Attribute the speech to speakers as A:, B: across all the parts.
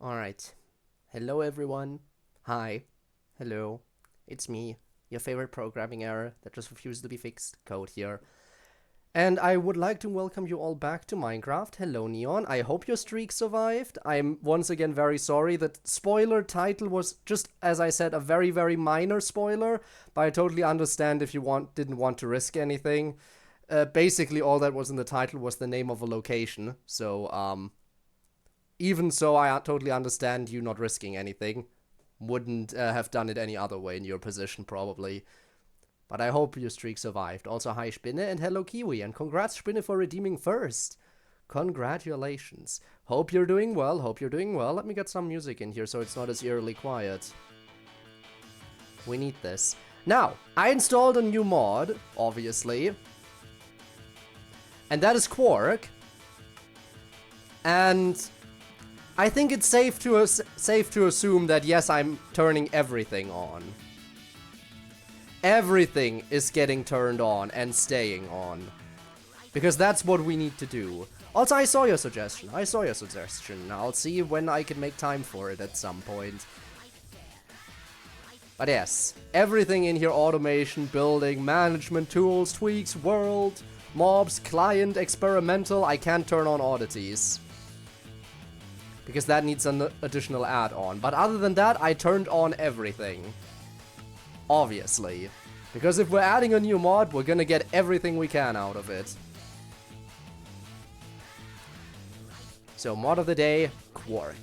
A: Alright. Hello everyone. Hi. Hello. It's me, your favorite programming error that just refuses to be fixed, CodeErr. And I would like to welcome you all back to Minecraft. Hello Neon. I hope your streak survived. I'm once again very sorry. That spoiler title was just, as I said, a very, very minor spoiler. But I totally understand if you didn't want to risk anything. Basically all that was in the title was the name of a location. So, even so, I totally understand you not risking anything. Wouldn't have done it any other way in your position, probably. But I hope your streak survived. Also, hi Spinne and hello Kiwi. And congrats Spinne for redeeming first. Congratulations. Hope you're doing well. Hope you're doing well. Let me get some music in here so it's not as eerily quiet. We need this. Now, I installed a new mod, obviously. And that is Quark. And I think it's safe to assume that yes, I'm turning everything on. Everything is getting turned on and staying on. Because that's what we need to do. Also, I saw your suggestion. I'll see when I can make time for it at some point. But yes, everything in here, automation, building, management, tools, tweaks, world, mobs, client, experimental, I can't turn on oddities. Because that needs an additional add-on. But other than that, I turned on everything. Obviously. Because if we're adding a new mod, we're gonna get everything we can out of it. So, mod of the day, Quark.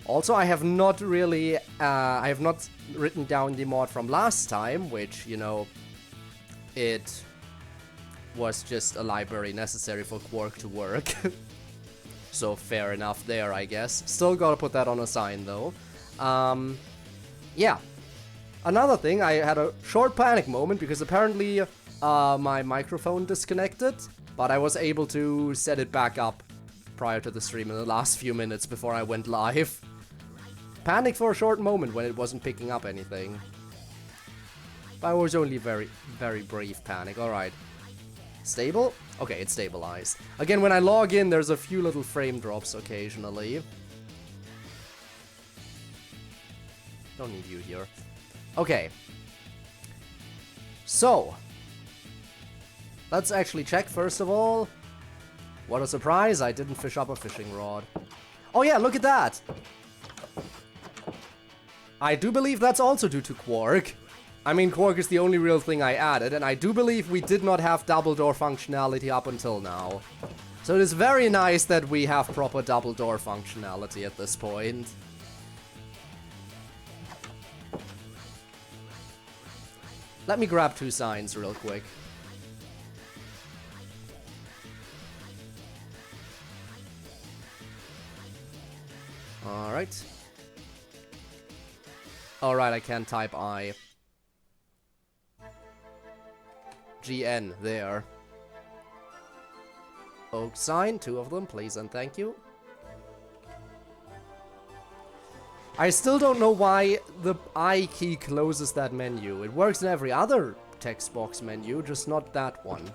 A: Also, I have not really, I have not written down the mod from last time, which, you know, it was just a library necessary for Quark to work. So fair enough there, I guess. Still gotta put that on a sign, though. Yeah. Another thing, I had a short panic moment because apparently my microphone disconnected, but I was able to set it back up prior to the stream in the last few minutes before I went live. Panic for a short moment when it wasn't picking up anything. But it was only very, very brief panic. Alright. Stable? Okay, it's stabilized. Again, when I log in, there's a few little frame drops occasionally. Don't need you here. Okay. So. Let's actually check first of all. What a surprise, I didn't fish up a fishing rod. Oh yeah, look at that! I do believe that's also due to Quark. I mean, Quark is the only real thing I added, and I do believe we did not have double door functionality up until now. So it is very nice that we have proper double door functionality at this point. Let me grab 2 signs real quick. Alright. Alright, I can type I. GN, there. Oak sign, 2 of them, please and thank you. I still don't know why the I key closes that menu. It works in every other text box menu, just not that one.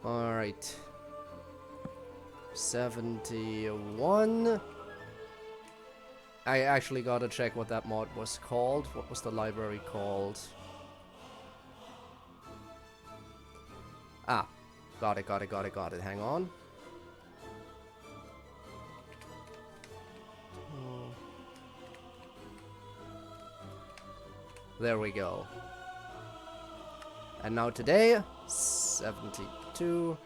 A: Alright. 71. I actually gotta check what that mod was called. What was the library called? Ah, got it. Hang on. There we go. And now today, 72.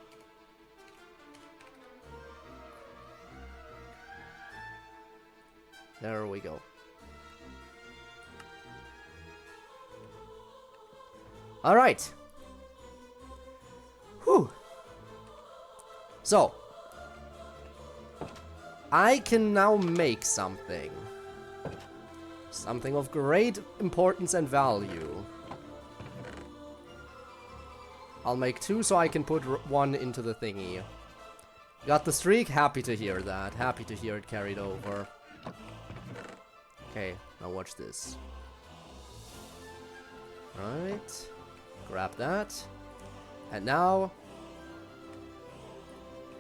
A: There we go. Alright. Whew. So. I can now make something. Something of great importance and value. I'll make 2 so I can put 1 into the thingy. Got the streak? Happy to hear that. Happy to hear it carried over. Okay, now watch this. Right. Grab that. And now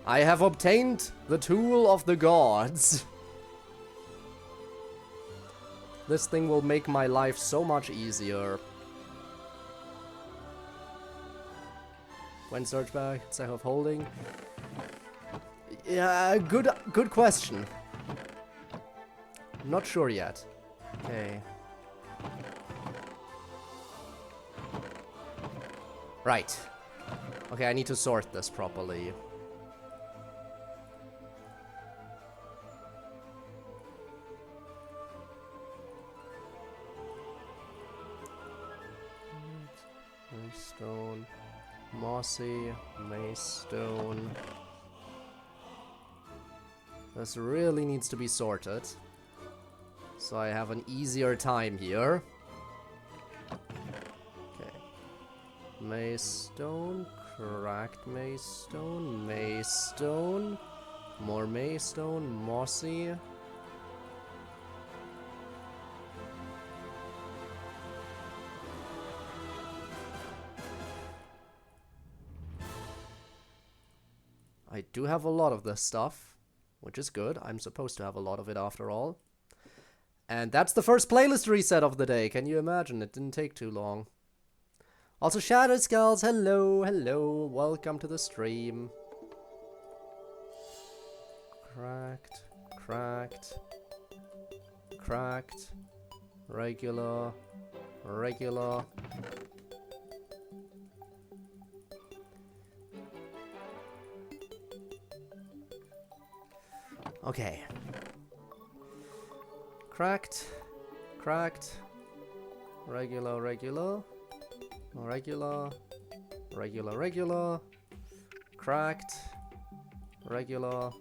A: I have obtained the tool of the gods. This thing will make my life so much easier. When search back instead of holding. Yeah, good question. Not sure yet. Okay. Right. Okay, I need to sort this properly. Stone, mossy, mace stone. This really needs to be sorted, so I have an easier time here. Okay. Mace stone, cracked mace stone, more mace stone, mossy. I do have a lot of this stuff, which is good. I'm supposed to have a lot of it after all. And that's the first playlist reset of the day. Can you imagine? It didn't take too long. Also, Shadow Skulls, hello, hello. Welcome to the stream. Cracked, cracked, cracked, regular, regular. Okay. Cracked, cracked, regular, regular, regular, regular, regular, cracked, regular.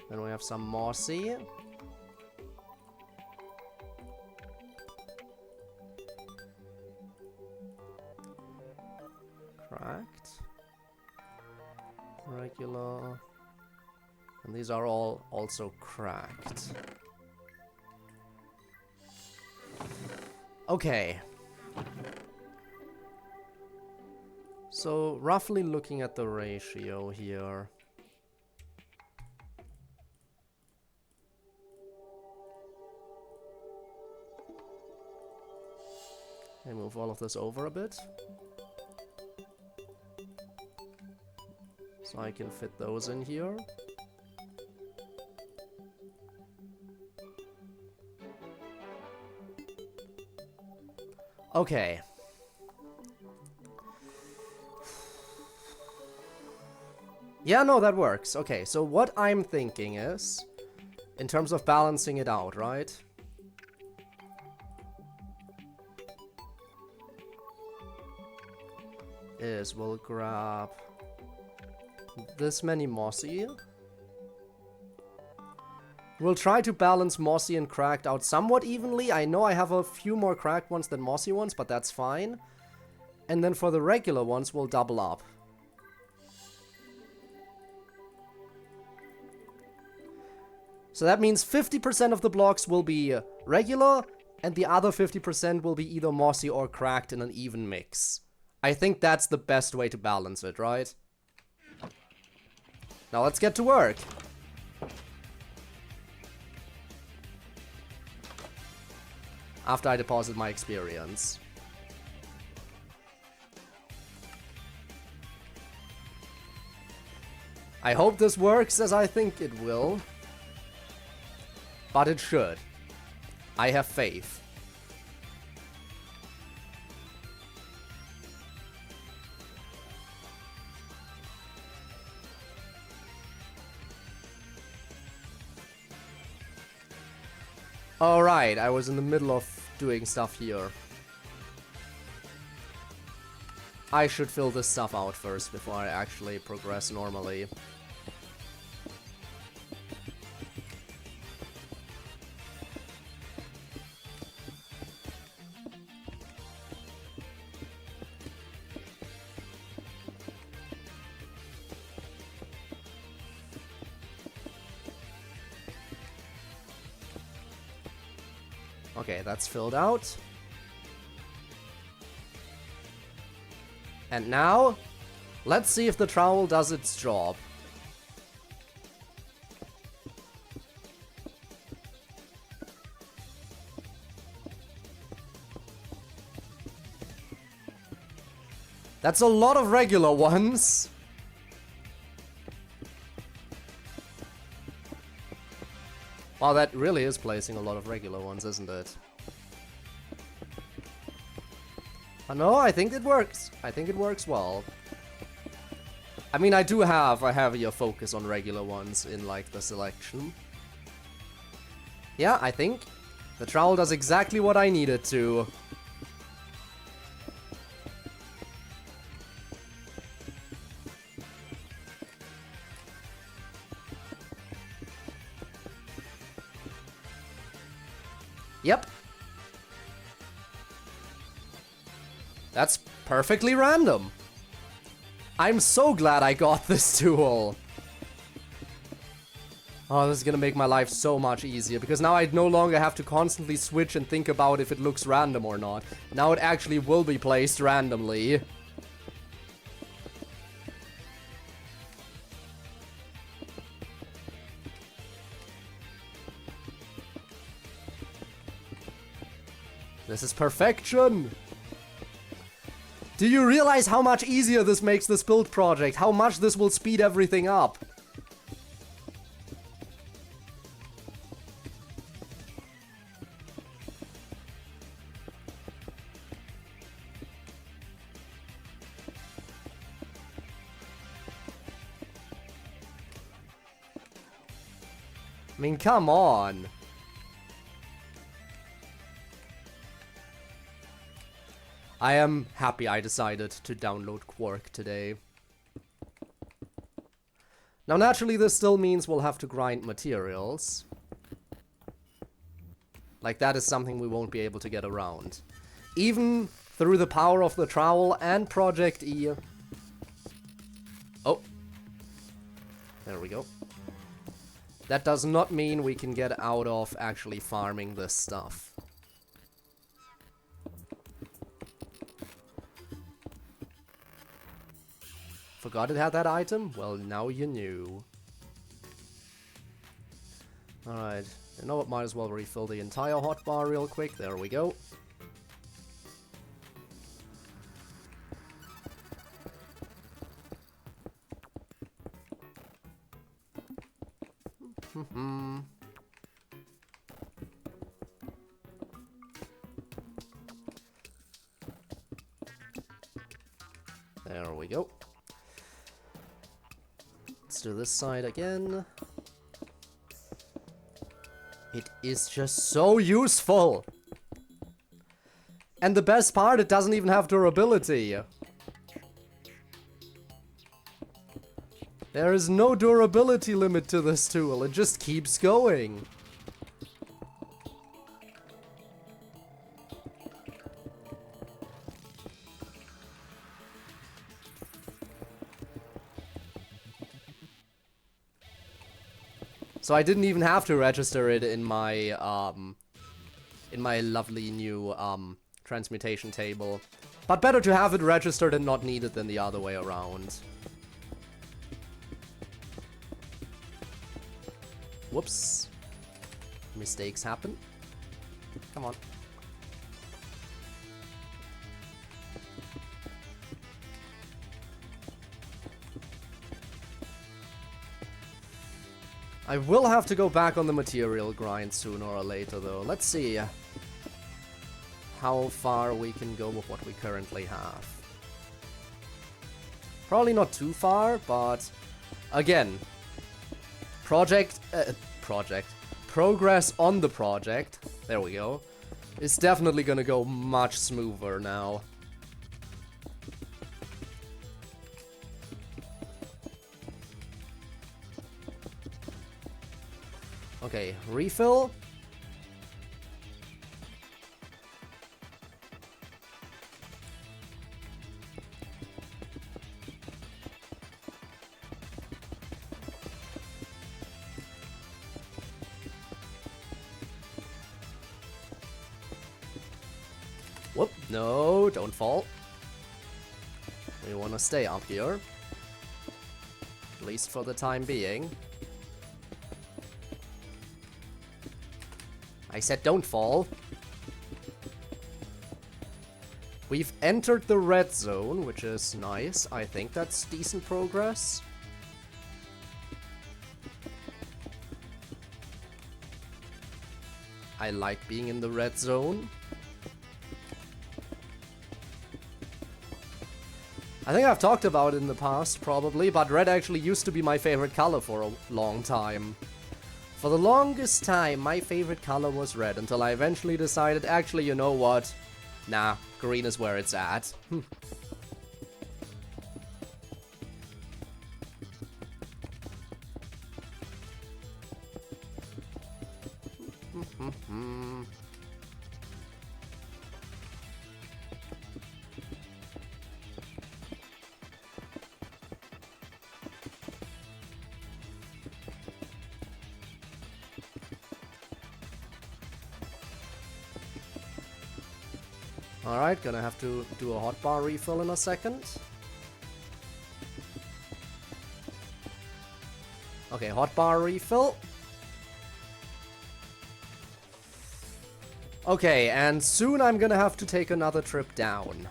A: Then we have some mossy. Cracked, regular. And these are all also cracked. Okay. So, roughly looking at the ratio here. I move all of this over a bit. So I can fit those in here. Okay. Yeah, no, that works. Okay, so what I'm thinking is, in terms of balancing it out, right? Is we'll grab this many mossy. We'll try to balance mossy and cracked out somewhat evenly. I know I have a few more cracked ones than mossy ones, but that's fine. And then for the regular ones, we'll double up. So that means 50% of the blocks will be regular, and the other 50% will be either mossy or cracked in an even mix. I think that's the best way to balance it, right? Now let's get to work. After I deposit my experience. I hope this works as I think it will. But it should. I have faith. Alright, I was in the middle of doing stuff here. I should fill this stuff out first before I actually progress normally. Okay, that's filled out. And now, let's see if the trowel does its job. That's a lot of regular ones. Wow, that really is placing a lot of regular ones, isn't it? No, I think it works. I think it works well. I mean, I do have a heavier focus on regular ones in, like, the selection. Yeah, I think the trowel does exactly what I need it to. Yep. That's perfectly random. I'm so glad I got this tool. Oh, this is gonna make my life so much easier, because now I no longer have to constantly switch and think about if it looks random or not. Now it actually will be placed randomly. This is perfection! Do you realize how much easier this makes this build project? How much this will speed everything up? I mean, come on. I am happy I decided to download Quark today. Now, naturally, this still means we'll have to grind materials. Like, that is something we won't be able to get around. Even through the power of the trowel and Project E. Oh. There we go. That does not mean we can get out of actually farming this stuff. Forgot it had that item? Well, now you knew. Alright. You know what? Might as well refill the entire hotbar real quick. There we go. There we go. Let's do this side again. It is just so useful! And the best part, it doesn't even have durability. There is no durability limit to this tool, it just keeps going. So I didn't even have to register it in my lovely new transmutation table. But better to have it registered and not needed than the other way around. Whoops. Mistakes happen. Come on. I will have to go back on the material grind sooner or later, though. Let's see how far we can go with what we currently have. Probably not too far, but again, progress on the project, there we go, is definitely gonna go much smoother now. Okay, refill. Whoop, no, don't fall. We want to stay up here. At least for the time being. I said don't fall. We've entered the red zone, which is nice. I think that's decent progress. I like being in the red zone. I think I've talked about it in the past, probably, but red actually used to be my favorite color for a long time. For the longest time, my favorite color was red, until I eventually decided, actually, you know what? Nah, green is where it's at. Alright, gonna have to do a hotbar refill in a second. Okay, hotbar refill. Okay, and soon I'm gonna have to take another trip down.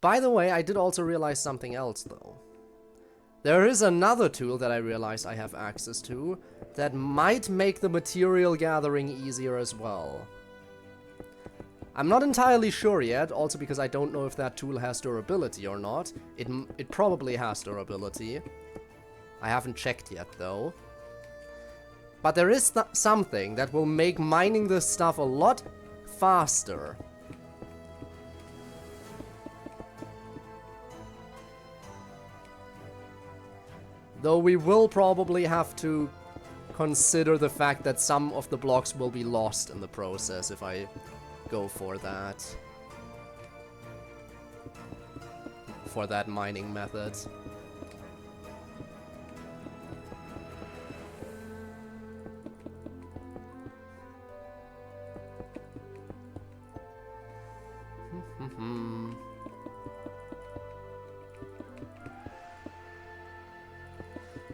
A: By the way, I did also realize something else, though. There is another tool that I realize I have access to that might make the material gathering easier as well. I'm not entirely sure yet, also because I don't know if that tool has durability or not. It probably has durability. I haven't checked yet, though. But there is something that will make mining this stuff a lot faster. Though we will probably have to consider the fact that some of the blocks will be lost in the process if I go for that. For that mining method.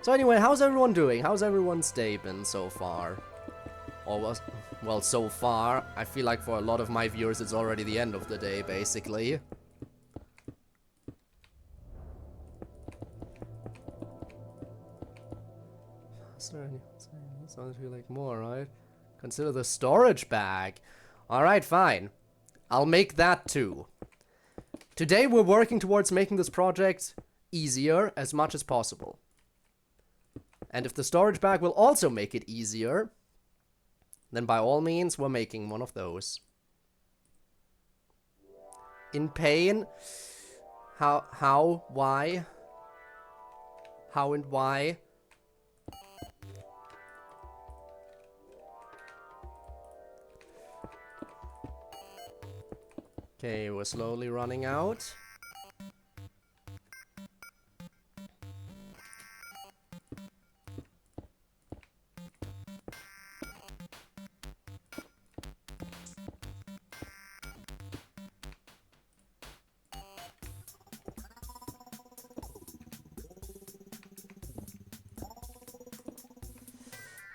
A: So anyway, how's everyone doing? How's everyone's day been so far? Or well, so far, I feel like for a lot of my viewers it's already the end of the day, basically. Sounds like more, right? Consider the storage bag. Alright, fine. I'll make that too. Today we're working towards making this project easier as much as possible. And if the storage bag will also make it easier, then by all means, we're making one of those. In pain? How? Why? How and why? Okay, we're slowly running out.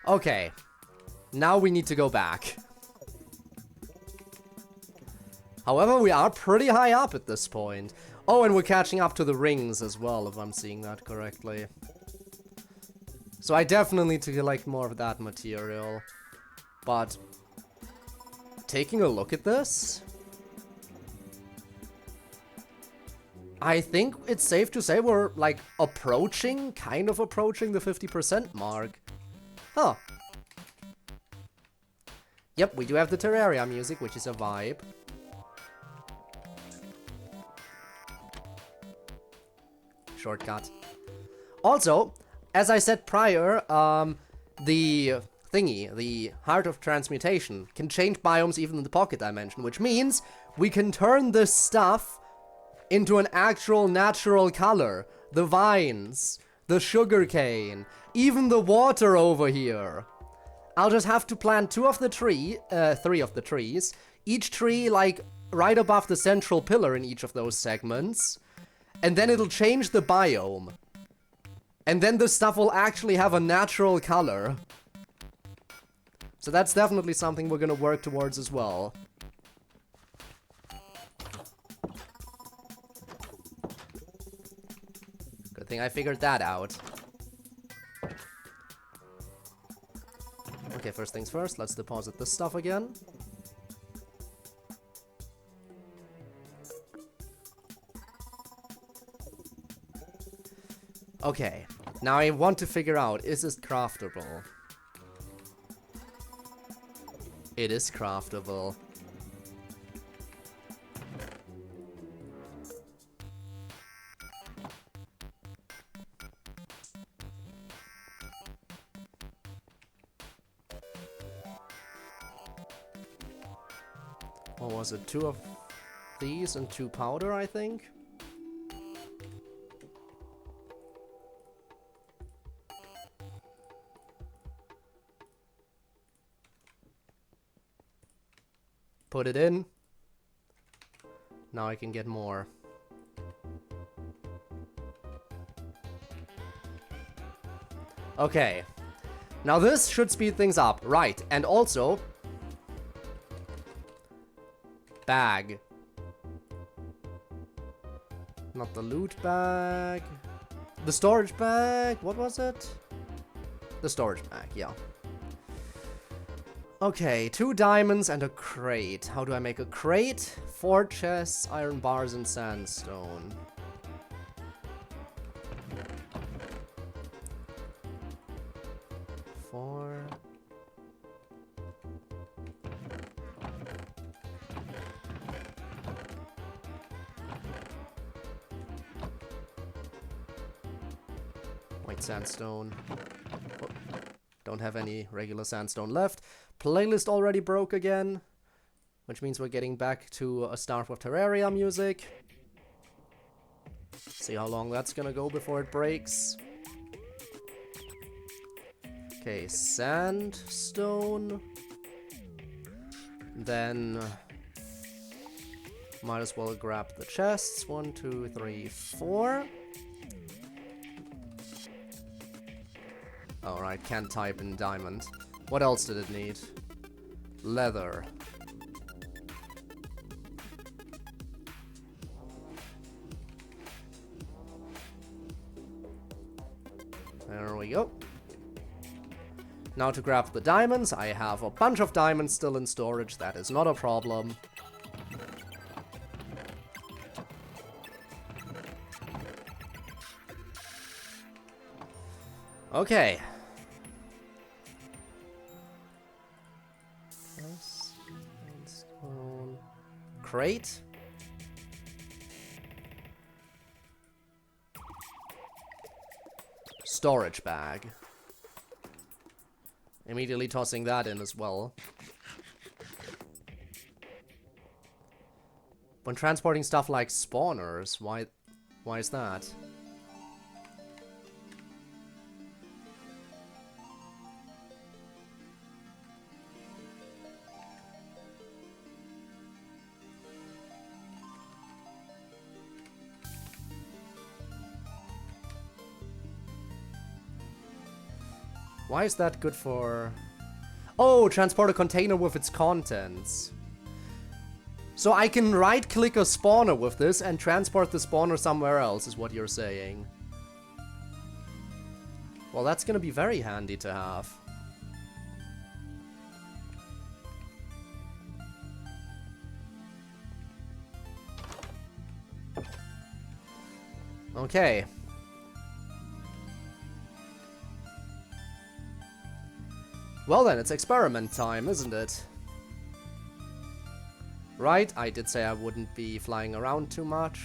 A: Okay, now we need to go back. However, we are pretty high up at this point. Oh, and we're catching up to the rings as well, if I'm seeing that correctly. So I definitely need to collect more of that material. But taking a look at this, I think it's safe to say we're like kind of approaching the 50% mark. Huh. Yep, we do have the Terraria music, which is a vibe. Shortcut. Also, as I said prior, the thingy, the Heart of Transmutation, can change biomes even in the pocket dimension, which means we can turn this stuff into an actual natural color. The vines, the sugarcane, even the water over here. I'll just have to plant 3 of the trees, each tree like right above the central pillar in each of those segments, and then it'll change the biome. And then the stuff will actually have a natural color. So that's definitely something we're gonna work towards as well. Good thing I figured that out. Okay, first things first, let's deposit this stuff again. Okay, now I want to figure out, is this craftable? It is craftable. What was it? 2 of these and 2 powder, I think? Put it in. Now I can get more. Okay. Now this should speed things up. Right. And also... bag. Not the loot bag. The storage bag. What was it? The storage bag, yeah. Okay, 2 diamonds and a crate. How do I make a crate? 4 chests, iron bars, and sandstone. White sandstone. Oh, don't have any regular sandstone left. Playlist already broke again, which means we're getting back to a Start with Terraria music. See how long that's gonna go before it breaks. Okay, sandstone. Then might as well grab the chests. 1, 2, 3, 4. Alright, can't type in diamond. What else did it need? Leather. There we go. Now to grab the diamonds. I have a bunch of diamonds still in storage. That is not a problem. Okay. Crate. Storage bag. Immediately tossing that in as well. When transporting stuff like spawners, why is that? Why is that good for... Oh, transport a container with its contents. So I can right-click a spawner with this and transport the spawner somewhere else, is what you're saying. Well, that's gonna be very handy to have. Okay. Well then, it's experiment time, isn't it? Right, I did say I wouldn't be flying around too much,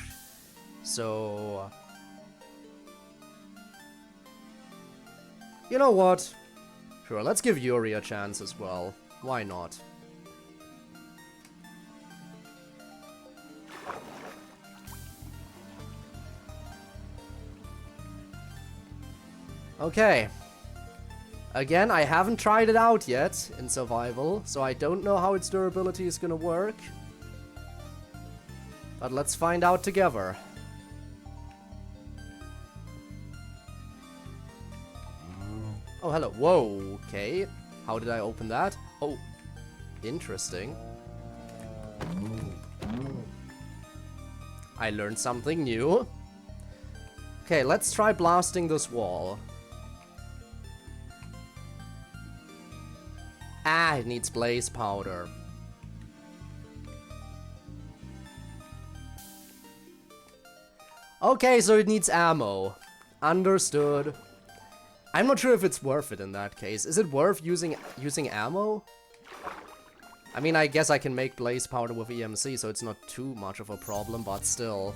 A: so... You know what? Sure, let's give Yuri a chance as well. Why not? Okay. Again, I haven't tried it out yet in survival, so I don't know how its durability is gonna work. But let's find out together. Oh, hello. Whoa, okay. How did I open that? Oh, interesting. I learned something new. Okay, let's try blasting this wall. Ah, it needs blaze powder. Okay, so it needs ammo. Understood. I'm not sure if it's worth it in that case. Is it worth using ammo? I mean, I guess I can make blaze powder with EMC, so it's not too much of a problem, but still.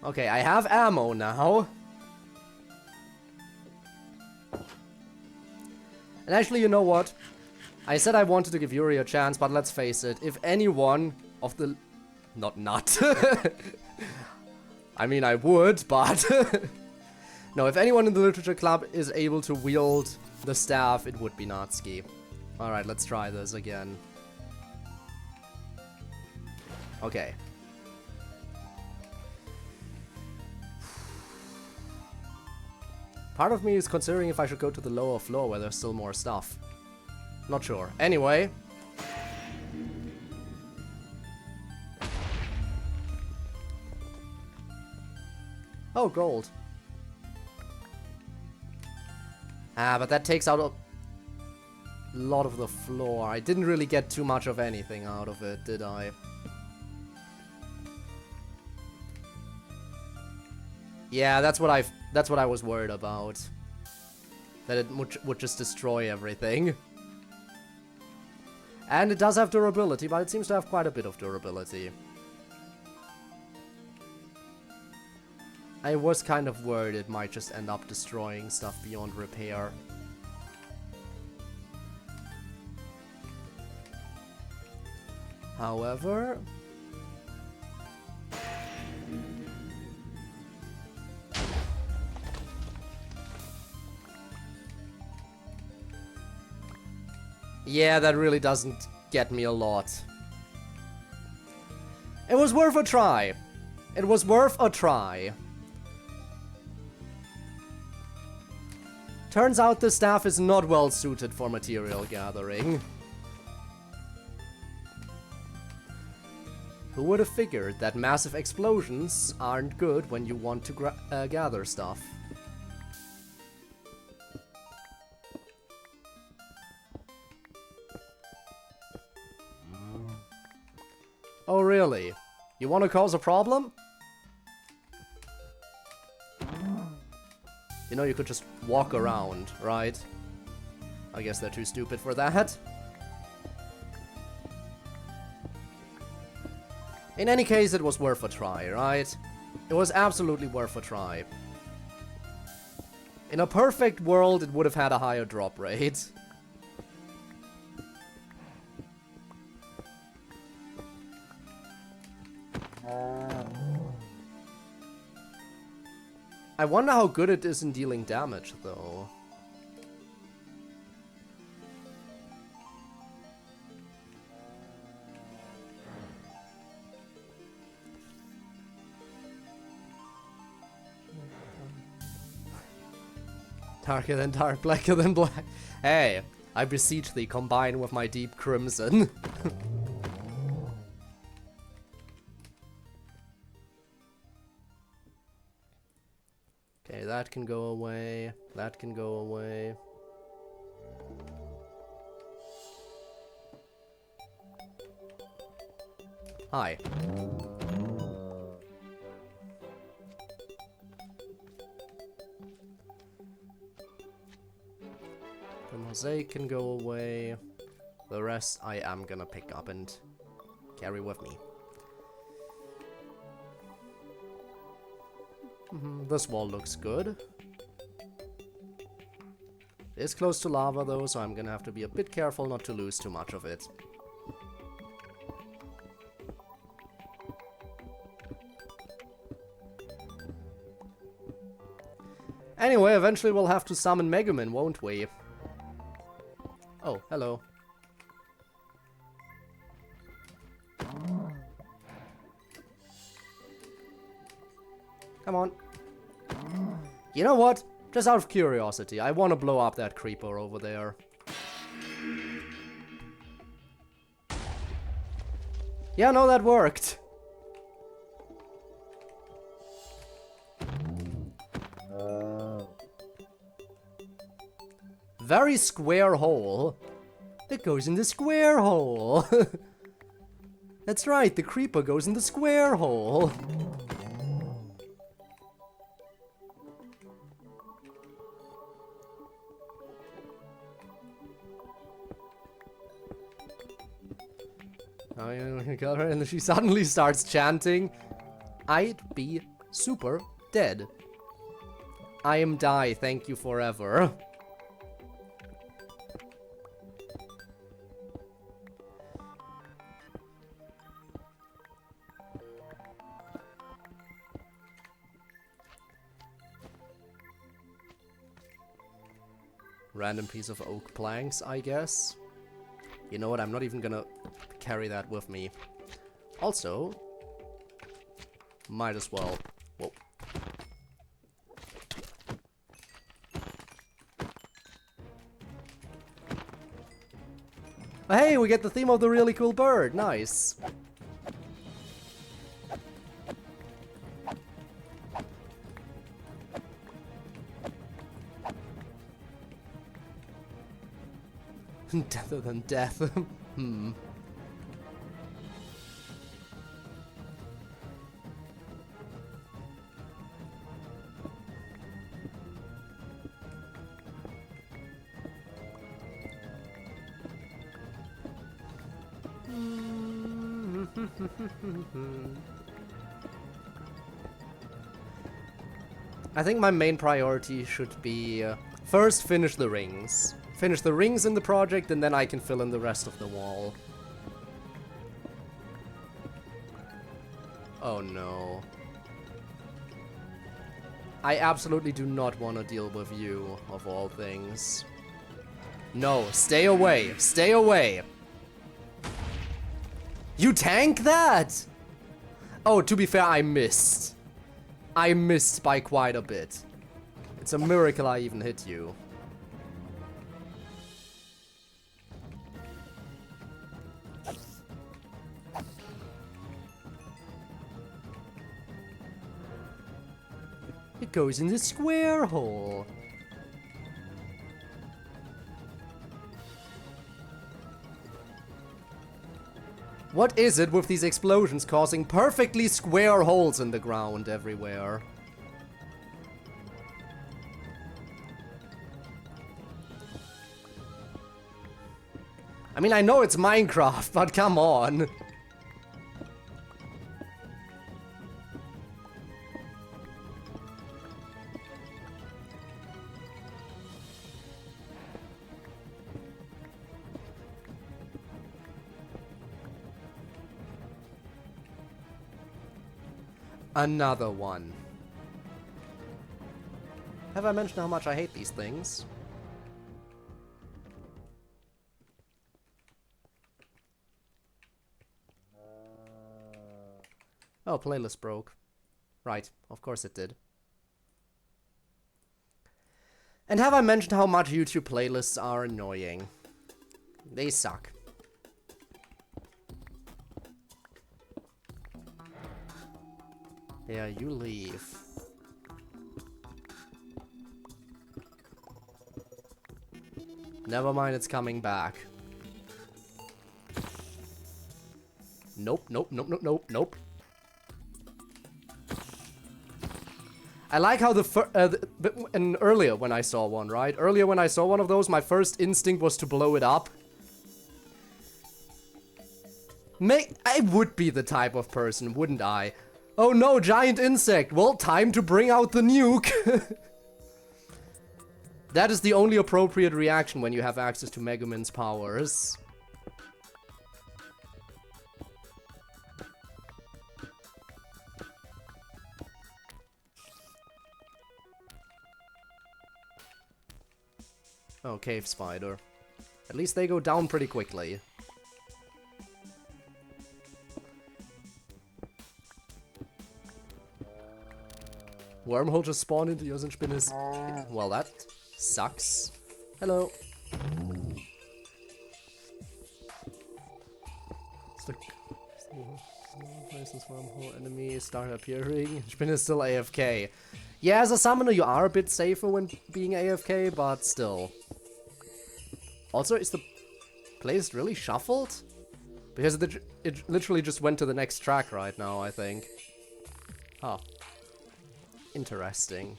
A: Okay, I have ammo now. And actually, you know what? I said I wanted to give Yuri a chance, but let's face it, if anyone of the... Not. I mean, I would, but... No, if anyone in the literature club is able to wield the staff, it would be Natsuki. Alright, let's try this again. Okay. Part of me is considering if I should go to the lower floor where there's still more stuff. Not sure. Anyway. Oh, gold. Ah, but that takes out a lot of the floor. I didn't really get too much of anything out of it, did I? Yeah, that's what I was worried about. That it would just destroy everything. And it does have durability, but it seems to have quite a bit of durability. I was kind of worried it might just end up destroying stuff beyond repair. However... yeah, that really doesn't get me a lot. It was worth a try. It was worth a try. Turns out the staff is not well suited for material gathering. Who would have figured that massive explosions aren't good when you want to gather stuff? Oh, really? You want to cause a problem? You know, you could just walk around, right? I guess they're too stupid for that. In any case, it was worth a try, right? It was absolutely worth a try. In a perfect world, it would have had a higher drop rate. I wonder how good it is in dealing damage, though. Darker than dark, blacker than black. Hey, I beseech thee, combine with my deep crimson. Okay, that can go away. That can go away. Hi. The mosaic can go away. The rest I am gonna pick up and carry with me. This wall looks good. It's close to lava though, so I'm gonna have to be a bit careful not to lose too much of it. Anyway, eventually we'll have to summon Megumin, won't we? Oh, hello. Come on. You know what? Just out of curiosity, I want to blow up that creeper over there. Yeah, no, that worked. Very square hole. It goes in the square hole. That's right, the creeper goes in the square hole. Oh, yeah, and she suddenly starts chanting, "I'd be super dead. I am die, thank you forever." Random piece of oak planks, I guess. You know what, I'm not even gonna carry that with me. Also, might as well. Whoa. Hey, we get the theme of the really cool bird. Nice. Deather than death. Hmm. I think my main priority should be first finish the rings. Finish the rings in the project and then I can fill in the rest of the wall. Oh no. I absolutely do not want to deal with you, of all things. No, stay away. Stay away. You tank that? Oh, to be fair, I missed. I missed by quite a bit. It's a miracle I even hit you. It goes in the square hole. What is it with these explosions causing perfectly square holes in the ground everywhere? I mean, I know it's Minecraft, but come on. Another one. Have I mentioned how much I hate these things? Oh, playlist broke. Right, of course it did. And have I mentioned how much YouTube playlists are annoying? They suck. Yeah, you leave. Never mind, it's coming back. Nope, nope, nope, nope, nope, nope. I like how and earlier when I saw one, right? Earlier when I saw one of those, my first instinct was to blow it up. I would be the type of person, wouldn't I? Oh no, giant insect. Well, time to bring out the nuke. That is the only appropriate reaction when you have access to Megumin's powers. Oh, cave spider. At least they go down pretty quickly. Wormhole just spawned into yours and Spin is... Well, that sucks. Hello. Places wormhole enemies start appearing. Spin is still AFK. Yeah, as a summoner you are a bit safer when being AFK, but still. Also, is the place really shuffled? Because it literally just went to the next track right now, I think. Huh. Interesting.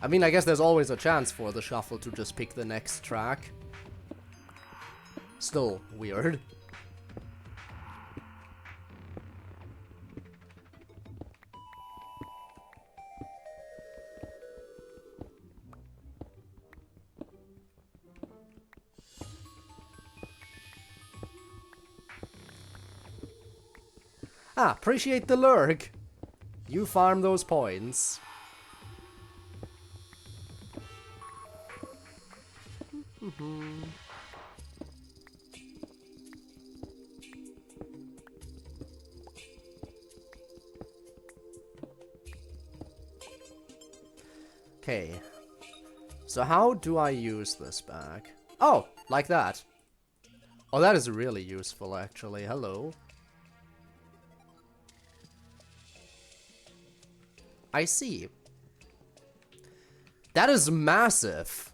A: I mean, I guess there's always a chance for the shuffle to just pick the next track. Still weird. Ah, appreciate the lurk. You farm those points. Okay. So how do I use this bag? Oh, like that. Oh, that is really useful, actually. Hello. I see. That is massive.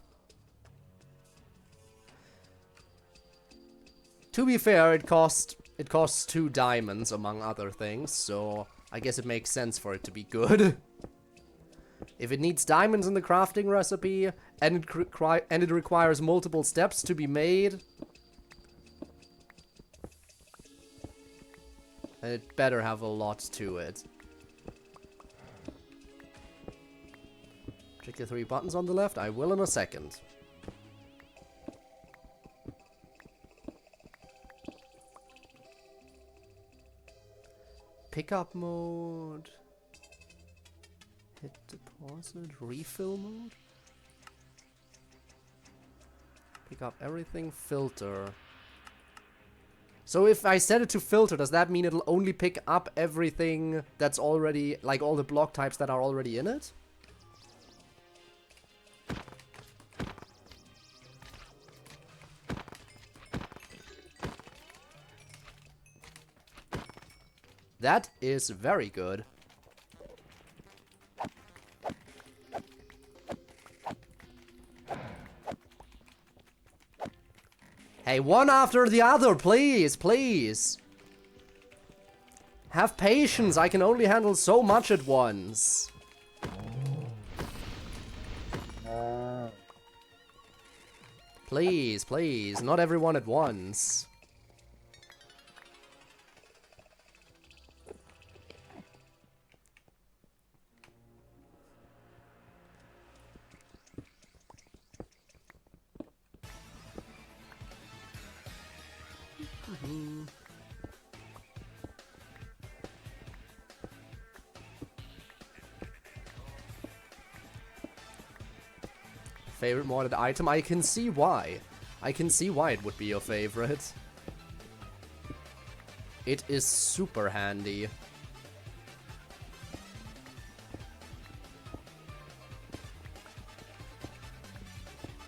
A: To be fair, it costs 2 diamonds among other things, so I guess it makes sense for it to be good. If it needs diamonds in the crafting recipe and it requires multiple steps to be made, then it better have a lot to it. Check the 3 buttons on the left. I will in a second. Pickup mode. Hit deposit. Refill mode. Pick up everything. Filter. So if I set it to filter, does that mean it'll only pick up everything that's already, like all the block types that are already in it? That is very good. Hey, one after the other, please, please. Have patience, I can only handle so much at once. Please, please, not everyone at once. Favorite modded item? I can see why. I can see why it would be your favorite. It is super handy.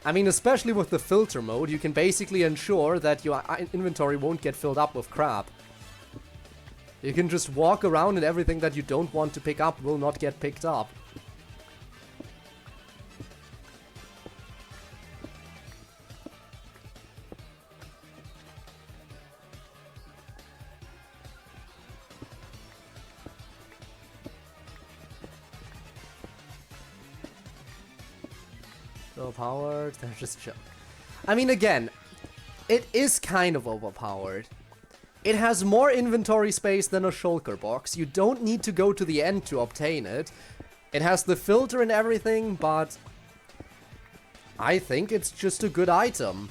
A: I mean, especially with the filter mode, you can basically ensure that your inventory won't get filled up with crap. You can just walk around and everything that you don't want to pick up will not get picked up. Overpowered, they're just chill. I mean, again, it is kind of overpowered. It has more inventory space than a shulker box. You don't need to go to the end to obtain it. It has the filter and everything, but I think it's just a good item.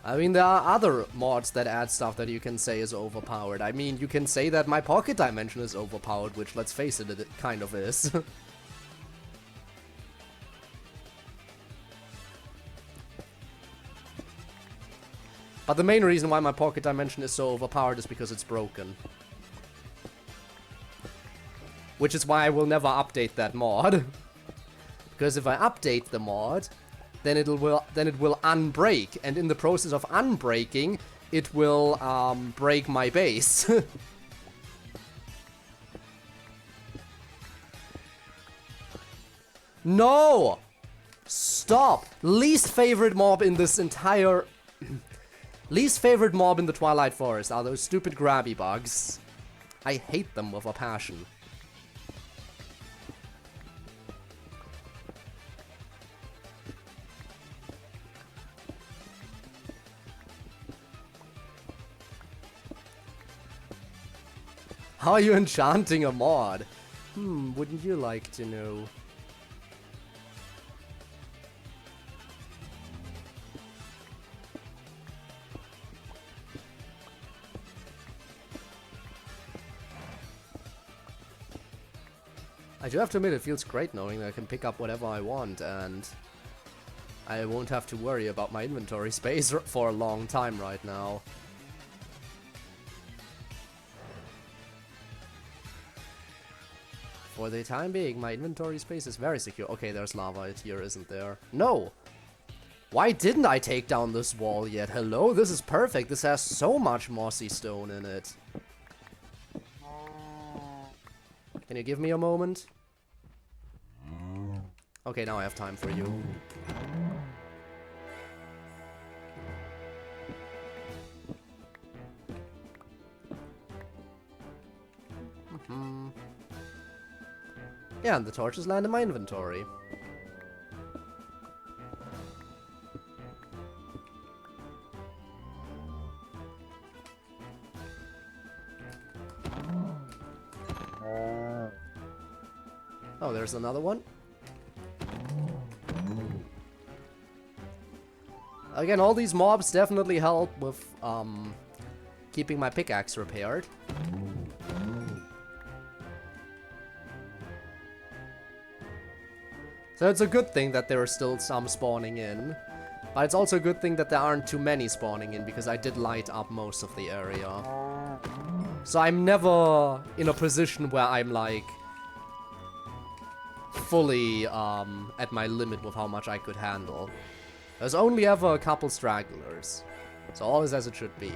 A: I mean, there are other mods that add stuff that you can say is overpowered. I mean, you can say that my pocket dimension is overpowered, which, let's face it, it kind of is. But the main reason why my pocket dimension is so overpowered is because it's broken. Which is why I will never update that mod. Because if I update the mod, then it will unbreak, and in the process of unbreaking, it will break my base. No! Stop! Least favorite mob in this entire... Least favorite mob in the Twilight Forest are those stupid grabby bugs. I hate them with a passion. How are you enchanting a mod? Wouldn't you like to know? I do have to admit, it feels great knowing that I can pick up whatever I want, and I won't have to worry about my inventory space for a long time right now. For the time being, my inventory space is very secure. Okay, there's lava here, isn't there? No! Why didn't I take down this wall yet? Hello? This is perfect. This has so much mossy stone in it. Can you give me a moment? Okay, now I have time for you. Yeah, and the torches land in my inventory. Oh, there's another one. Again, all these mobs definitely help with keeping my pickaxe repaired. So it's a good thing that there are still some spawning in. But it's also a good thing that there aren't too many spawning in, because I did light up most of the area. So I'm never in a position where I'm like fully at my limit with how much I could handle. There's only ever a couple stragglers. So all is as it should be.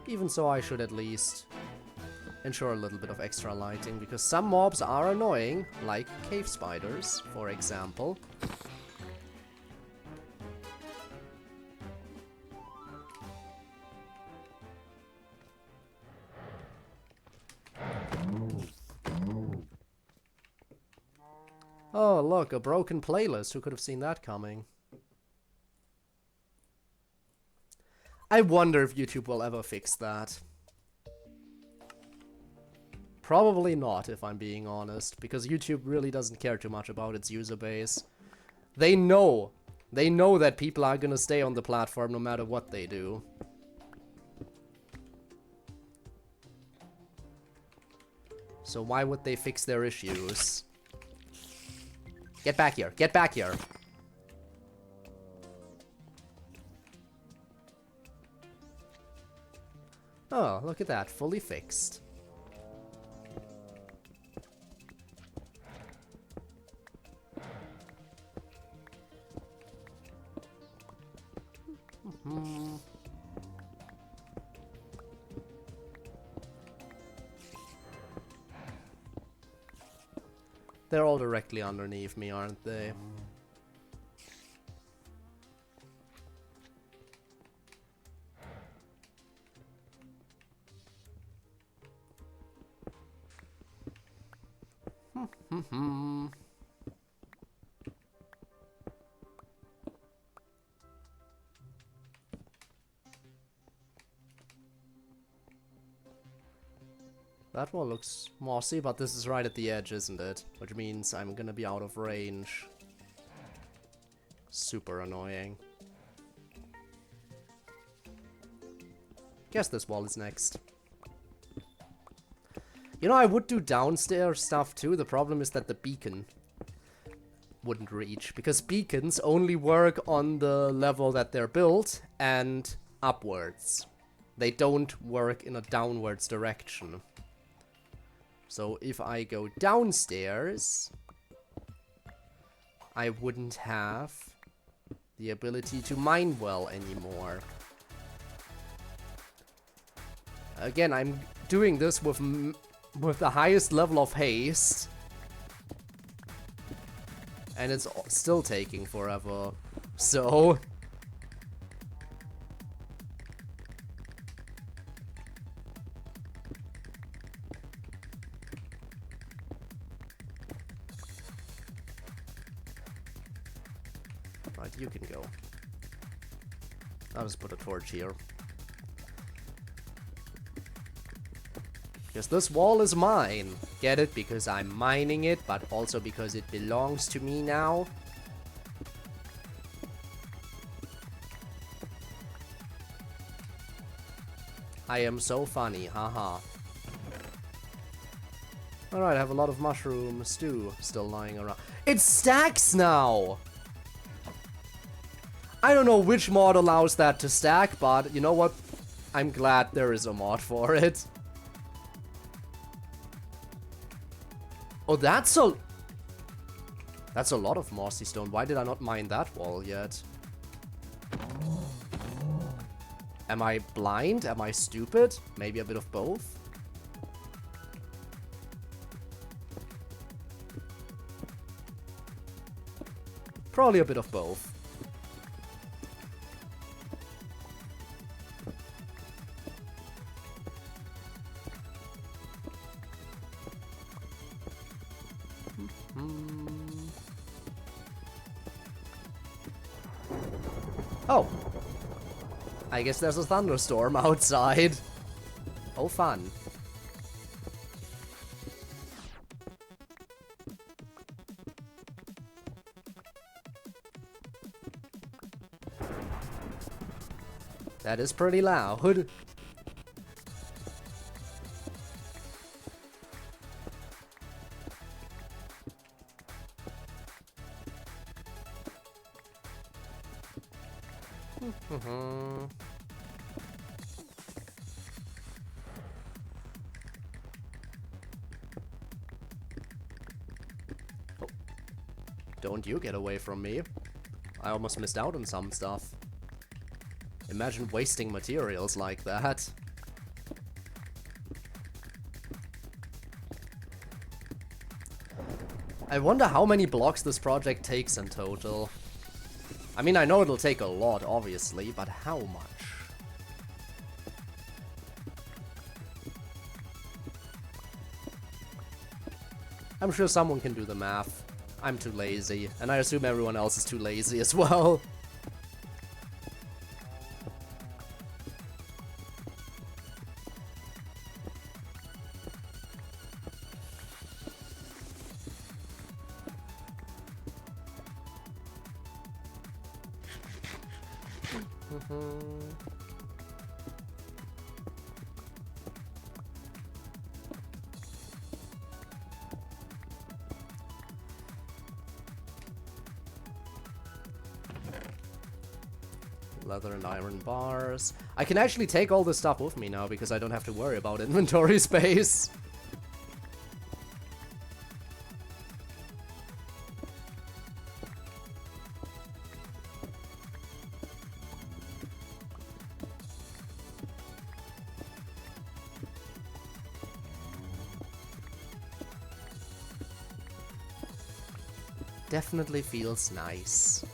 A: Even so, I should at least ensure a little bit of extra lighting, because some mobs are annoying, like cave spiders, for example. Oh, look, a broken playlist. Who could have seen that coming? I wonder if YouTube will ever fix that. Probably not, if I'm being honest, because YouTube really doesn't care too much about its user base. They know that people are gonna stay on the platform no matter what they do. So why would they fix their issues? Get back here, get back here. Oh, look at that, fully fixed. They're all directly underneath me, aren't they? That one looks mossy, but this is right at the edge, isn't it? Which means I'm gonna be out of range. Super annoying. Guess this wall is next. You know, I would do downstairs stuff too. The problem is that the beacon wouldn't reach, because beacons only work on the level that they're built and upwards. They don't work in a downwards direction. So if I go downstairs, I wouldn't have the ability to mine well anymore. Again, I'm doing this with the highest level of haste. And it's still taking forever. So... Right, you can go. I'll just put a torch here. Because this wall is mine. Get it? Because I'm mining it, but also because it belongs to me now. I am so funny, haha. Alright, I have a lot of mushroom stew still lying around. It stacks now! I don't know which mod allows that to stack, but you know what? I'm glad there is a mod for it. Oh, that's a lot of mossy stone. Why did I not mine that wall yet? Am I blind? Am I stupid? Maybe a bit of both? Probably a bit of both. Oh. I guess there's a thunderstorm outside. Oh, fun. That is pretty loud. Don't you get away from me. I almost missed out on some stuff. Imagine wasting materials like that. I wonder how many blocks this project takes in total. I mean, I know it'll take a lot, obviously, but how much? I'm sure someone can do the math. I'm too lazy, and I assume everyone else is too lazy as well. Leather and iron bars. I can actually take all this stuff with me now because I don't have to worry about inventory space. Definitely feels nice.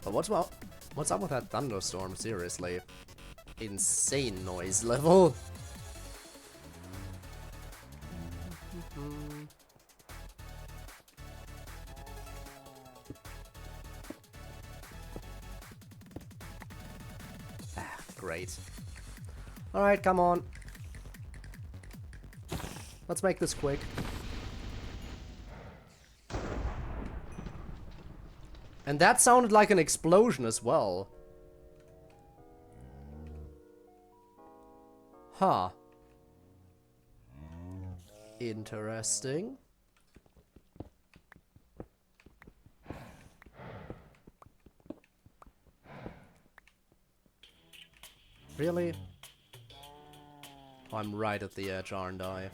A: But what's up with that thunderstorm, seriously? Insane noise level. great. Alright, come on. Let's make this quick. And that sounded like an explosion as well. Huh. Interesting. Really? I'm right at the edge, aren't I?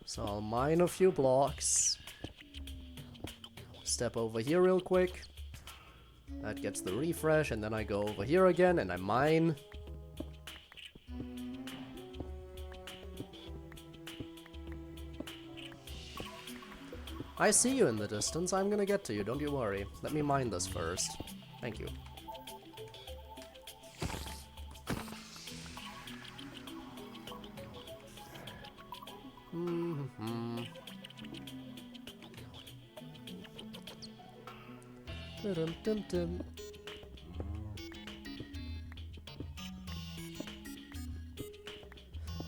A: So I'll mine a few blocks. Step over here real quick. That gets the refresh, and then I go over here again and I mine. I see you in the distance. I'm gonna get to you, don't you worry. Let me mine this first. Thank you. Dum-dum-dum.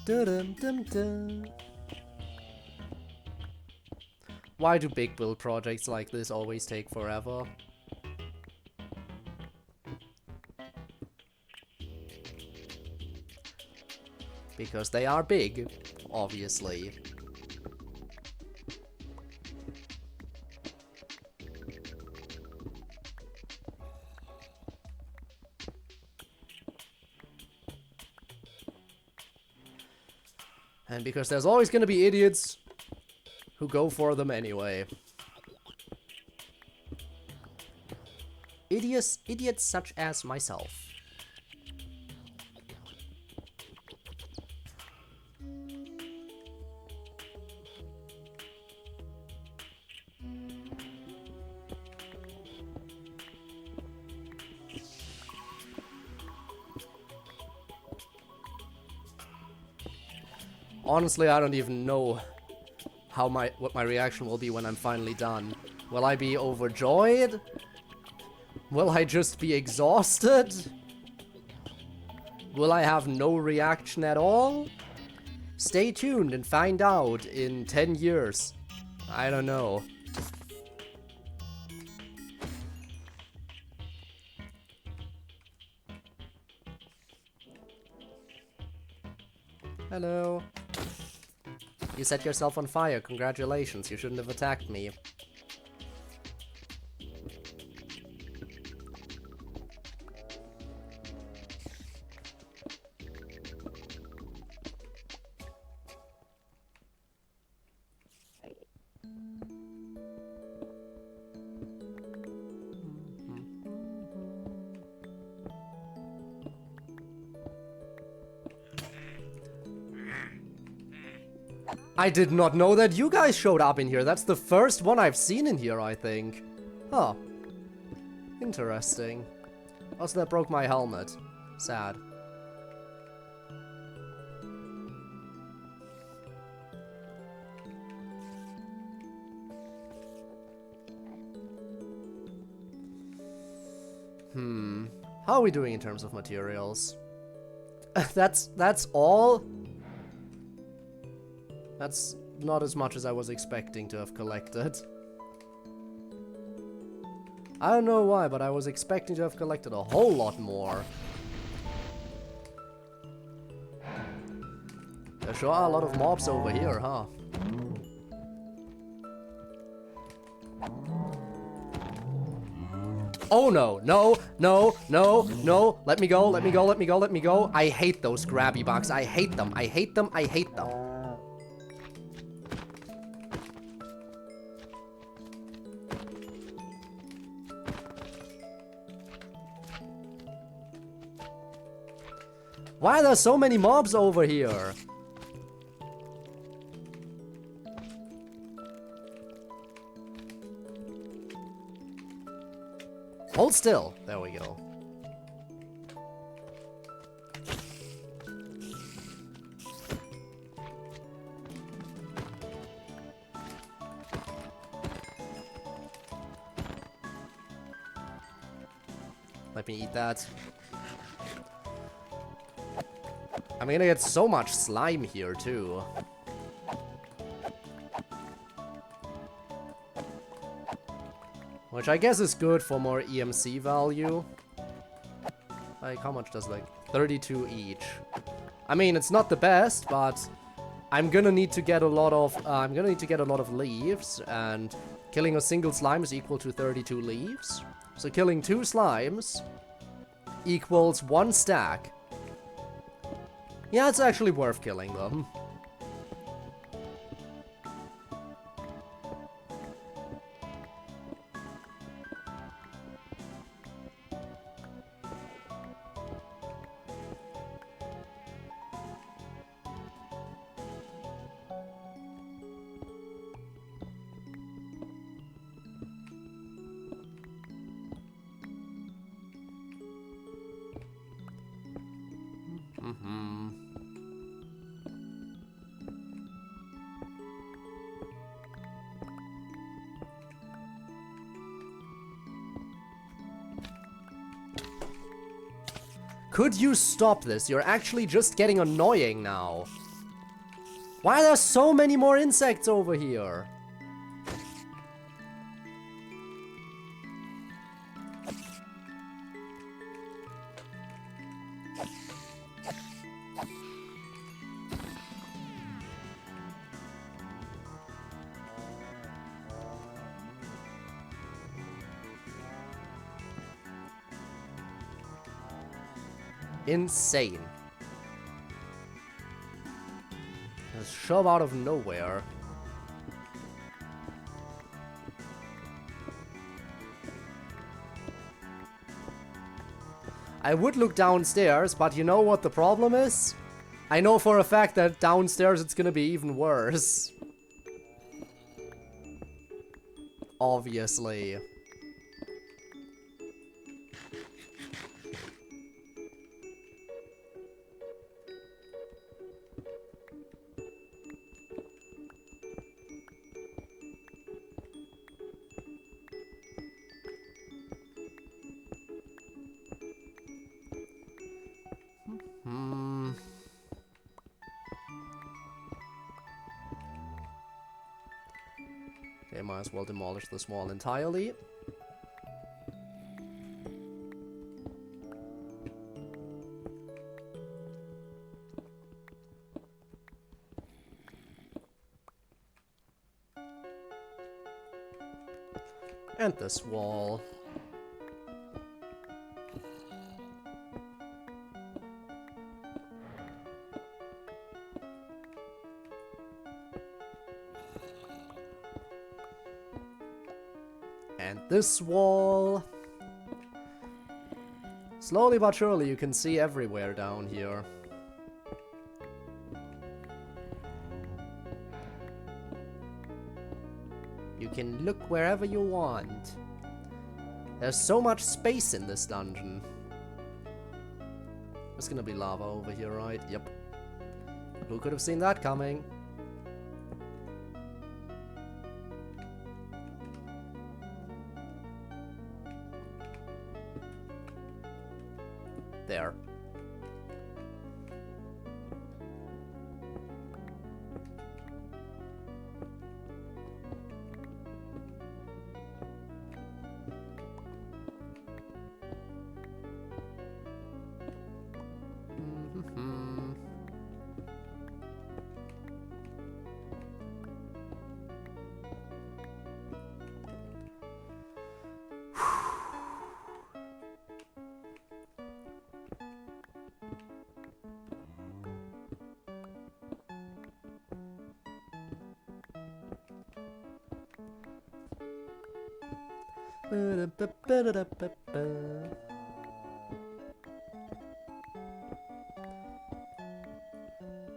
A: Dum-dum-dum-dum. Why do big build projects like this always take forever? Because they are big, obviously. And because there's always gonna be idiots who go for them anyway. Idiots such as myself. Honestly, I don't even know what my reaction will be when I'm finally done. Will I be overjoyed? Will I just be exhausted? Will I have no reaction at all? Stay tuned and find out in 10 years. I don't know. Hello. You set yourself on fire. Congratulations. You shouldn't have attacked me. I did not know that you guys showed up in here. That's the first one I've seen in here, I think. Huh. Interesting. Also, that broke my helmet. Sad. How are we doing in terms of materials? That's all? That's not as much as I was expecting to have collected. I don't know why, but I was expecting to have collected a whole lot more. There sure are a lot of mobs over here, huh? Oh no, no, no, no, no, let me go, let me go, let me go, let me go. I hate those grabby bugs, I hate them, I hate them, I hate them. Why are there so many mobs over here? Hold still. There we go. Let me eat that. I'm gonna get so much slime here, too. Which I guess is good for more EMC value. Like, how much does, like, 32 each? I mean, it's not the best, but I'm gonna need to get a lot of leaves, and killing a single slime is equal to 32 leaves. So killing 2 slimes equals 1 stack. Yeah, it's actually worth killing them. Could you stop this? You're actually just getting annoying now. Why are there so many more insects over here? Insane. Just show up out of nowhere. I would look downstairs, but you know what the problem is? I know for a fact that downstairs it's gonna be even worse. Obviously. Okay, might as well demolish this wall entirely. And this wall. And this wall. Slowly but surely you can see everywhere down here. You can look wherever you want. There's so much space in this dungeon. There's gonna be lava over here, right? Yep. Who could have seen that coming? There.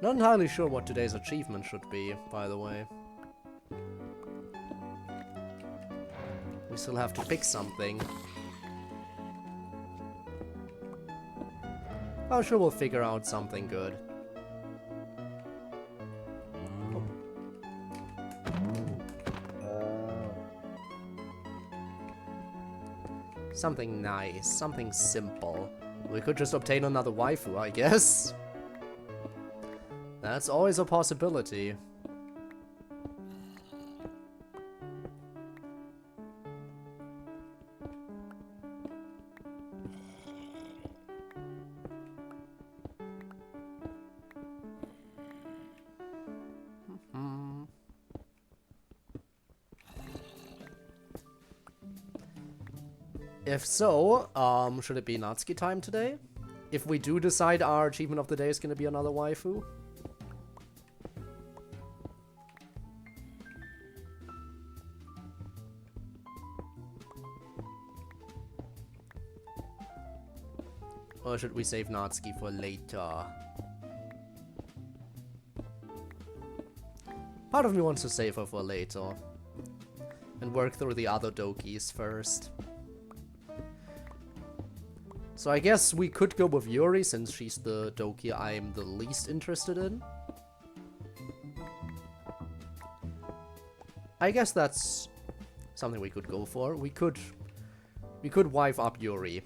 A: Not entirely sure what today's achievement should be, by the way. We still have to pick something. I'm sure we'll figure out something good. Something nice, something simple. We could just obtain another waifu, I guess. That's always a possibility. If so, should it be Natsuki time today? If we do decide our achievement of the day is gonna be another waifu? Or should we save Natsuki for later? Part of me wants to save her for later. And work through the other Dokis first. So I guess we could go with Yuri, since she's the Doki I'm the least interested in. I guess that's something we could go for. We could wife up Yuri.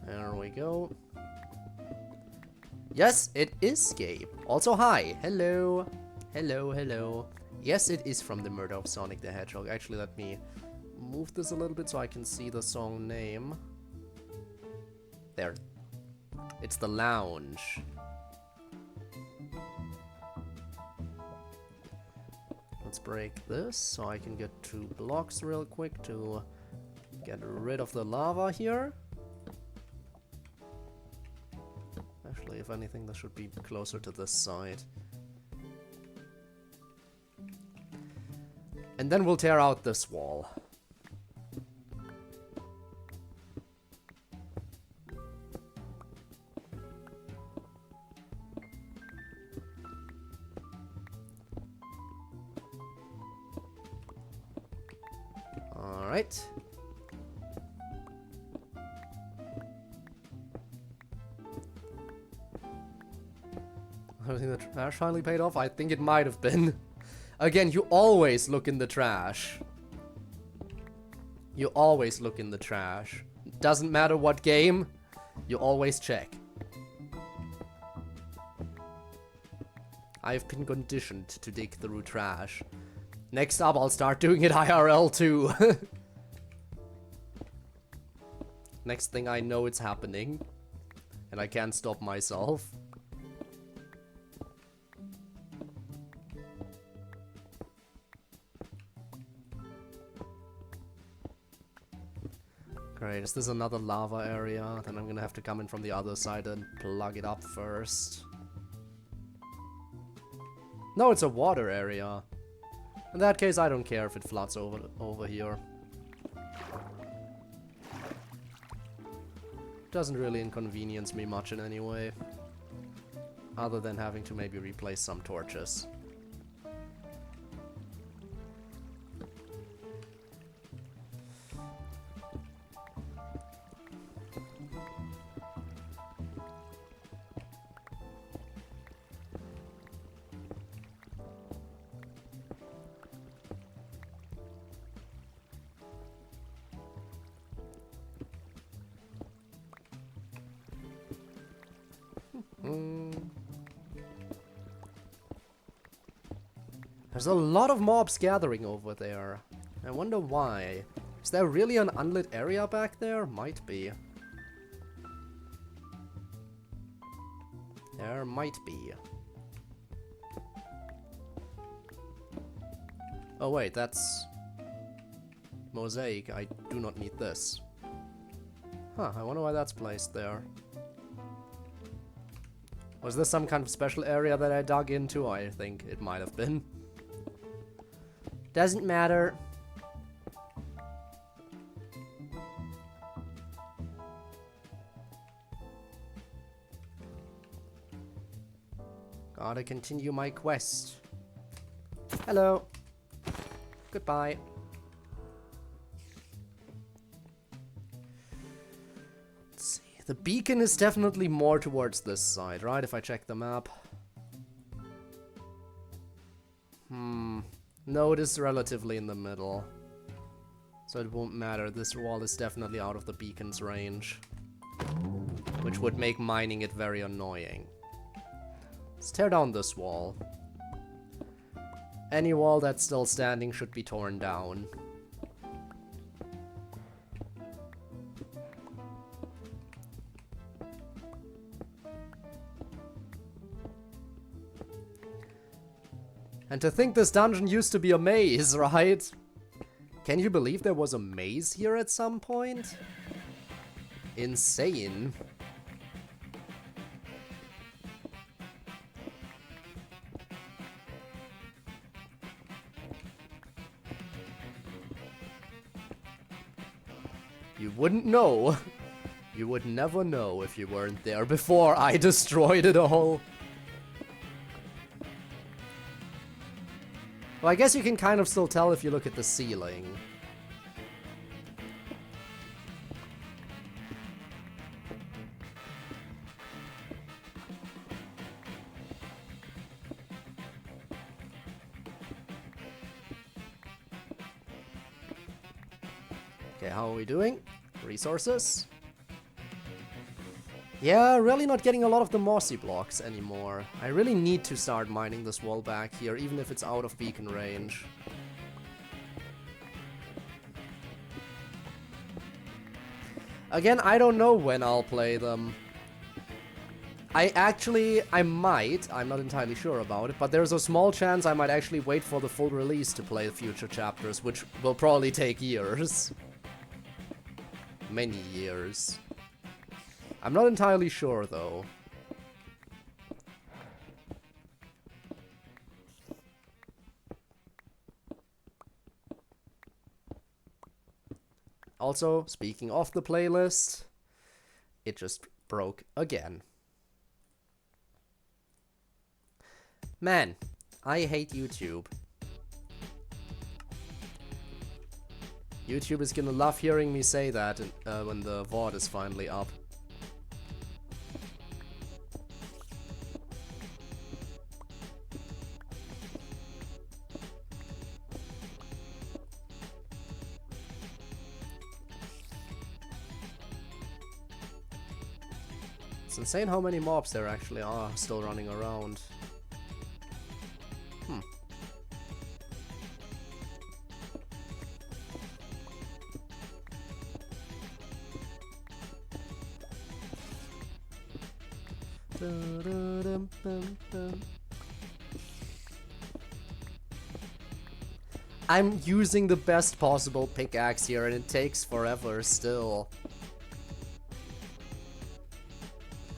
A: There we go. Yes, it is Gabe. Also, hi. Hello. Hello, hello. Yes, it is from the Murder of Sonic the Hedgehog. Actually, let me move this a little bit so I can see the song name. There. It's The Lounge. Let's break this so I can get 2 blocks real quick to get rid of the lava here. Actually, if anything, this should be closer to this side. And then we'll tear out this wall. Alright. I think the trash finally paid off. I think it might have been. Again, you always look in the trash. You always look in the trash. Doesn't matter what game, you always check. I've been conditioned to dig through trash. Next up, I'll start doing it IRL too. Next thing I know, it's happening. And I can't stop myself. Great, is this another lava area? Then I'm gonna have to come in from the other side and plug it up first. No, it's a water area. In that case, I don't care if it floods over here. Doesn't really inconvenience me much in any way. Other than having to maybe replace some torches. There's a lot of mobs gathering over there. I wonder why. Is there really an unlit area back there? Might be. There might be. Oh wait, that's mosaic. I do not need this. Huh, I wonder why that's placed there. Was this some kind of special area that I dug into? I think it might have been. Doesn't matter. Gotta continue my quest. Hello. Goodbye. Let's see. The beacon is definitely more towards this side, right? If I check the map. No, it is relatively in the middle. So it won't matter. This wall is definitely out of the beacon's range. Which would make mining it very annoying. Let's tear down this wall. Any wall that's still standing should be torn down. And to think this dungeon used to be a maze, right? Can you believe there was a maze here at some point? Insane. You wouldn't know. You would never know if you weren't there before I destroyed it all. Well, I guess you can kind of still tell if you look at the ceiling. Okay, how are we doing? Resources? Yeah, really not getting a lot of the mossy blocks anymore. I really need to start mining this wall back here, even if it's out of beacon range. Again, I don't know when I'll play them. I might, I'm not entirely sure about it, but there's a small chance I might actually wait for the full release to play future chapters, which will probably take years. Many years. I'm not entirely sure, though. Also, speaking of the playlist, it just broke again. Man, I hate YouTube. YouTube is gonna love hearing me say that when the VOD is finally up. It's insane how many mobs there actually are still running around. I'm using the best possible pickaxe here and it takes forever still.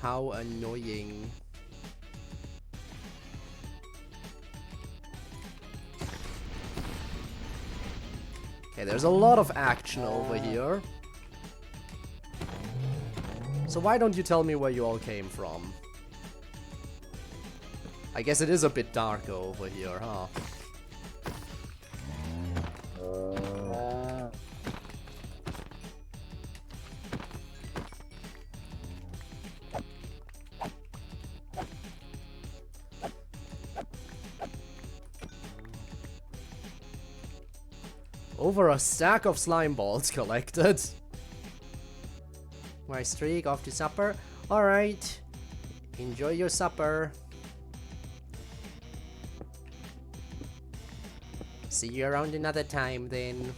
A: How annoying. Okay, there's a lot of action over here. So why don't you tell me where you all came from? I guess it is a bit dark over here, huh? Over a stack of slime balls collected. My streak off to supper. Alright. Enjoy your supper. See you around another time then.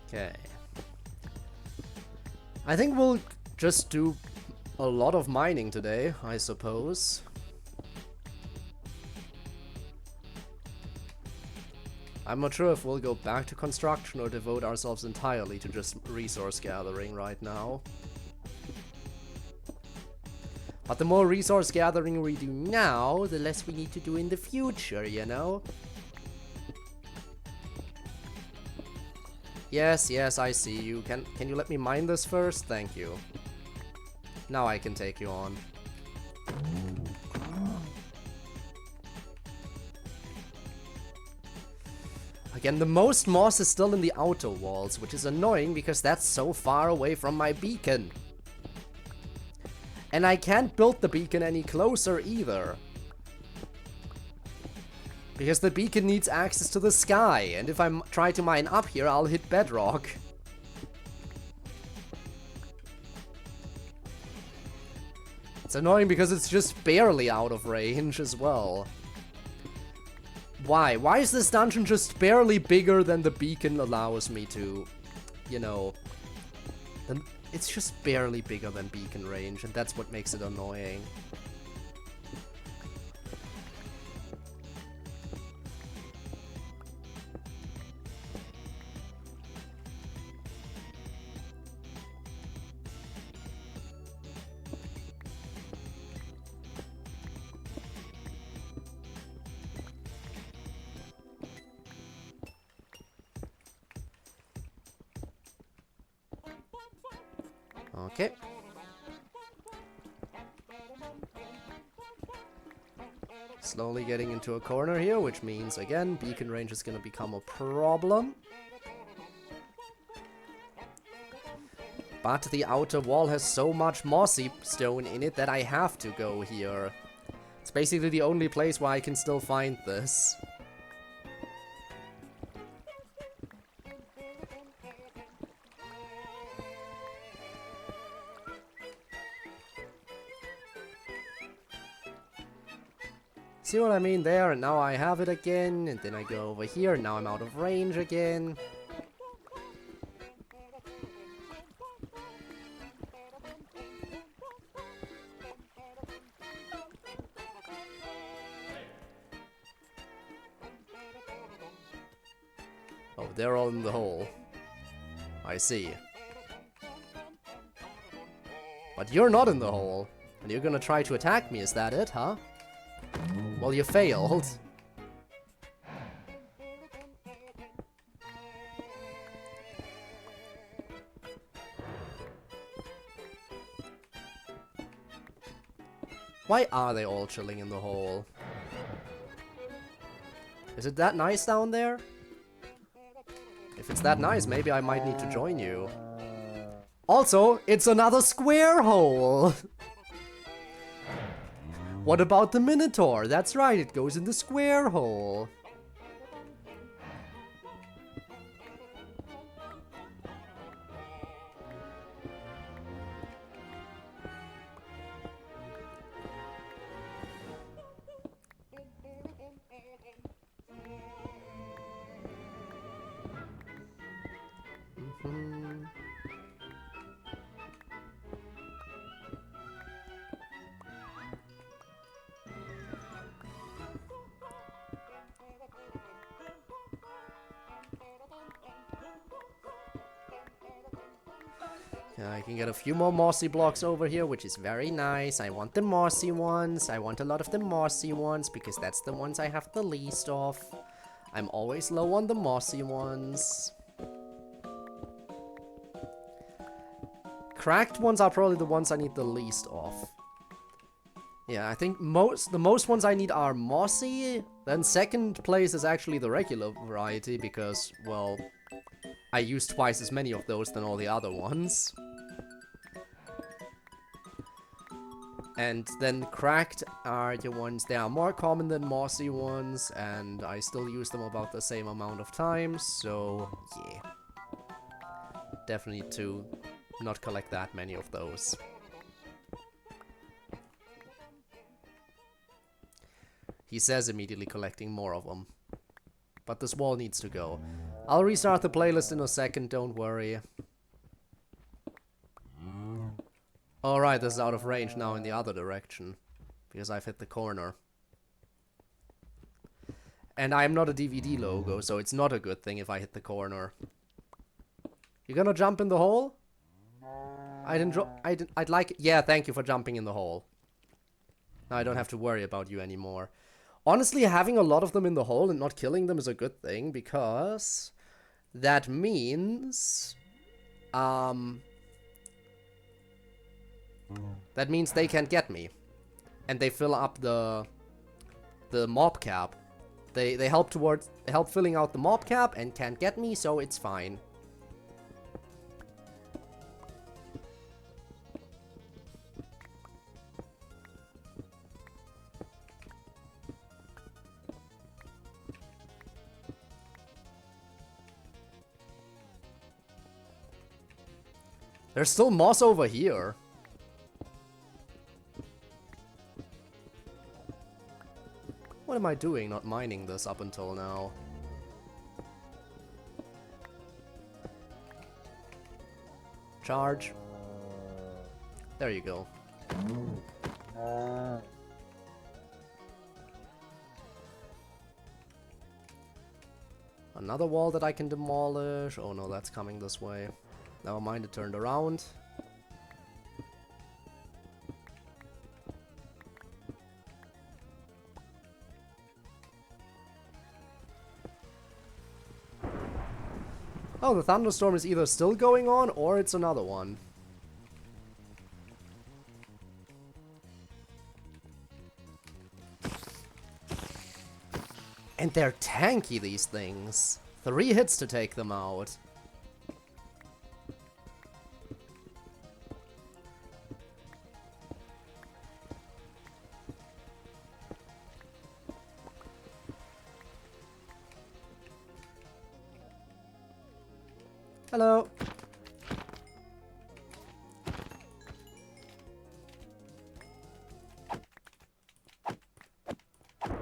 A: Okay. I think we'll just do a lot of mining today, I suppose. I'm not sure if we'll go back to construction or devote ourselves entirely to just resource gathering right now. But the more resource gathering we do now, the less we need to do in the future, you know? Yes, yes, I see you. Can you let me mine this first? Thank you. Now I can take you on. Again, the most moss is still in the outer walls, which is annoying because that's so far away from my beacon. And I can't build the beacon any closer either. Because the beacon needs access to the sky, and if I try to mine up here, I'll hit bedrock. It's annoying because it's just barely out of range as well. Why? Why is this dungeon just barely bigger than the beacon allows me to, you know... It's just barely bigger than beacon range, and that's what makes it annoying. Okay. Slowly getting into a corner here, which means, again, beacon range is going to become a problem. But the outer wall has so much mossy stone in it that I have to go here. It's basically the only place where I can still find this. See what I mean there? And now I have it again, and then I go over here, and now I'm out of range again. Oh, they're all in the hole. I see. But you're not in the hole, and you're gonna try to attack me, is that it, huh? Well, you failed. Why are they all chilling in the hole? Is it that nice down there? If it's that nice, maybe I might need to join you. Also, it's another square hole! What about the Minotaur? That's right, it goes in the square hole. I can get a few more mossy blocks over here, which is very nice. I want the mossy ones. I want a lot of the mossy ones, because that's the ones I have the least of. I'm always low on the mossy ones. Cracked ones are probably the ones I need the least of. Yeah, I think the most ones I need are mossy. Then second place is actually the regular variety, because, well, I use twice as many of those than all the other ones. And then cracked are the ones that are more common than mossy ones, and I still use them about the same amount of times, so yeah. Definitely need to not collect that many of those. He says immediately collecting more of them. But this wall needs to go. I'll restart the playlist in a second, don't worry. Alright, this is out of range now in the other direction. Because I've hit the corner. And I'm not a DVD logo, so it's not a good thing if I hit the corner. You gonna jump in the hole? I'd like... Yeah, thank you for jumping in the hole. Now I don't have to worry about you anymore. Honestly, having a lot of them in the hole and not killing them is a good thing, because that means they can't get me. And they fill up the mob cap. They help filling out the mob cap and can't get me, so it's fine. There's still moss over here. What am I doing not mining this up until now? Charge. There you go. Another wall that I can demolish. Oh no, that's coming this way. Never mind, it turned around. Oh, the thunderstorm is either still going on or it's another one. And they're tanky, these things. 3 hits to take them out. Hello.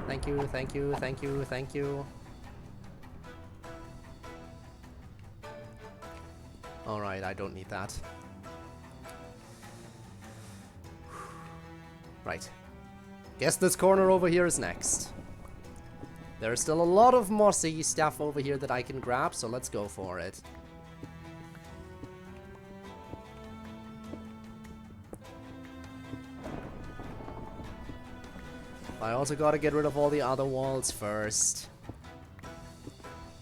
A: Thank you, thank you, thank you, thank you. Alright, I don't need that. Right. Guess this corner over here is next. There's still a lot of mossy stuff over here that I can grab, so let's go for it. I also gotta get rid of all the other walls first.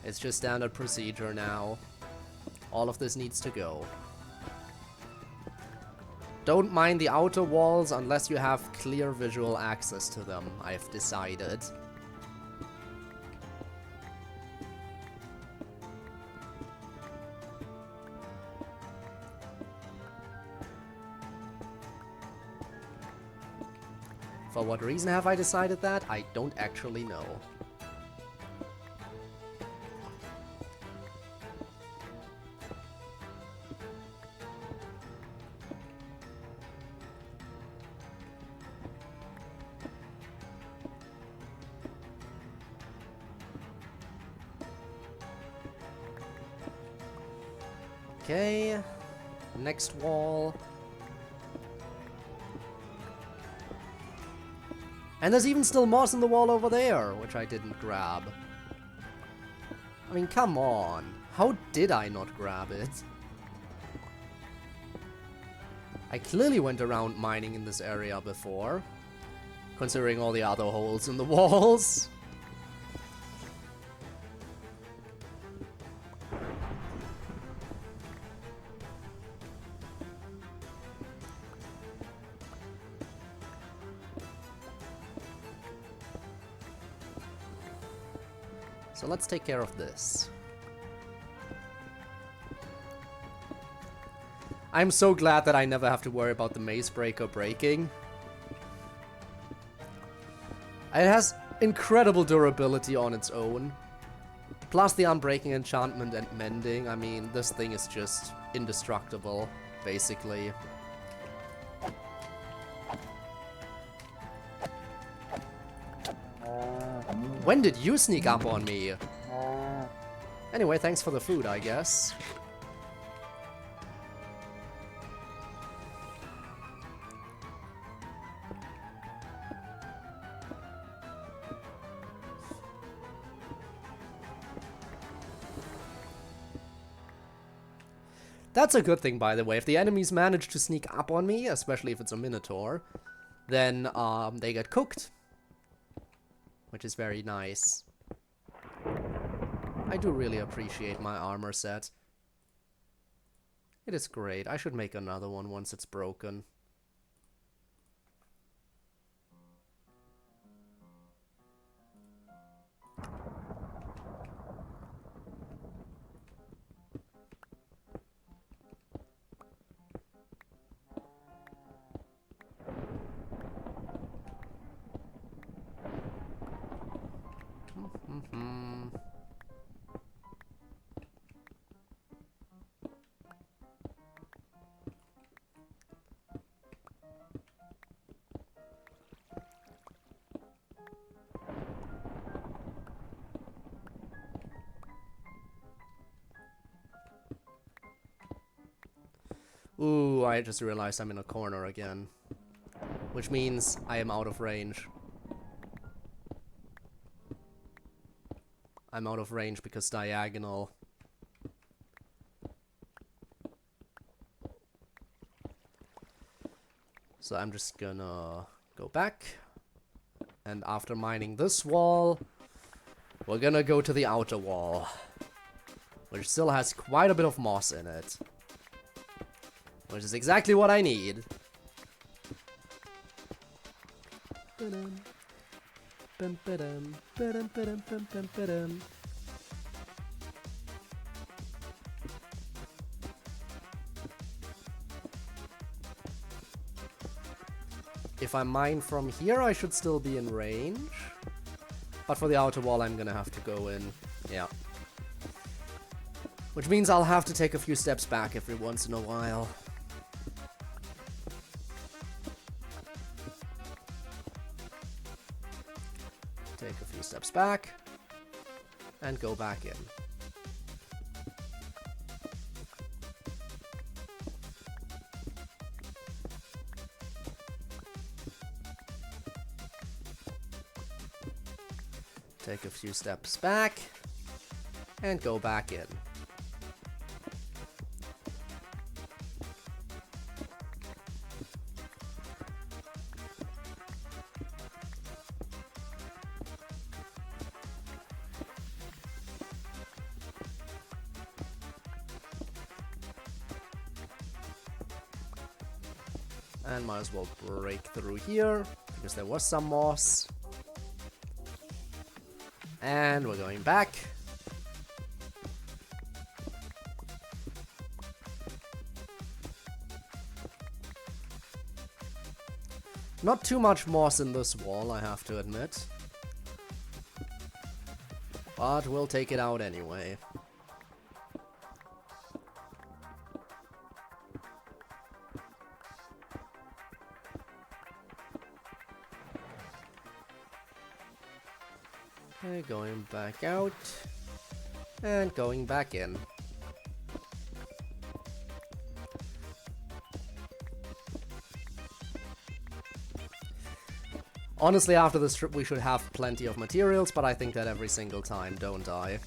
A: It's just standard procedure now. All of this needs to go. Don't mind the outer walls unless you have clear visual access to them, I've decided. For what reason have I decided that? I don't actually know. Okay, next wall. And there's even still moss in the wall over there, which I didn't grab. I mean, come on. How did I not grab it? I clearly went around mining in this area before, considering all the other holes in the walls. So let's take care of this. I'm so glad that I never have to worry about the maze breaker breaking. It has incredible durability on its own. Plus the unbreaking enchantment and mending. I mean, this thing is just indestructible, basically. When did you sneak up on me? Anyway, thanks for the food, I guess. That's a good thing, by the way. If the enemies manage to sneak up on me, especially if it's a Minotaur, then they get cooked, which is very nice. I do really appreciate my armor set. It is great. I should make another one once it's broken. Ooh, I just realized I'm in a corner again. Which means I am out of range. I'm out of range because diagonal. So I'm just gonna go back. And after mining this wall, we're gonna go to the outer wall. Which still has quite a bit of moss in it. Which is exactly what I need. If I mine from here, I should still be in range. But for the outer wall, I'm gonna have to go in. Yeah. Which means I'll have to take a few steps back every once in a while. Take a few steps back. And go back in. Take a few steps back. And go back in. And might as well break through here, because there was some moss. And we're going back. Not too much moss in this wall, I have to admit. But we'll take it out anyway. Okay, going back out. And going back in. Honestly, after this trip we should have plenty of materials, but I think that every single time, don't I?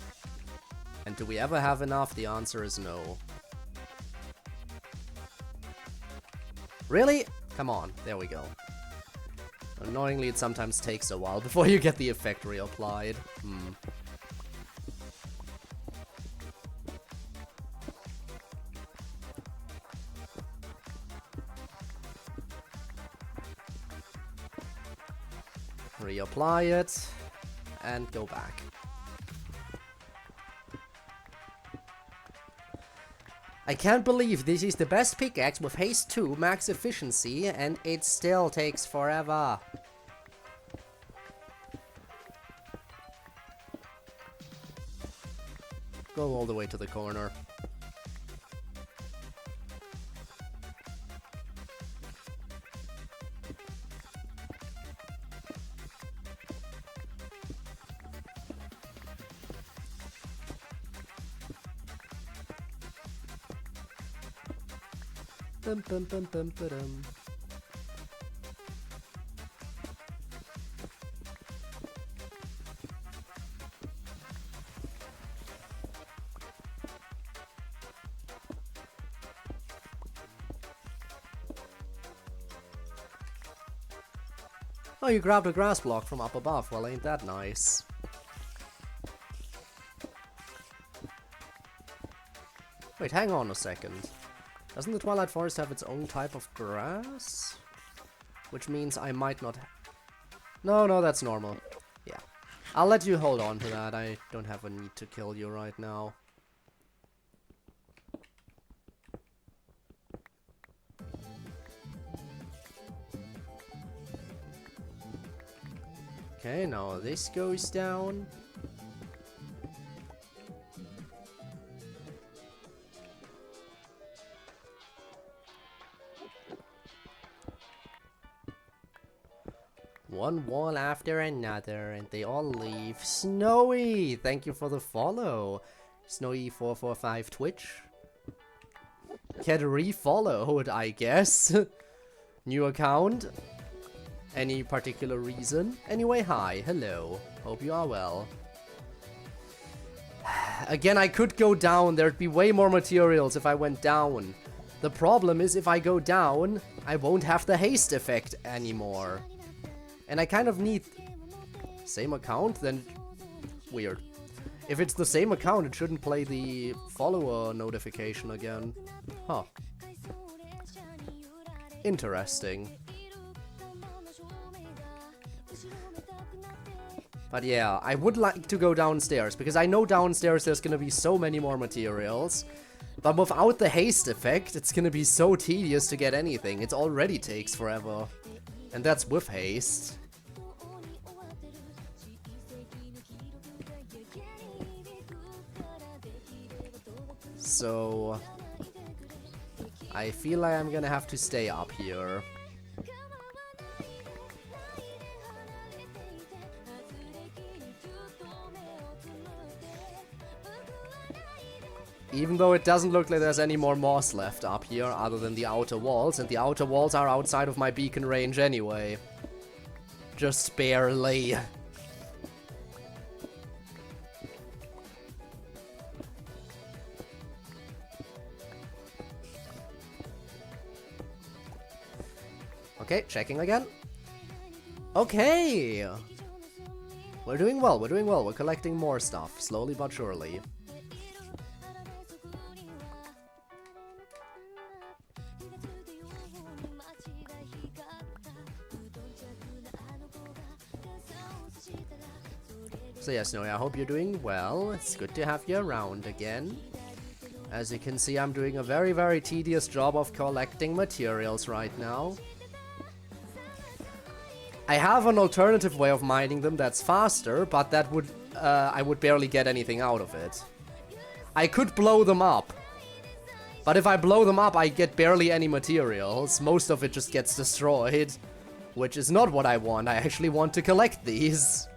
A: And do we ever have enough? The answer is no. Really? Come on, there we go. Annoyingly, it sometimes takes a while before you get the effect reapplied. Reapply it, and go back. I can't believe this is the best pickaxe with haste 2 max efficiency, and it still takes forever. Go all the way to the corner. Bum, bum, bum, bum, ba-dum. Oh, you grabbed a grass block from up above. Well, ain't that nice? Wait, hang on a second. Doesn't the Twilight Forest have its own type of grass? Which means I might not... No, that's normal. Yeah. I'll let you hold on to that. I don't have a need to kill you right now. Okay, now this goes down. One wall after another, and they all leave. Snowy! Thank you for the follow. Snowy445 Twitch. Get refollowed, I guess. New account. Any particular reason? Anyway, hi, hello. Hope you are well. Again, I could go down. There'd be way more materials if I went down. The problem is if I go down, I won't have the haste effect anymore. And I kind of need... Same account? Then... Weird. If it's the same account, it shouldn't play the follower notification again. Huh. Interesting. But yeah, I would like to go downstairs, because I know downstairs there's gonna be so many more materials. But without the haste effect, it's gonna be so tedious to get anything. It already takes forever. And that's with haste. So... I feel like I'm gonna have to stay up here. Even though it doesn't look like there's any more moss left up here other than the outer walls, and the outer walls are outside of my beacon range anyway. Just barely. Okay, checking again. Okay! We're doing well, we're doing well. We're collecting more stuff, slowly but surely. So yes, Snowy, I hope you're doing well. It's good to have you around again. As you can see, I'm doing a very, very tedious job of collecting materials right now. I have an alternative way of mining them that's faster, but that would, I would barely get anything out of it. I could blow them up. But if I blow them up, I get barely any materials. Most of it just gets destroyed. Which is not what I want. I actually want to collect these.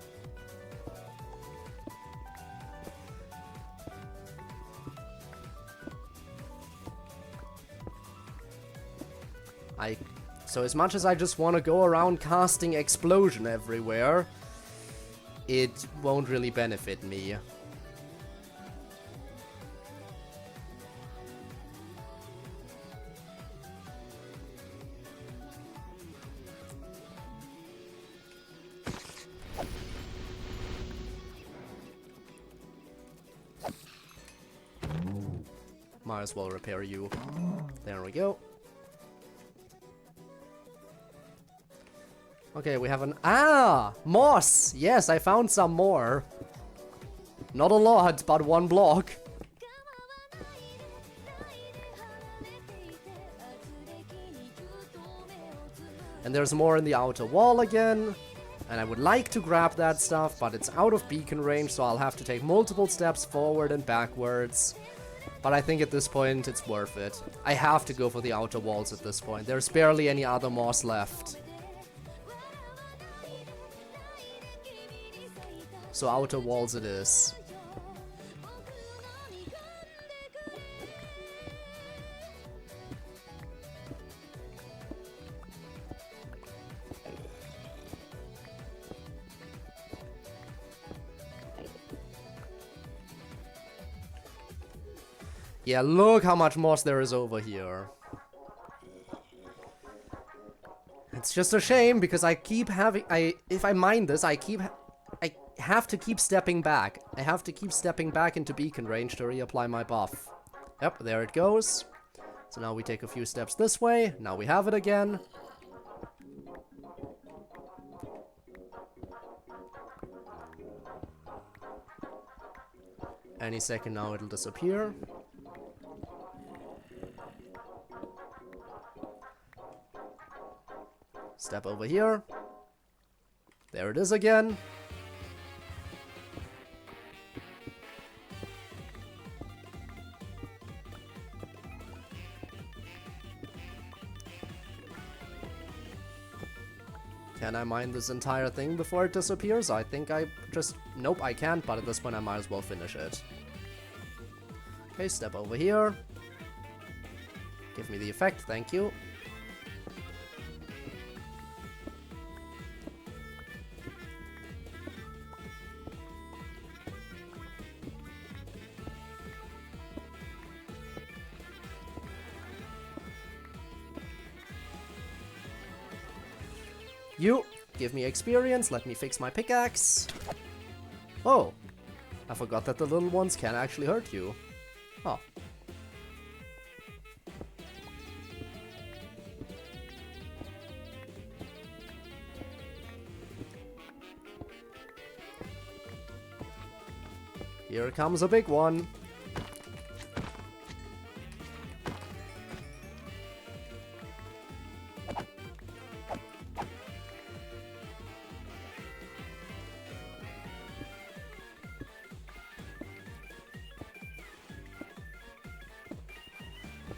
A: So as much as I just want to go around casting explosion everywhere, it won't really benefit me. Might as well repair you. There we go. Okay, we have an... Ah! Moss! Yes, I found some more. Not a lot, but one block. And there's more in the outer wall again. And I would like to grab that stuff, but it's out of beacon range, so I'll have to take multiple steps forward and backwards. But I think at this point, it's worth it. I have to go for the outer walls at this point. There's barely any other moss left. So outer walls it is. Yeah, look how much moss there is over here. It's just a shame because I keep having, if I mine this, I have to keep stepping back. I have to keep stepping back into beacon range to reapply my buff. Yep, there it goes. So now we take a few steps this way. Now we have it again. Any second now it'll disappear. Step over here. There it is again. Can I mine this entire thing before it disappears? I think I just... Nope, I can't, but at this point I might as well finish it. Okay, step over here. Give me the effect, thank you. You, give me experience, let me fix my pickaxe. Oh, I forgot that the little ones can actually hurt you. Oh. Here comes a big one.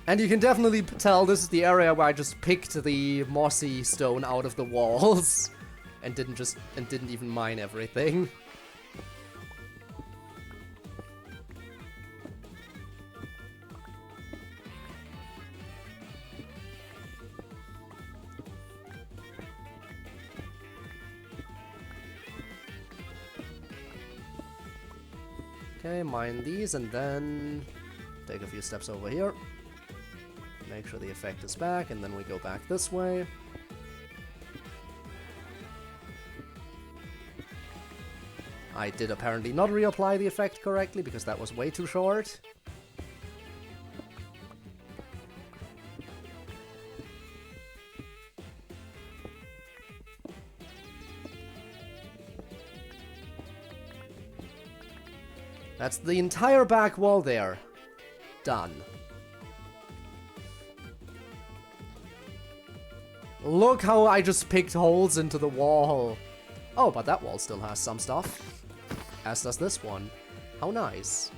A: And you can definitely tell this is the area where I just picked the mossy stone out of the walls and didn't even mine everything. Okay, mine these and then take a few steps over here. Make sure the effect is back, and then we go back this way. I did apparently not reapply the effect correctly, because that was way too short. That's the entire back wall there. Done. Look how I just picked holes into the wall. Oh, but that wall still has some stuff. As does this one. How nice.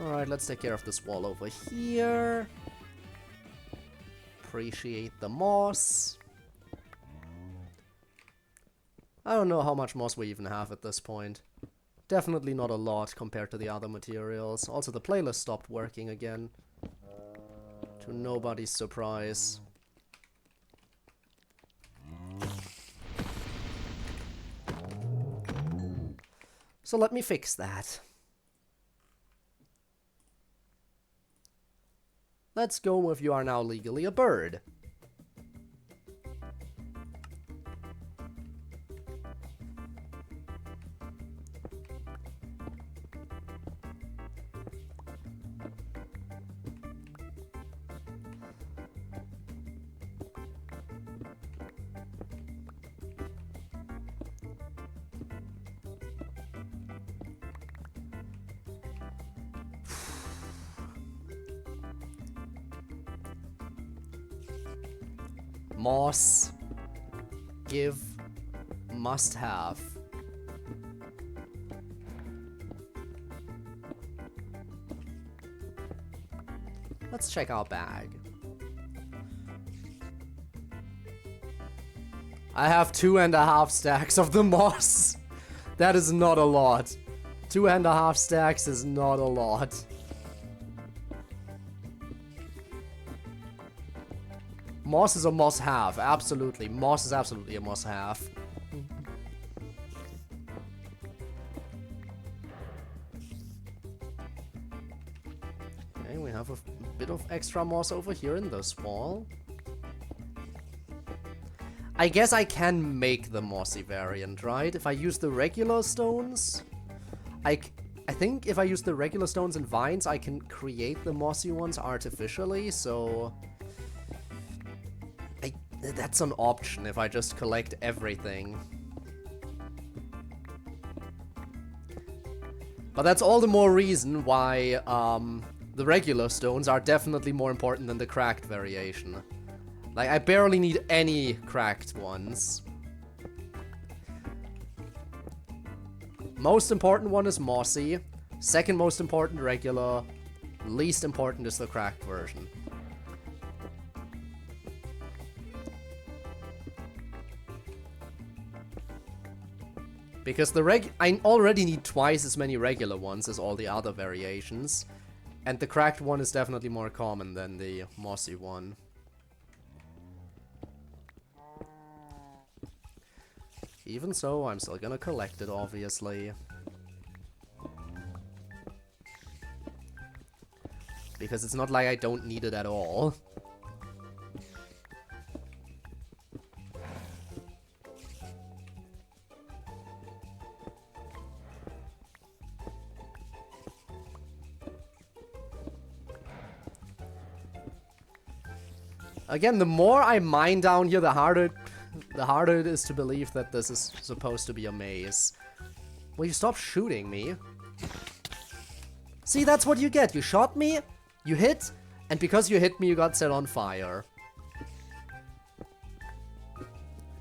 A: Alright, let's take care of this wall over here. Appreciate the moss. I don't know how much moss we even have at this point. Definitely not a lot compared to the other materials. Also, the playlist stopped working again. To nobody's surprise. So let me fix that. Let's go with you are now legally a bird. Moss. Give. Must have. Let's check our bag. I have 2.5 stacks of the moss. That is not a lot. 2.5 stacks is not a lot. moss is a must-have. Absolutely. Moss is absolutely a must-have. Okay, we have a bit of extra moss over here in this wall. I guess I can make the mossy variant, right? If I use the regular stones, I think if I use the regular stones and vines, I can create the mossy ones artificially, so that's an option if I just collect everything. But that's all the more reason why the regular stones are definitely more important than the cracked variation. Like, I barely need any cracked ones. Most important one is mossy. Second most important, regular. Least important is the cracked version. Because I already need twice as many regular ones as all the other variations. And the cracked one is definitely more common than the mossy one. Even so, I'm still gonna collect it, obviously. Because it's not like I don't need it at all. Again, the more I mine down here, the harder it is to believe that this is supposed to be a maze. Will you stop shooting me? See, that's what you get. You shot me, you hit, and because you hit me, you got set on fire.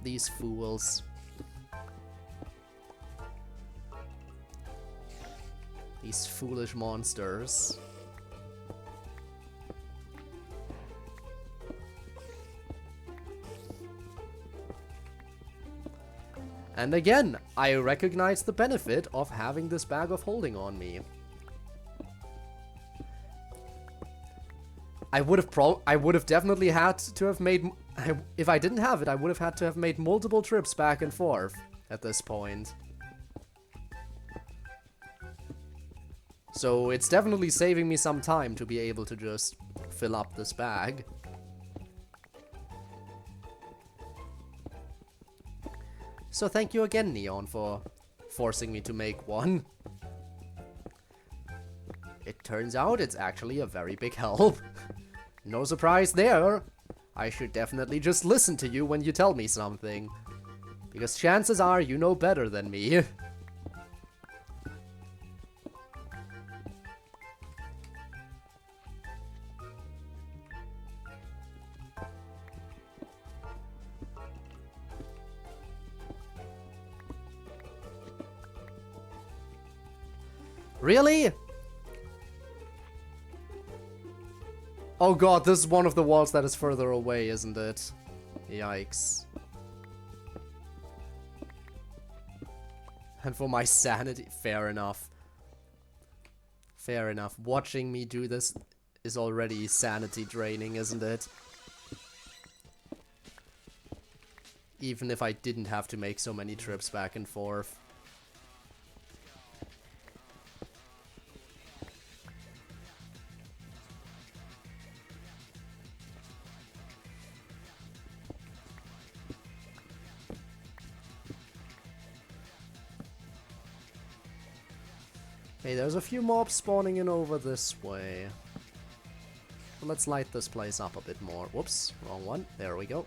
A: These fools. These foolish monsters. And again, I recognize the benefit of having this bag of holding on me. I would have definitely had to have made, if I didn't have it, I would have had to have made multiple trips back and forth at this point. So it's definitely saving me some time to be able to just fill up this bag. So thank you again, Neon, for forcing me to make one. It turns out it's actually a very big help. No surprise there. I should definitely just listen to you when you tell me something. Because chances are you know better than me. Really? Oh god, this is one of the walls that is further away, isn't it? Yikes. And for my sanity, fair enough. Fair enough. Watching me do this is already sanity draining, isn't it? Even if I didn't have to make so many trips back and forth. Hey, there's a few mobs spawning in over this way. So let's light this place up a bit more. Whoops, wrong one. There we go.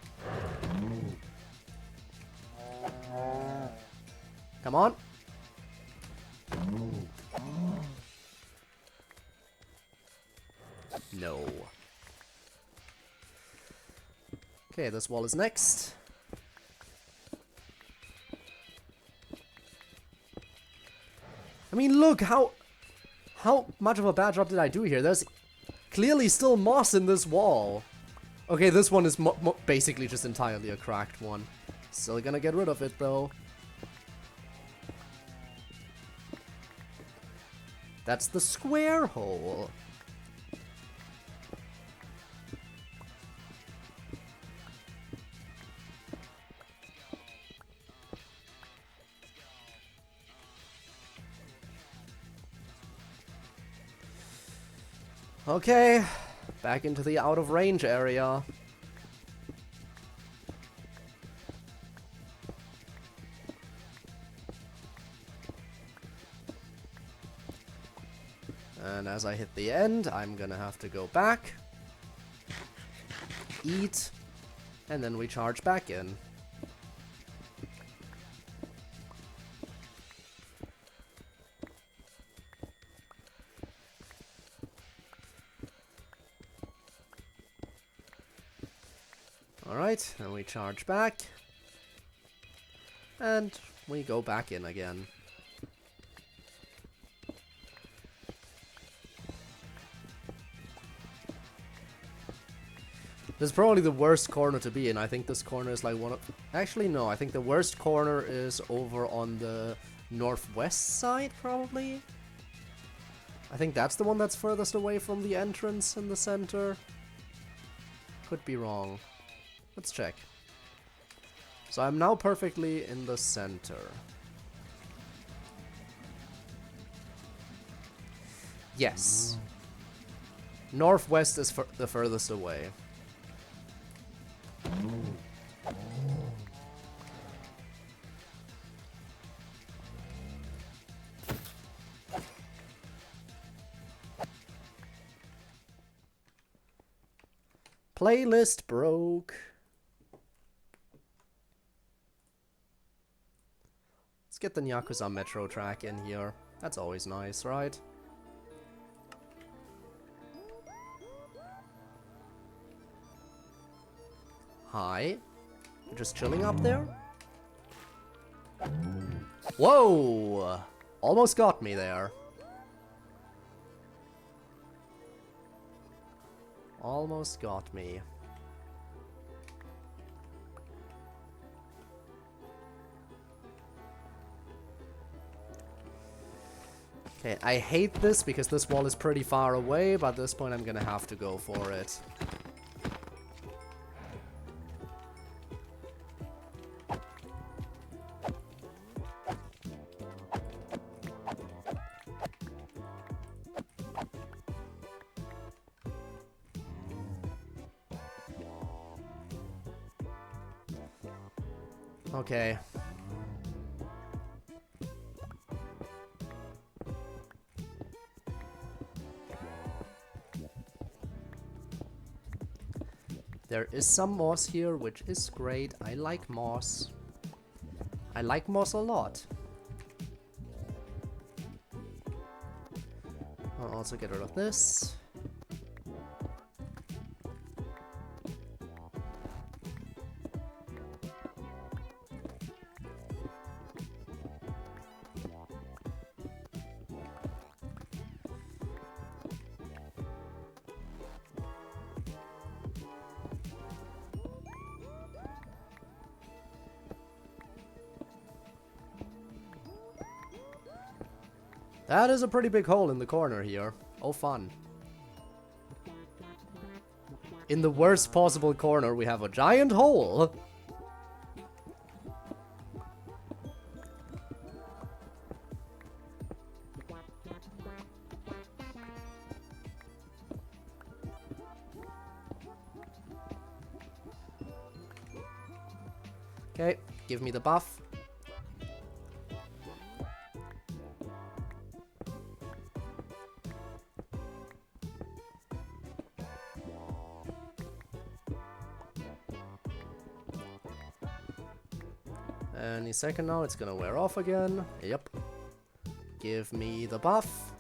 A: Come on. No. Okay, this wall is next. I mean, look, how much of a bad job did I do here? There's clearly still moss in this wall. Okay, this one is basically just entirely a cracked one. Still gonna get rid of it, though. That's the square hole. Okay, back into the out of range area. And as I hit the end, I'm gonna have to go back, eat, and then recharge back in. Alright, and we charge back. And we go back in again. This is probably the worst corner to be in. I think this corner is like one of... Actually, no. I think the worst corner is over on the northwest side, probably. I think that's the one that's furthest away from the entrance in the center. Could be wrong. Let's check. So I'm now perfectly in the center. Yes. Northwest is the furthest away. Playlist broke. Let's get the Yakuza Metro track in here. That's always nice, right? Hi. You're just chilling up there? Whoa! Almost got me there. Almost got me. Okay, I hate this because this wall is pretty far away, but at this point I'm gonna have to go for it. Okay. There is some moss here, which is great. I like moss. I like moss a lot. I'll also get rid of this. That is a pretty big hole in the corner here. Oh, fun. In the worst possible corner, we have a giant hole. Okay, give me the buff. Any second now, it's gonna wear off again. Yep. Give me the buff.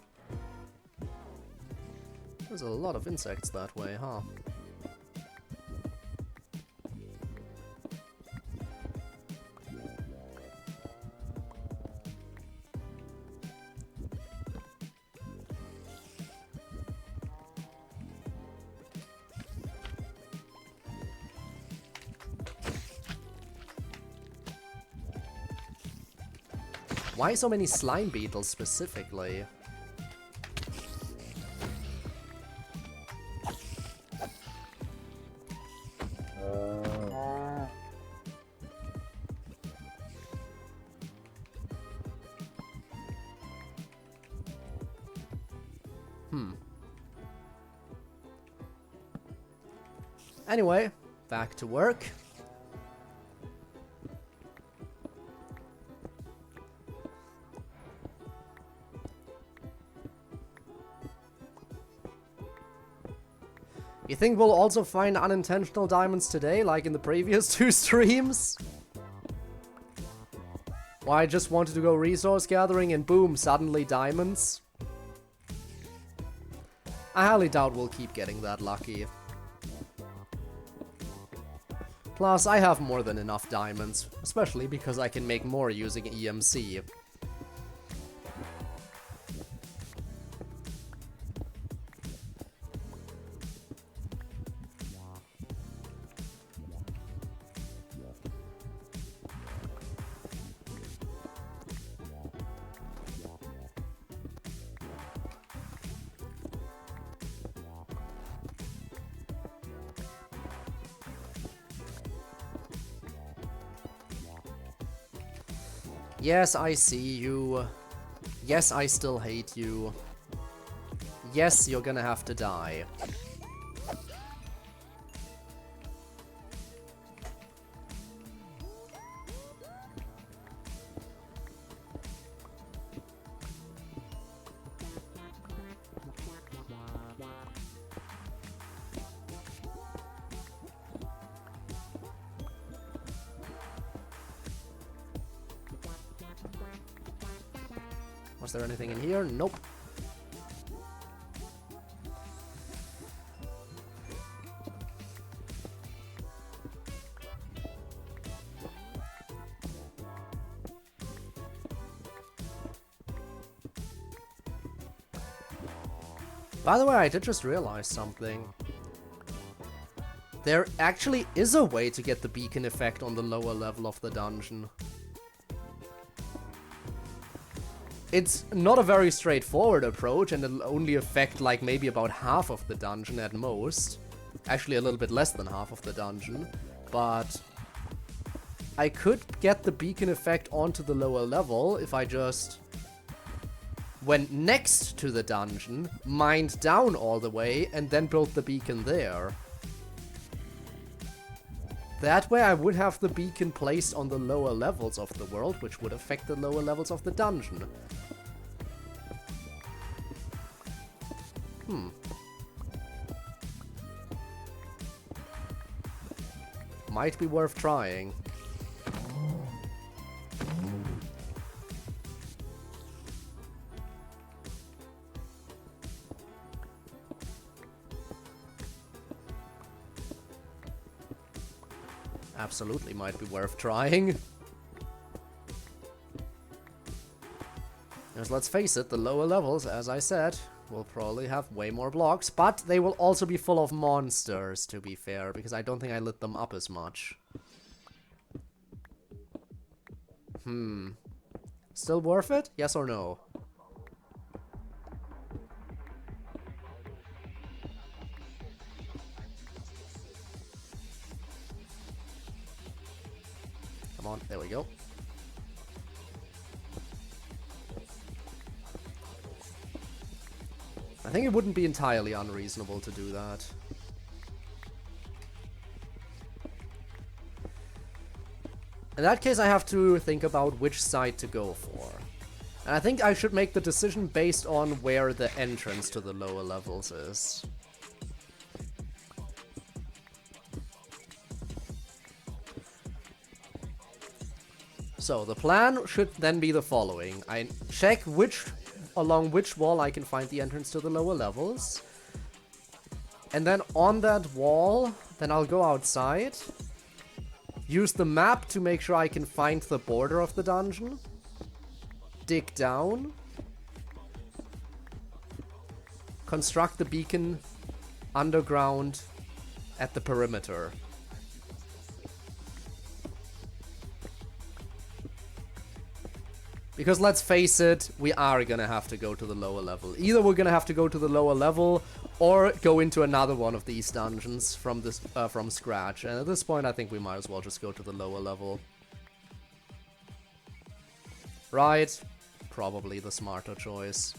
A: There's a lot of insects that way, huh? Why so many slime beetles specifically? Anyway, back to work. You think we'll also find unintentional diamonds today, like in the previous 2 streams? Why I just wanted to go resource gathering and boom, suddenly diamonds? I highly doubt we'll keep getting that lucky. Plus, I have more than enough diamonds, especially because I can make more using EMC. Yes, I see you. Yes, I still hate you. Yes, you're gonna have to die. Was there anything in here? Nope. By the way, I did just realize something. There actually is a way to get the beacon effect on the lower level of the dungeon. It's not a very straightforward approach, and it'll only affect like maybe about half of the dungeon at most. Actually a little bit less than half of the dungeon. But I could get the beacon effect onto the lower level if I just went next to the dungeon, mined down all the way, and then built the beacon there. That way I would have the beacon placed on the lower levels of the world, which would affect the lower levels of the dungeon. Might be worth trying. Absolutely might be worth trying. Because let's face it, the lower levels, as I said, will probably have way more blocks, but they will also be full of monsters, to be fair, because I don't think I lit them up as much. Still worth it? Yes or no? Come on, there we go. I think it wouldn't be entirely unreasonable to do that. In that case, I have to think about which side to go for. And I think I should make the decision based on where the entrance to the lower levels is. So, the plan should then be the following. I check along which wall I can find the entrance to the lower levels. And then on that wall, then I'll go outside. Use the map to make sure I can find the border of the dungeon. Dig down. Construct the beacon underground at the perimeter. Because let's face it, we are gonna have to go to the lower level. Either we're gonna have to go to the lower level or go into another one of these dungeons from scratch. And at this point, I think we might as well just go to the lower level. Right? Probably the smarter choice.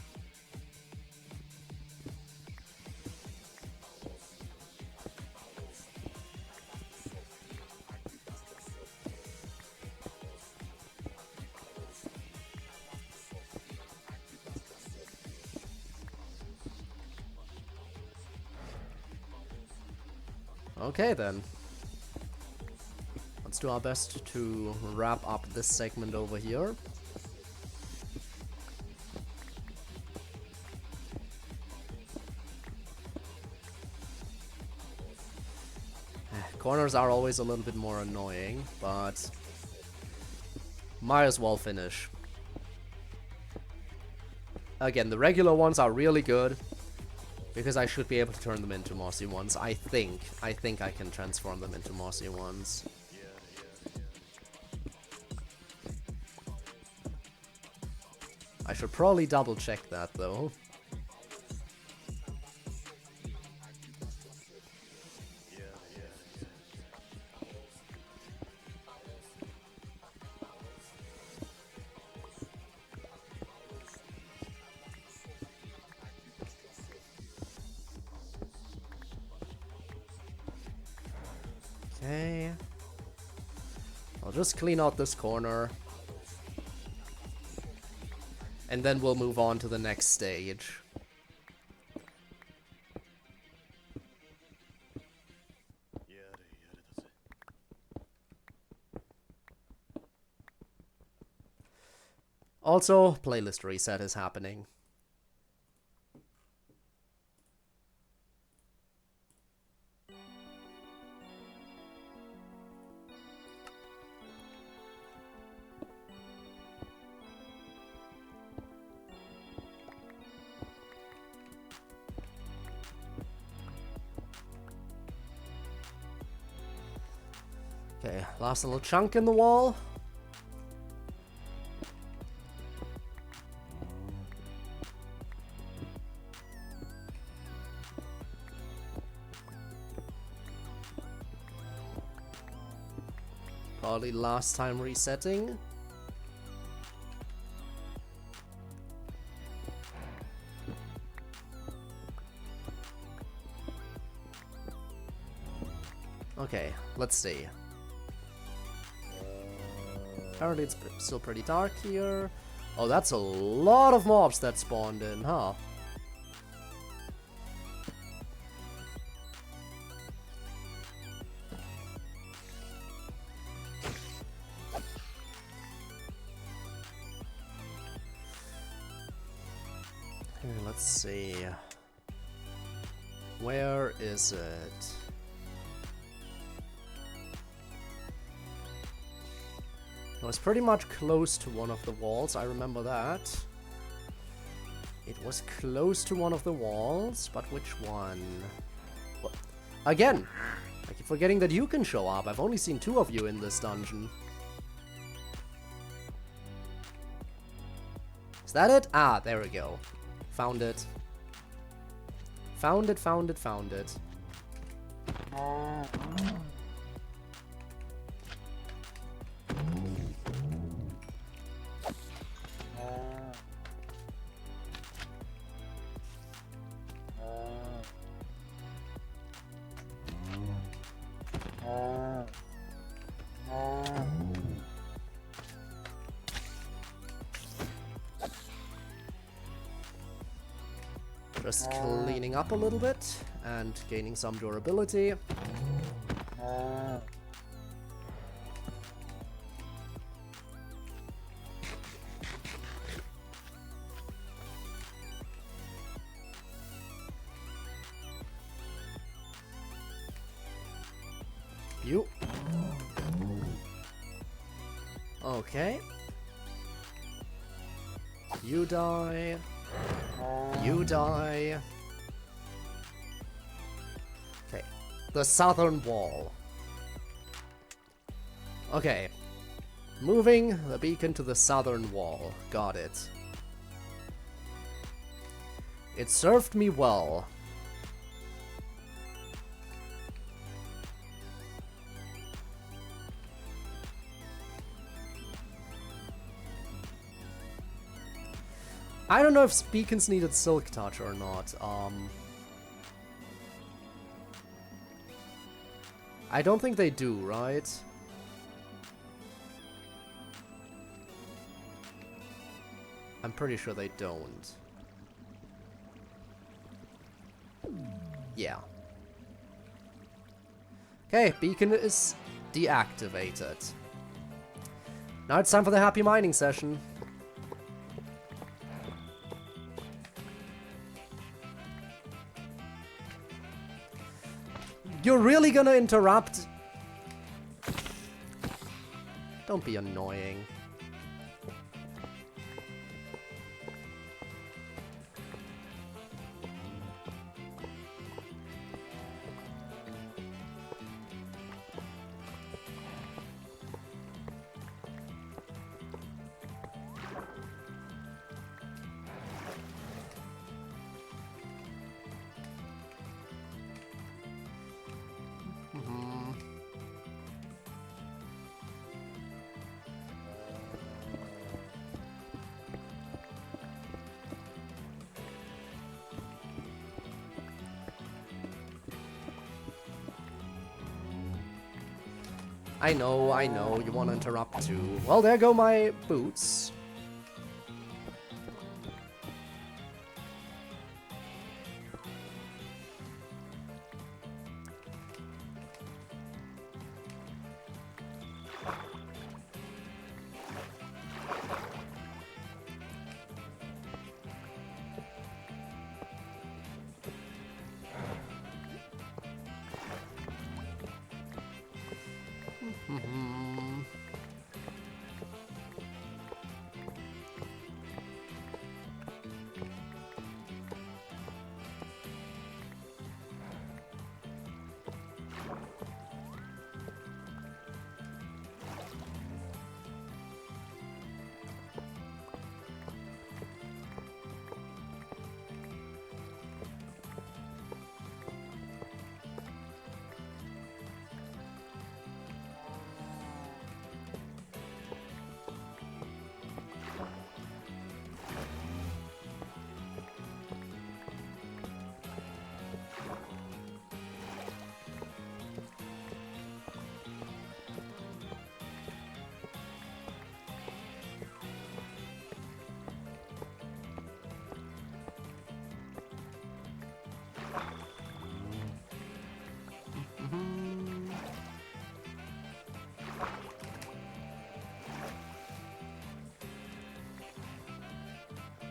A: Okay then. Let's do our best to wrap up this segment over here. Corners are always a little bit more annoying, but might as well finish. Again, the regular ones are really good, because I should be able to turn them into mossy ones. I think I can transform them into mossy ones. I should probably double check that though. Okay. I'll just clean out this corner. And then we'll move on to the next stage. Also, playlist reset is happening. Okay, last little chunk in the wall. Probably last time resetting. Okay, let's see. Apparently it's still pretty dark here. Oh, that's a lot of mobs that spawned in, huh? Okay, let's see. Where is it? It was pretty much close to one of the walls, I remember that. It was close to one of the walls, but which one? What? Again! I keep forgetting that you can show up. I've only seen 2 of you in this dungeon. Is that it? Ah, there we go. Found it. Found it, found it, found it. Just cleaning up a little bit and gaining some durability. You. Okay. You die. You die. Okay. The southern wall. Okay. Moving the beacon to the southern wall. Got it. It served me well. I don't know if beacons needed Silk Touch or not. I don't think they do, right? I'm pretty sure they don't. Yeah. Okay, beacon is deactivated. Now it's time for the happy mining session. You're really gonna interrupt? Don't be annoying. I know, you want to interrupt too. Well, there go my boots.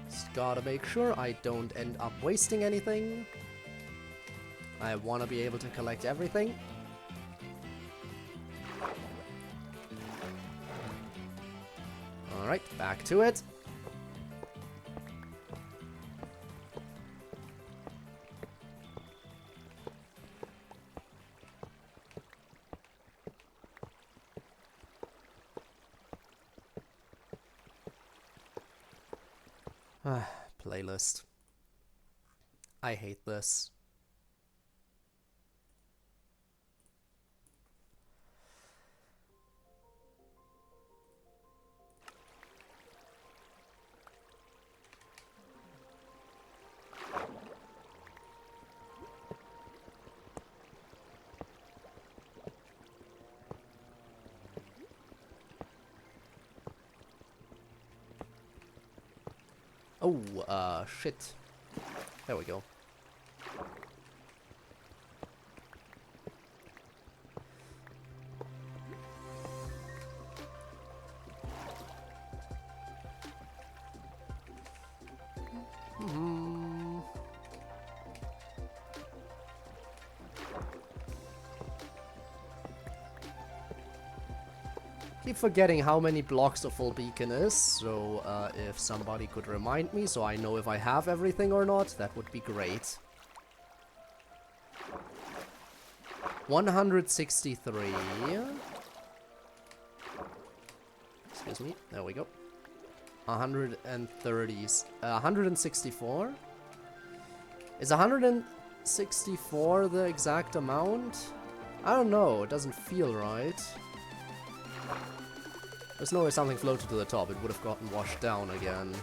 A: Just gotta make sure I don't end up wasting anything. I want to be able to collect everything. Alright, back to it. Playlist. I hate this. Oh, shit. There we go. Keep forgetting how many blocks a full beacon is, so if somebody could remind me so I know if I have everything or not, that would be great. 163. Excuse me, there we go. 130s. 164? Is 164 the exact amount? I don't know, it doesn't feel right. There's no way something floated to the top, it would have gotten washed down again.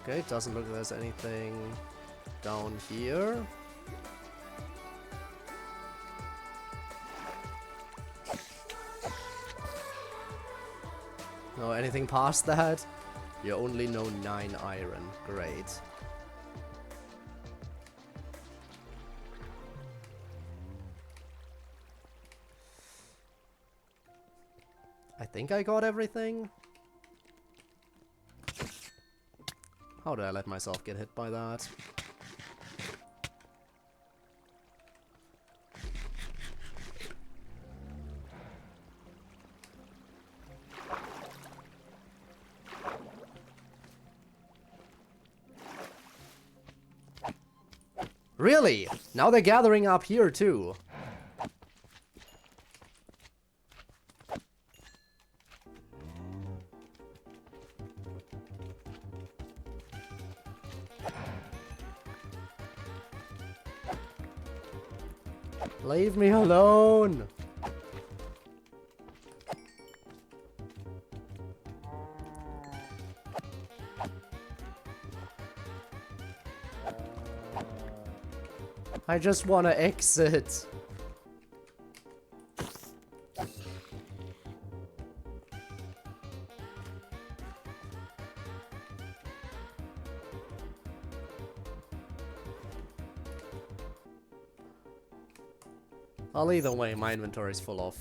A: Okay, it doesn't look like there's anything down here. No, anything past that? You only know 9 iron. Great. think I got everything. How did I let myself get hit by that? Really? Now they're gathering up here too. Leave me alone! I just wanna exit. Well, either way, my inventory is full of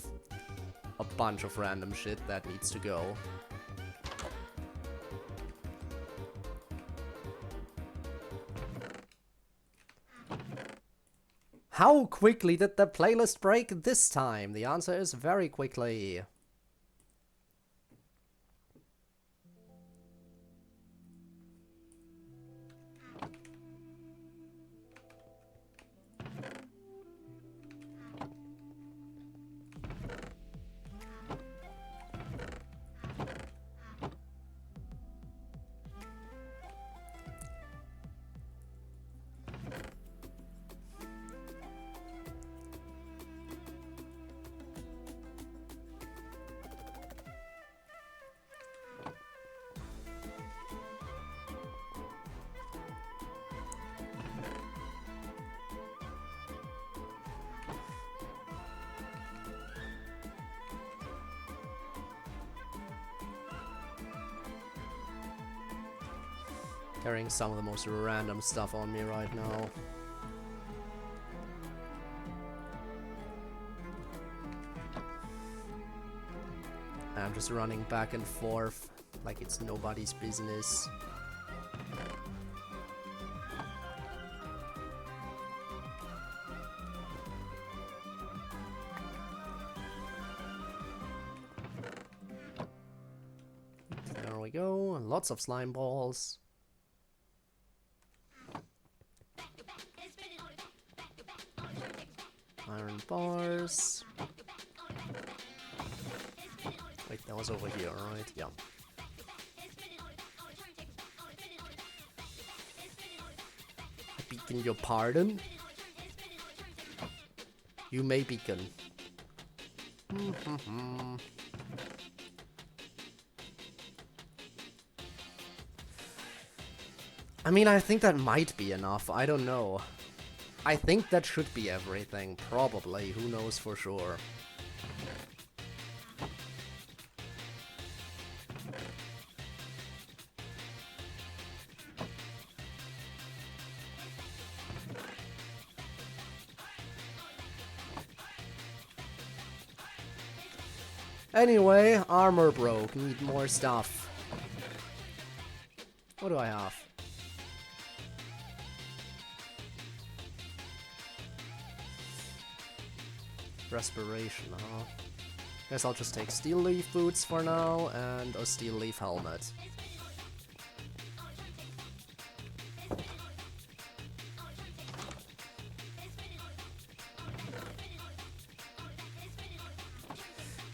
A: a bunch of random shit that needs to go. How quickly did the playlist break this time? The answer is very quickly. Carrying some of the most random stuff on me right now. I'm just running back and forth like it's nobody's business. There we go, lots of slime balls. Iron bars. Wait, that was over here, right? Yeah. I beacon your pardon? You may beacon. I mean, I think that might be enough. I don't know. I think that should be everything, probably. Who knows for sure. Anyway, armor broke. Need more stuff. What do I have? Respiration, huh? Guess I'll just take steel leaf boots for now and a steel leaf helmet.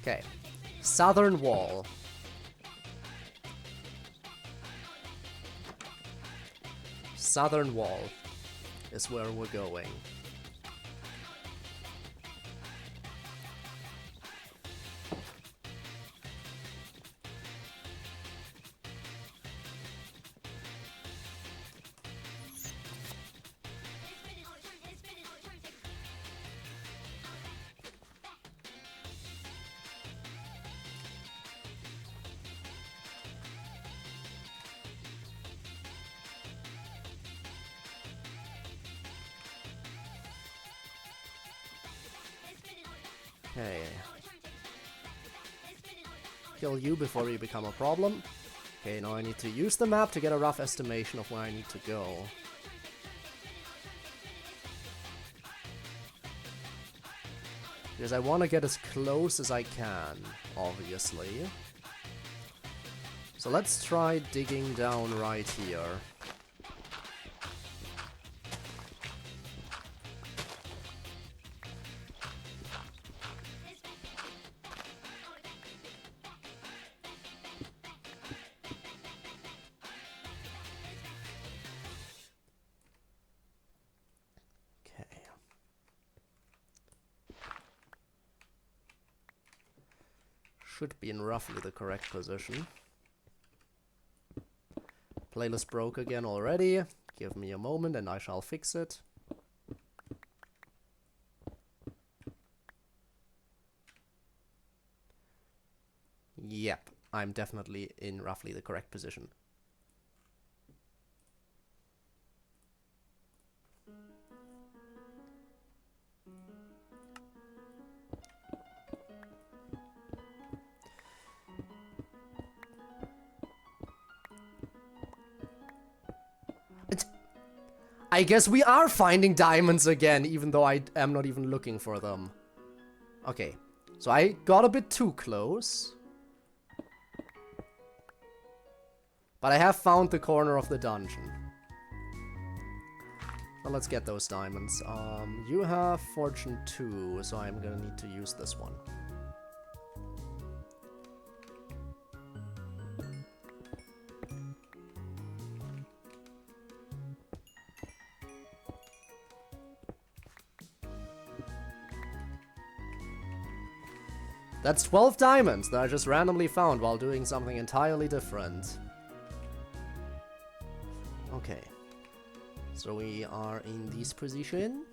A: Okay, southern wall. Southern wall is where we're going. Okay. kill you before you become a problem. Okay, now I need to use the map to get a rough estimation of where I need to go. Because I want to get as close as I can, obviously. So let's try digging down right here. Should be in roughly the correct position. Playlist broke again already. Give me a moment and I shall fix it. Yep, I'm definitely in roughly the correct position. I guess we are finding diamonds again, even though I am not even looking for them. Okay, so I got a bit too close. But I have found the corner of the dungeon. Well, let's get those diamonds. You have Fortune 2, so I'm gonna need to use this one. That's 12 diamonds that I just randomly found while doing something entirely different. Okay. So we are in this position.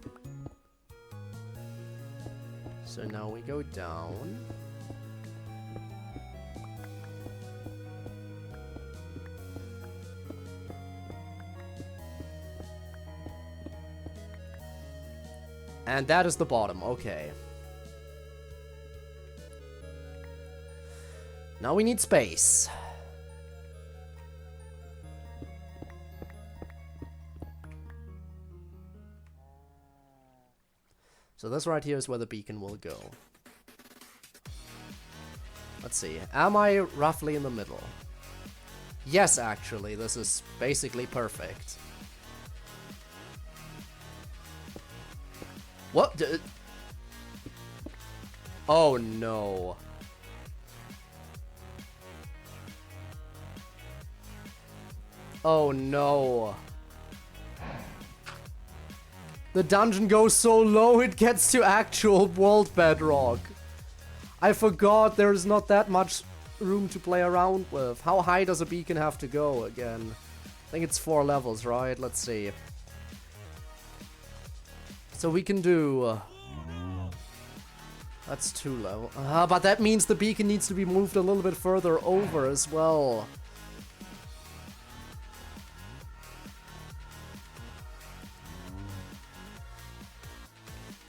A: So now we go down. And that is the bottom, okay. Now we need space. So this right here is where the beacon will go. Let's see. Am I roughly in the middle? Yes, actually. This is basically perfect. What? Oh no. Oh no. The dungeon goes so low it gets to actual world bedrock. I forgot there's not that much room to play around with. How high does a beacon have to go again? I think it's 4 levels, right? Let's see. So we can do... that's 2 levels. But that means the beacon needs to be moved a little bit further over as well.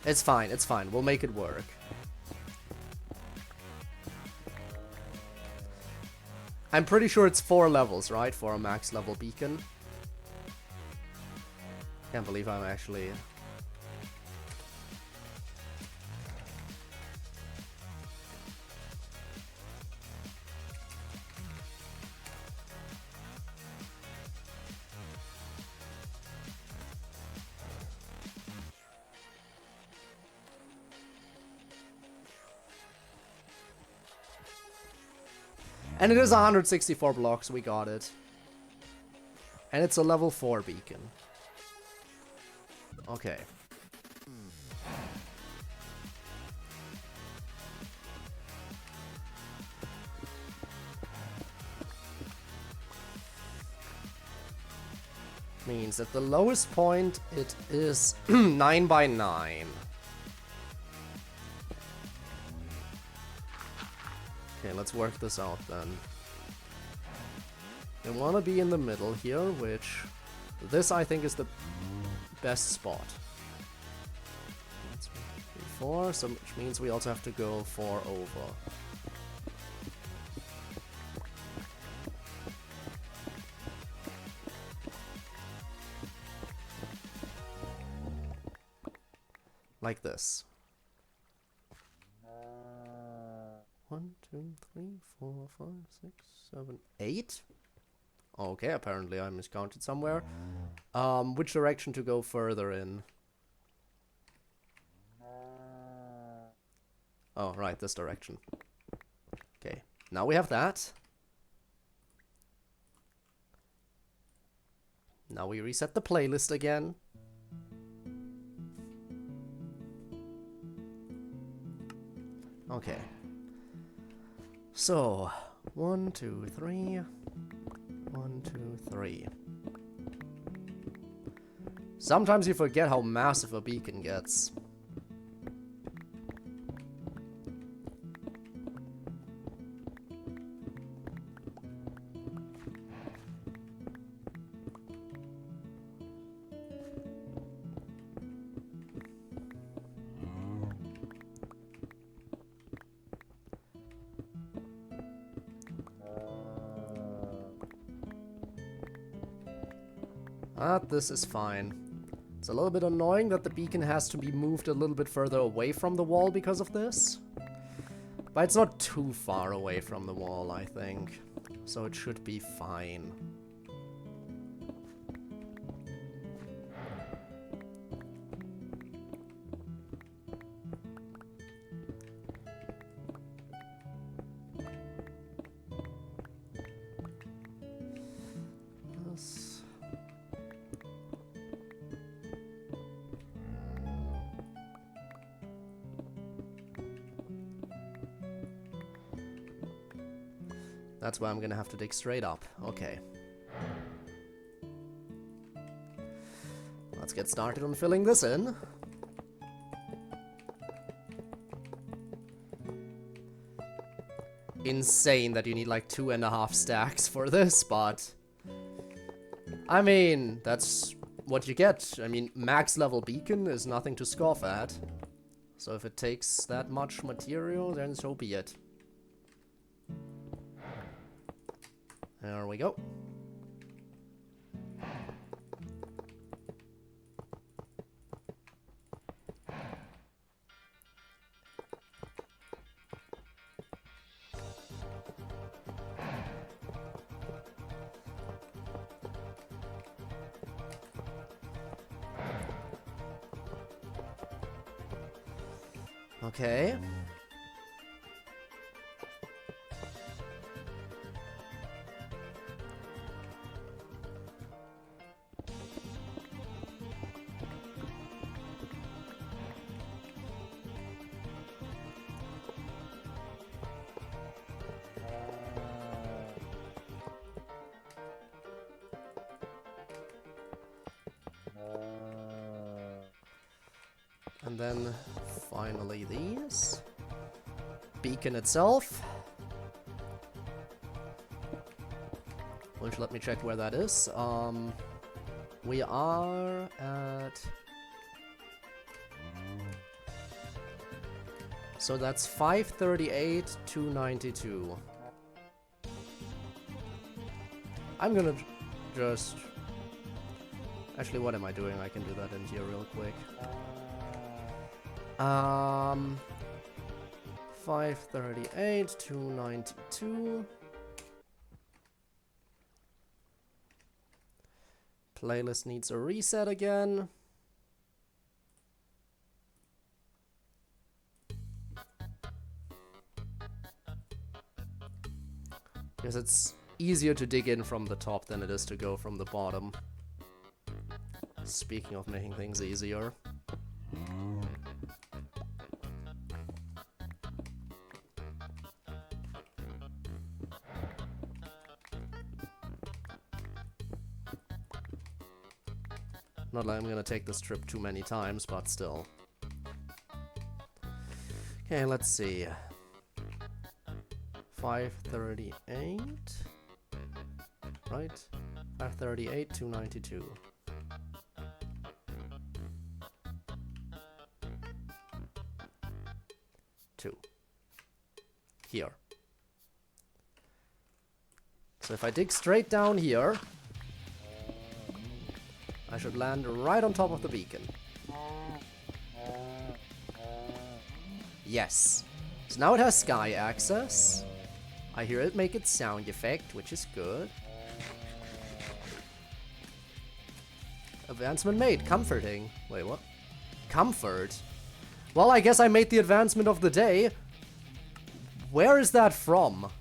A: It's fine, it's fine. We'll make it work. I'm pretty sure it's 4 levels, right? For a max level beacon. Can't believe I'm actually... And it is 164 blocks, we got it. And it's a level 4 beacon. Okay. Means at the lowest point it is 9 by 9. Okay, let's work this out then. I want to be in the middle here, which... this, I think, is the best spot. That's 1, 2, 3, 4, so which means we also have to go 4 over. like this. 1, 2, 3, 4, 5, 6, 7, 8. Okay, apparently I miscounted somewhere. Which direction to go further in? Oh, right, this direction. Okay, now we have that. Now we reset the playlist again. Okay. So, 1, 2, 3. 1, 2, 3. Sometimes you forget how massive a beacon gets. This is fine. It's a little bit annoying that the beacon has to be moved a little bit further away from the wall because of this. But it's not too far away from the wall, I think. So it should be fine. That's why I'm gonna have to dig straight up. Okay. Let's get started on filling this in. Insane that you need like 2.5 stacks for this, but... I mean, that's what you get. I mean, max level beacon is nothing to scoff at. So if it takes that much material, then so be it. There we go. Okay. And then finally these. Beacon itself. Which, let me check where that is. We are at... So that's 538, 292. I'm gonna just... Actually, what am I doing? I can do that in here real quick. 538, 292. Playlist needs a reset again. Because it's easier to dig in from the top than it is to go from the bottom. Speaking of making things easier. Not like I'm gonna take this trip too many times, but still. Okay, let's see. 538. Right? 538, 292. Two. Here. So if I dig straight down here, I should land right on top of the beacon. Yes. So now it has sky access. I hear it make its sound effect, which is good. Advancement made. Comforting. Wait, what? Comfort? Well, I guess I made the advancement of the day. Where is that from?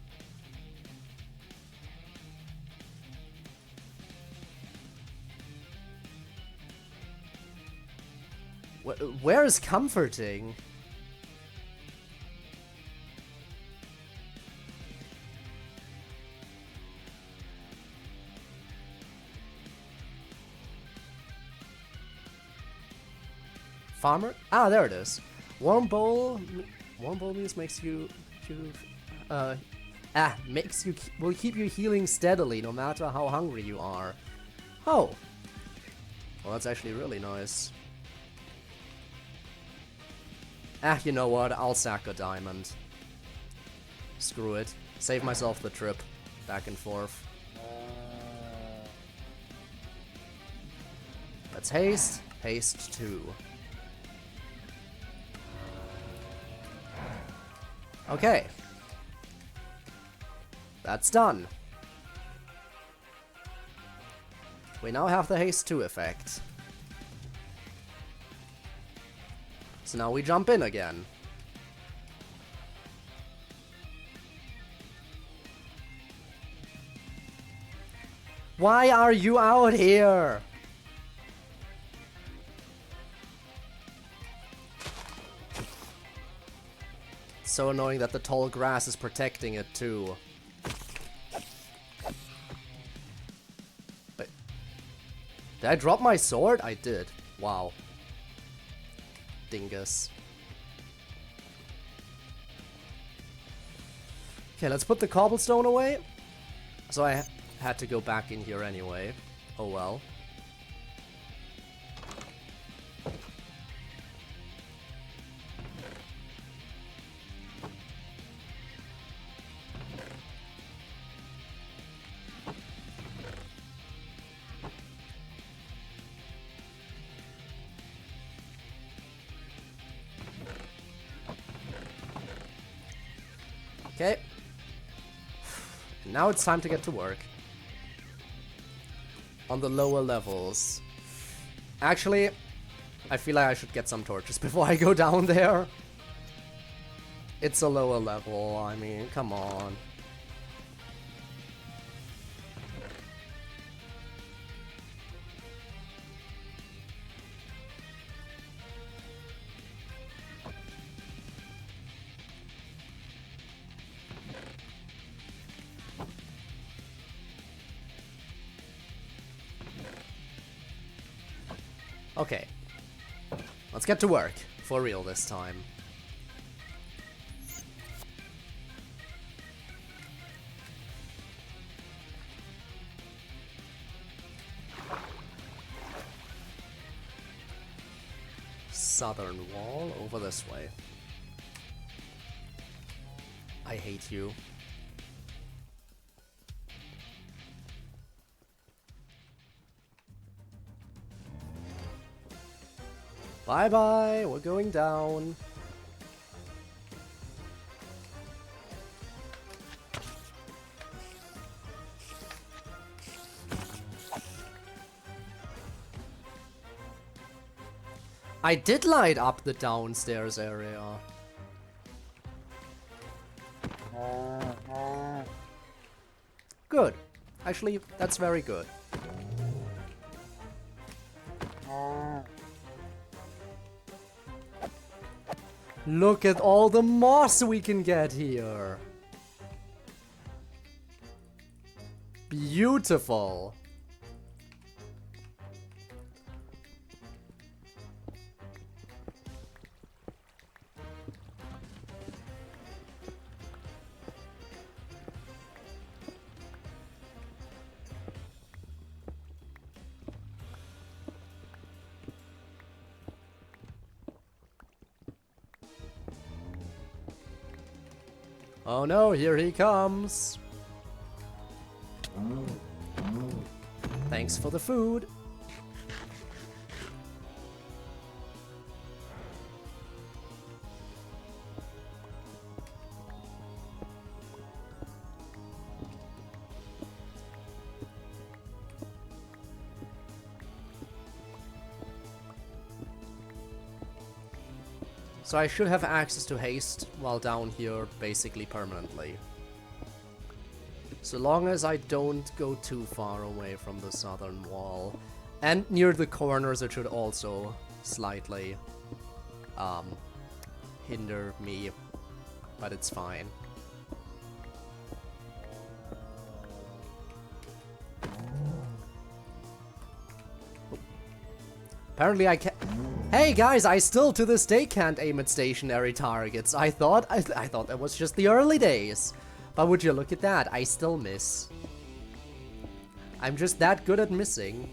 A: Where is comforting? Farmer? Ah, there it is. Warm bowl. Warm bowl means makes you will keep you healing steadily no matter how hungry you are. Oh. Well, that's actually really nice. Ah, you know what? I'll sack a diamond. Screw it. Save myself the trip back and forth. Let's haste. Haste 2. Okay. That's done. We now have the haste 2 effect. So now we jump in again. Why are you out here? It's so annoying that the tall grass is protecting it too. Wait. Did I drop my sword? I did. Wow. Dingus. Okay, let's put the cobblestone away. So I had to go back in here anyway. Oh well. Okay. Now it's time to get to work. On the lower levels. Actually, I feel like I should get some torches before I go down there. It's a lower level, I mean, come on. Okay. Let's get to work. For real this time. Southern wall over this way. I hate you. Bye-bye, we're going down. I did light up the downstairs area. Good. Actually, that's very good. Look at all the moss we can get here. Beautiful. Oh no, here he comes. Thanks for the food. So I should have access to haste while down here basically permanently. So long as I don't go too far away from the southern wall. And near the corners it should also slightly hinder me, but it's fine. Apparently I can't. Hey guys, I still to this day can't aim at stationary targets. I thought that was just the early days. But would you look at that, I still miss. I'm just that good at missing.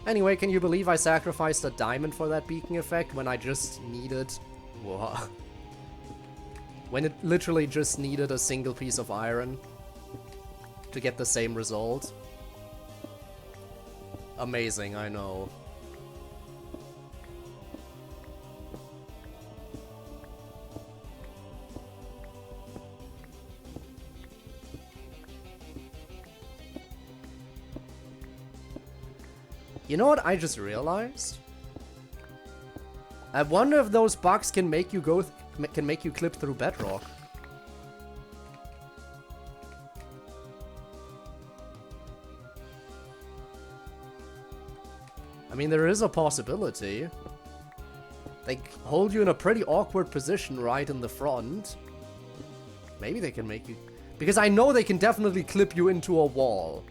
A: Anyway, can you believe I sacrificed a diamond for that beacon effect when I just needed... Whoa. When it literally just needed a single piece of iron to get the same result? Amazing, I know. You know what I just realized? I wonder if those bugs can make you clip through bedrock. I mean, there is a possibility. They hold you in a pretty awkward position right in the front. Maybe they can make you... Because I know they can definitely clip you into a wall.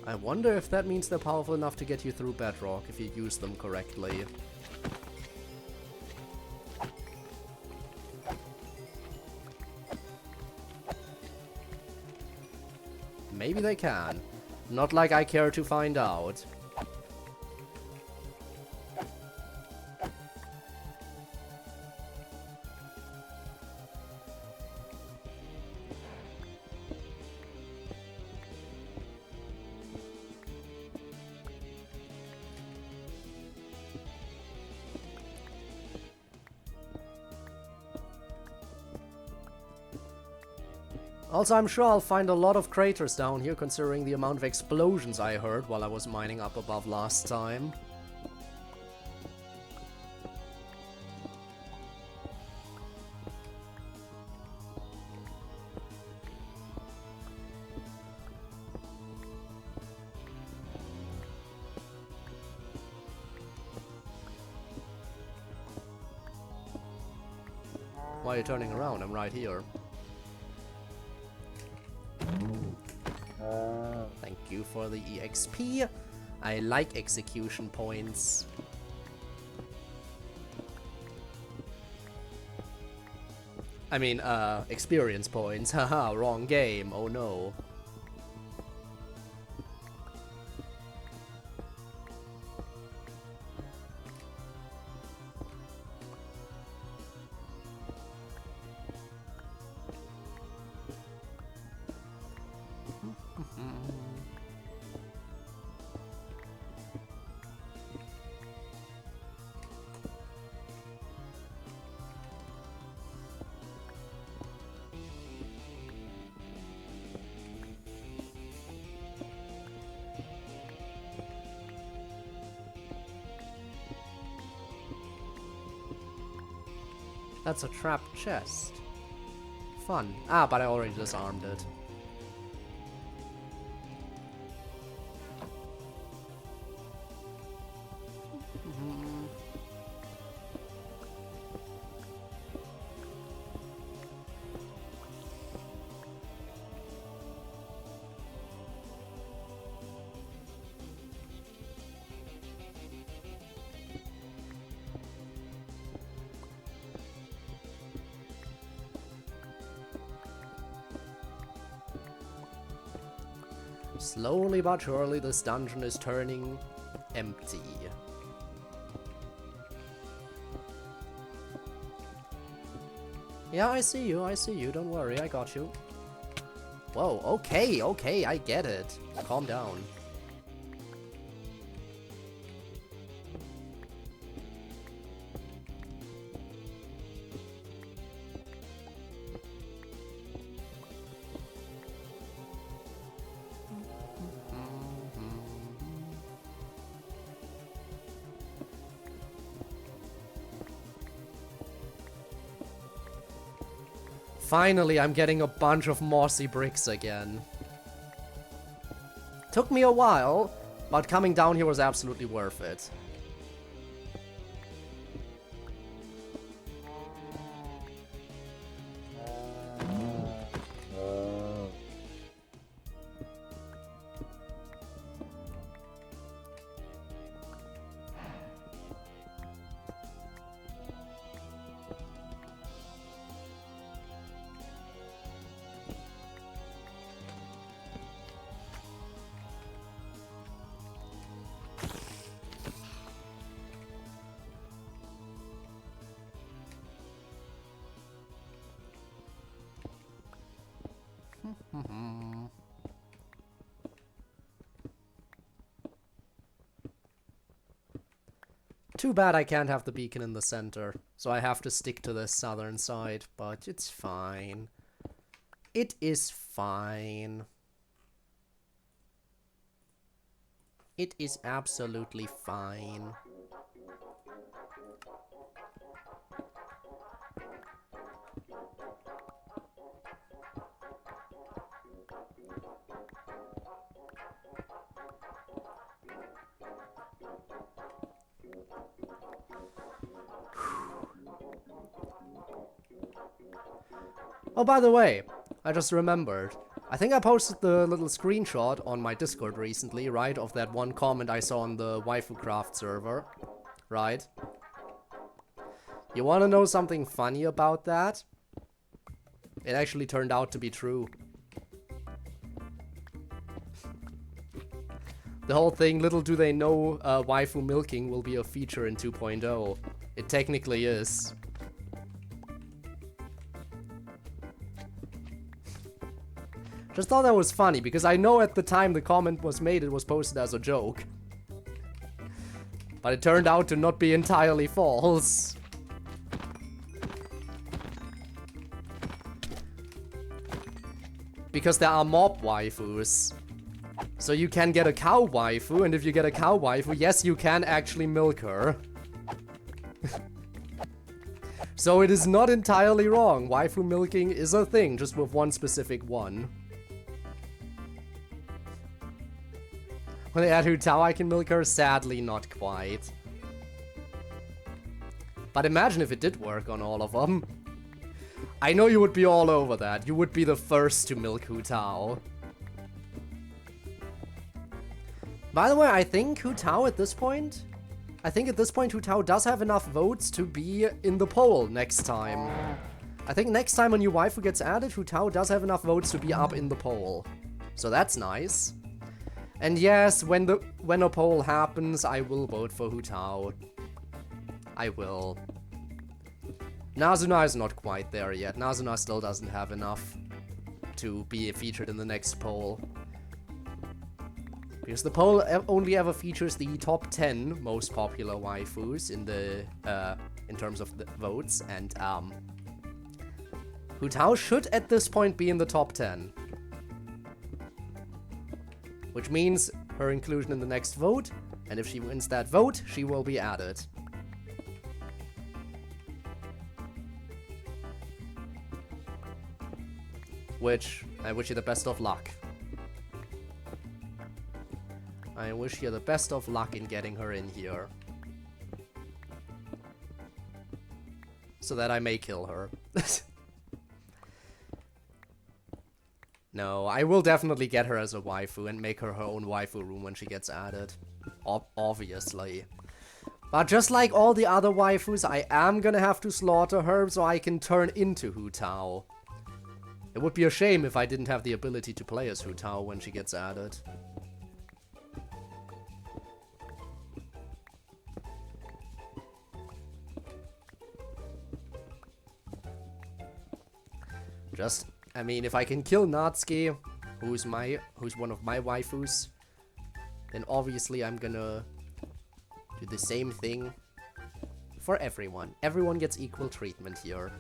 A: I wonder if that means they're powerful enough to get you through bedrock if you use them correctly. Maybe they can. Not like I care to find out. Also, I'm sure I'll find a lot of craters down here, considering the amount of explosions I heard while I was mining up above last time. Why are you turning around? I'm right here. Thank you for the EXP. I like execution points. I mean, experience points. Haha, wrong game. Oh no. That's a trapped chest. Fun. Ah, but I already disarmed it. Slowly but surely this dungeon is turning empty. Yeah, I see you, don't worry, I got you. Whoa, okay, I get it. Calm down. Finally, I'm getting a bunch of mossy bricks again. Took me a while, but coming down here was absolutely worth it. Too bad I can't have the beacon in the center, so I have to stick to the southern side, but it's fine. It is fine. It is absolutely fine. Oh, by the way, I just remembered. I think I posted the little screenshot on my Discord recently, right? Of that one comment I saw on the Waifu Craft server, right? You wanna know something funny about that? It actually turned out to be true. The whole thing, little do they know, waifu milking will be a feature in 2.0. It technically is. Just thought that was funny, because I know at the time the comment was made, it was posted as a joke. But it turned out to not be entirely false. Because there are mob waifus. So you can get a cow waifu, and if you get a cow waifu, yes, you can actually milk her. So it is not entirely wrong. Waifu milking is a thing, just with one specific one. When they add Hu Tao, I can milk her? Sadly, not quite. But imagine if it did work on all of them. I know you would be all over that. You would be the first to milk Hu Tao. By the way, I think Hu Tao at this point... I think at this point Hu Tao does have enough votes to be in the poll next time. I think next time a new waifu gets added, Hu Tao does have enough votes to be up in the poll. So that's nice. And yes, when a poll happens, I will vote for Hu Tao. I will. Nazuna is not quite there yet. Nazuna still doesn't have enough to be featured in the next poll. Because the poll only ever features the top 10 most popular waifus in the in terms of the votes, and Hu Tao should at this point be in the top 10. Which means her inclusion in the next vote, and if she wins that vote, she will be added. Which, I wish you the best of luck. I wish you the best of luck in getting her in here. So that I may kill her. No, I will definitely get her as a waifu and make her own waifu room when she gets added. Obviously. But just like all the other waifus, I am gonna have to slaughter her so I can turn into Hu Tao. It would be a shame if I didn't have the ability to play as Hu Tao when she gets added. Just, I mean, if I can kill Natsuki, who's one of my waifus, then obviously I'm gonna do the same thing for everyone. Everyone gets equal treatment here.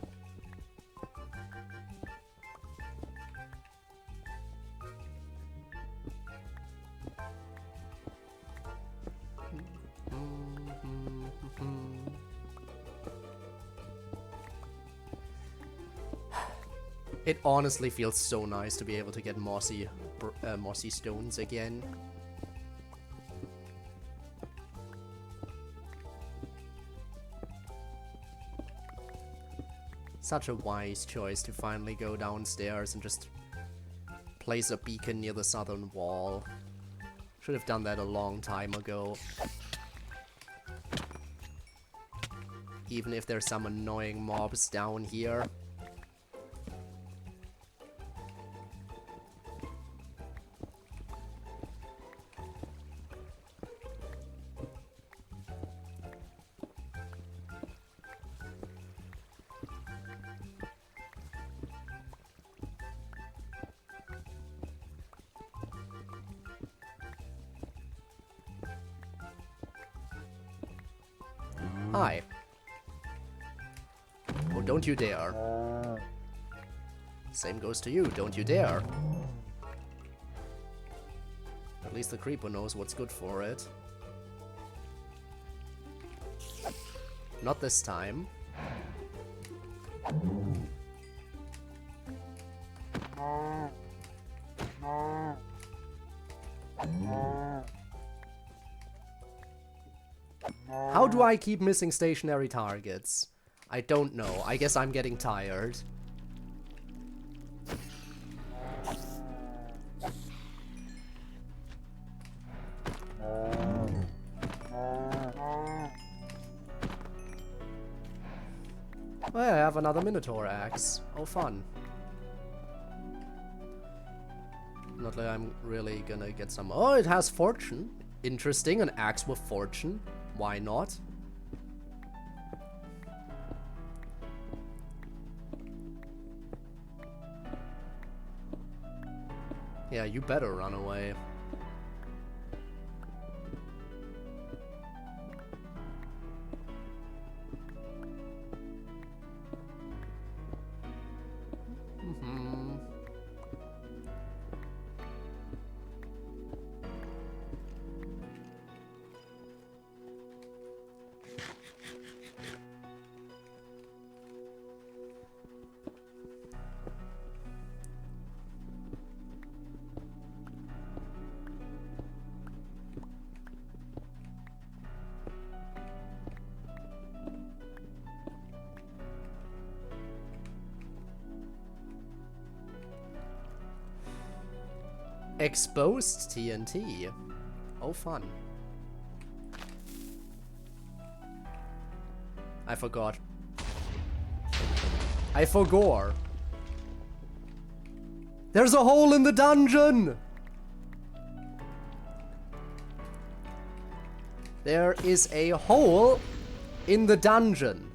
A: It honestly feels so nice to be able to get mossy stones again. Such a wise choice to finally go downstairs and just place a beacon near the southern wall. Should have done that a long time ago. Even if there's some annoying mobs down here. Hi. Oh, don't you dare. Same goes to you, don't you dare. At least the creeper knows what's good for it. Not this time. How do I keep missing stationary targets? I don't know. I guess I'm getting tired. Oh, I have another Minotaur axe. Oh, fun. Not that I'm really gonna get some... Oh, it has fortune. Interesting, an axe with fortune. Why not? Yeah, you better run away. Exposed TNT. Oh, fun. I forgot. I forgot. There's a hole in the dungeon! There is a hole in the dungeon.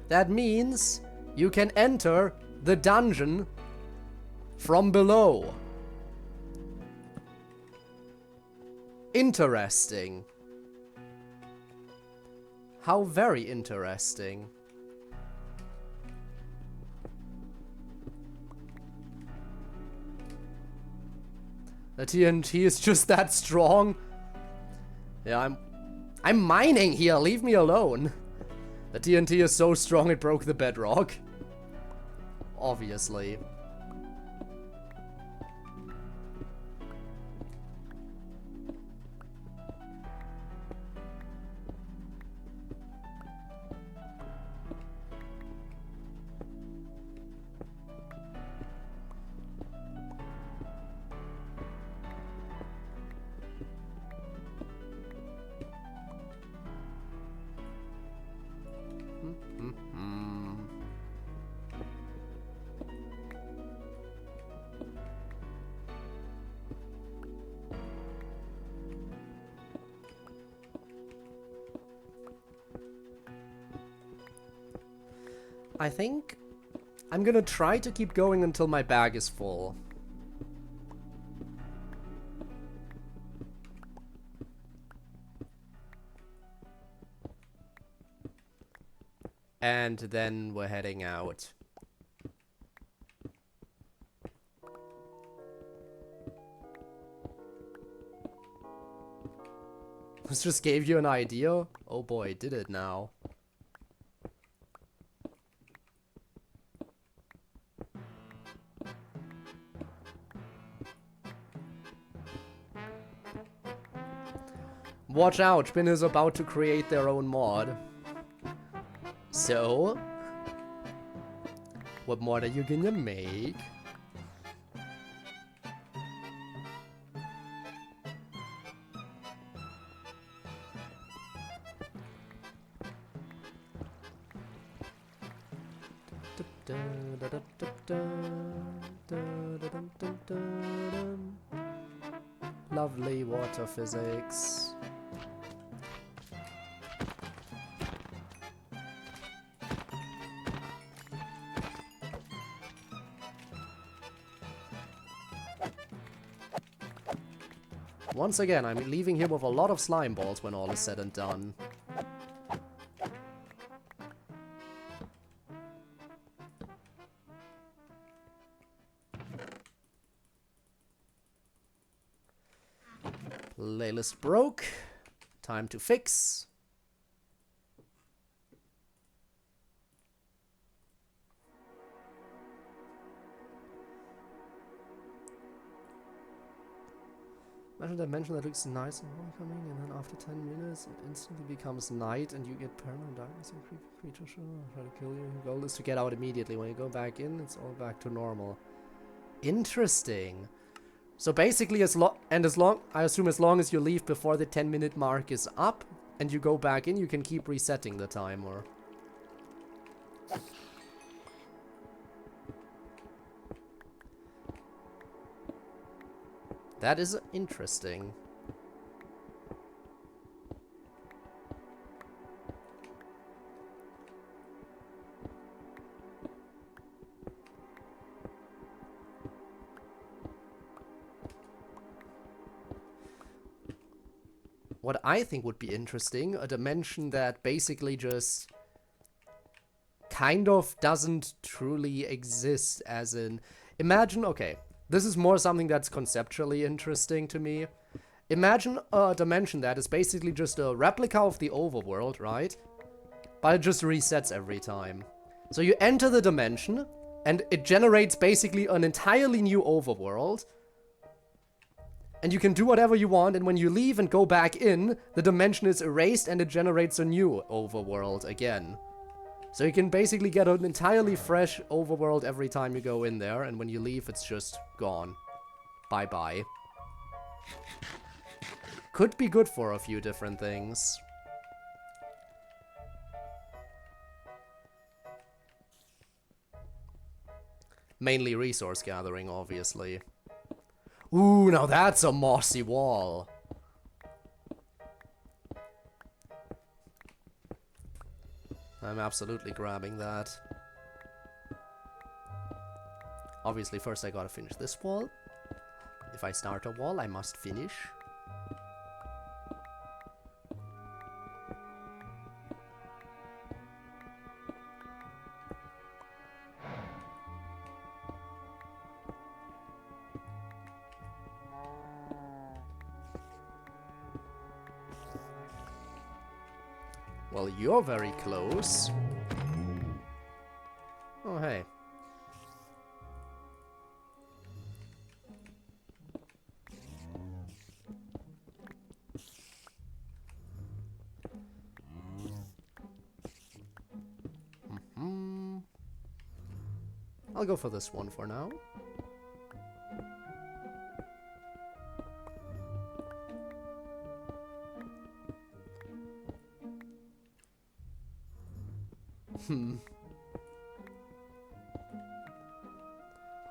A: That means you can enter the dungeon from below. Interesting. How very interesting. The TNT is just that strong. Yeah, I'm mining here, leave me alone. The TNT is so strong it broke the bedrock. Obviously. I think I'm gonna try to keep going until my bag is full. And then we're heading out. This just gave you an idea? Oh boy, did it now. Watch out, Spin is about to create their own mod. So, what mod are you gonna make? Lovely water physics. Once again, I'm leaving here with a lot of slime balls when all is said and done. Playlist broke. Time to fix. Imagine a dimension that looks nice and welcoming, and then after 10 minutes it instantly becomes night and you get permanent darkness and creepy creatures try to kill you. Your goal is to get out immediately. When you go back in, it's all back to normal. Interesting. So basically, I assume as long as you leave before the 10-minute mark is up and you go back in, you can keep resetting the timer. That is interesting. What I think would be interesting, a dimension that basically just kind of doesn't truly exist, as in, imagine, okay, this is more something that's conceptually interesting to me. Imagine a dimension that is basically just a replica of the overworld, right? But it just resets every time. So you enter the dimension, and it generates basically an entirely new overworld. And you can do whatever you want, and when you leave and go back in, the dimension is erased and it generates a new overworld again. So you can basically get an entirely fresh overworld every time you go in there, and when you leave, it's just gone. Bye-bye. Could be good for a few different things. Mainly resource gathering, obviously. Ooh, now that's a mossy wall. I'm absolutely grabbing that. Obviously, first I gotta finish this wall. If I start a wall, I must finish. Well, you're very close. Oh, hey. I'll go for this one for now.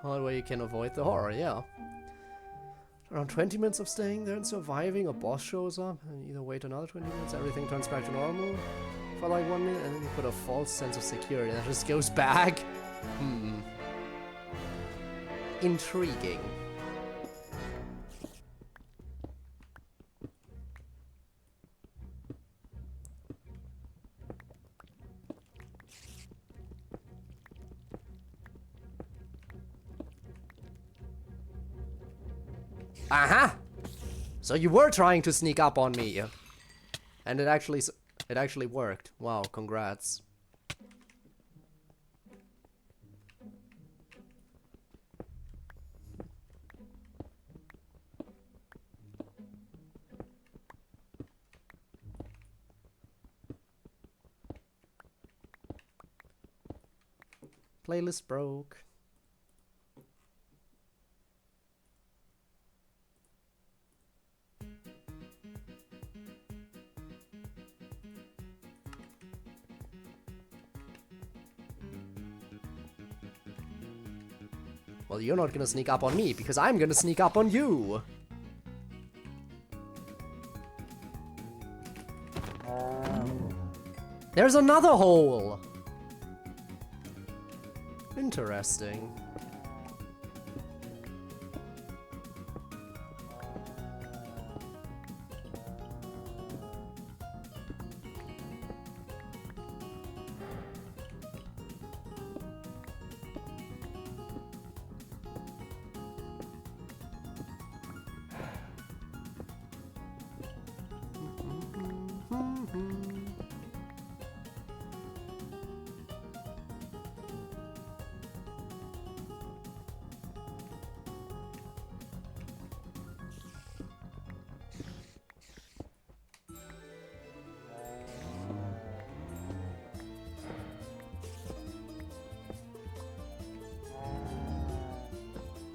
A: One way you can avoid the horror, yeah. Around 20 minutes of staying there and surviving, a boss shows up, and either wait another 20 minutes, everything turns back to normal for like 1 minute, and then you put a false sense of security that just goes back. Intriguing. Aha! So you were trying to sneak up on me. And it actually worked. Wow, congrats. Playlist broke. Well, you're not gonna sneak up on me, because I'm gonna sneak up on you! There's another hole! Interesting.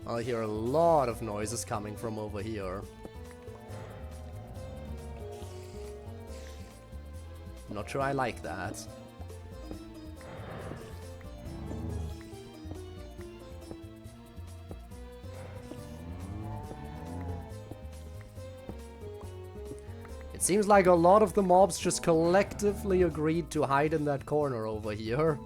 A: I hear a lot of noises coming from over here. I'm not sure I like that. It seems like a lot of the mobs just collectively agreed to hide in that corner over here.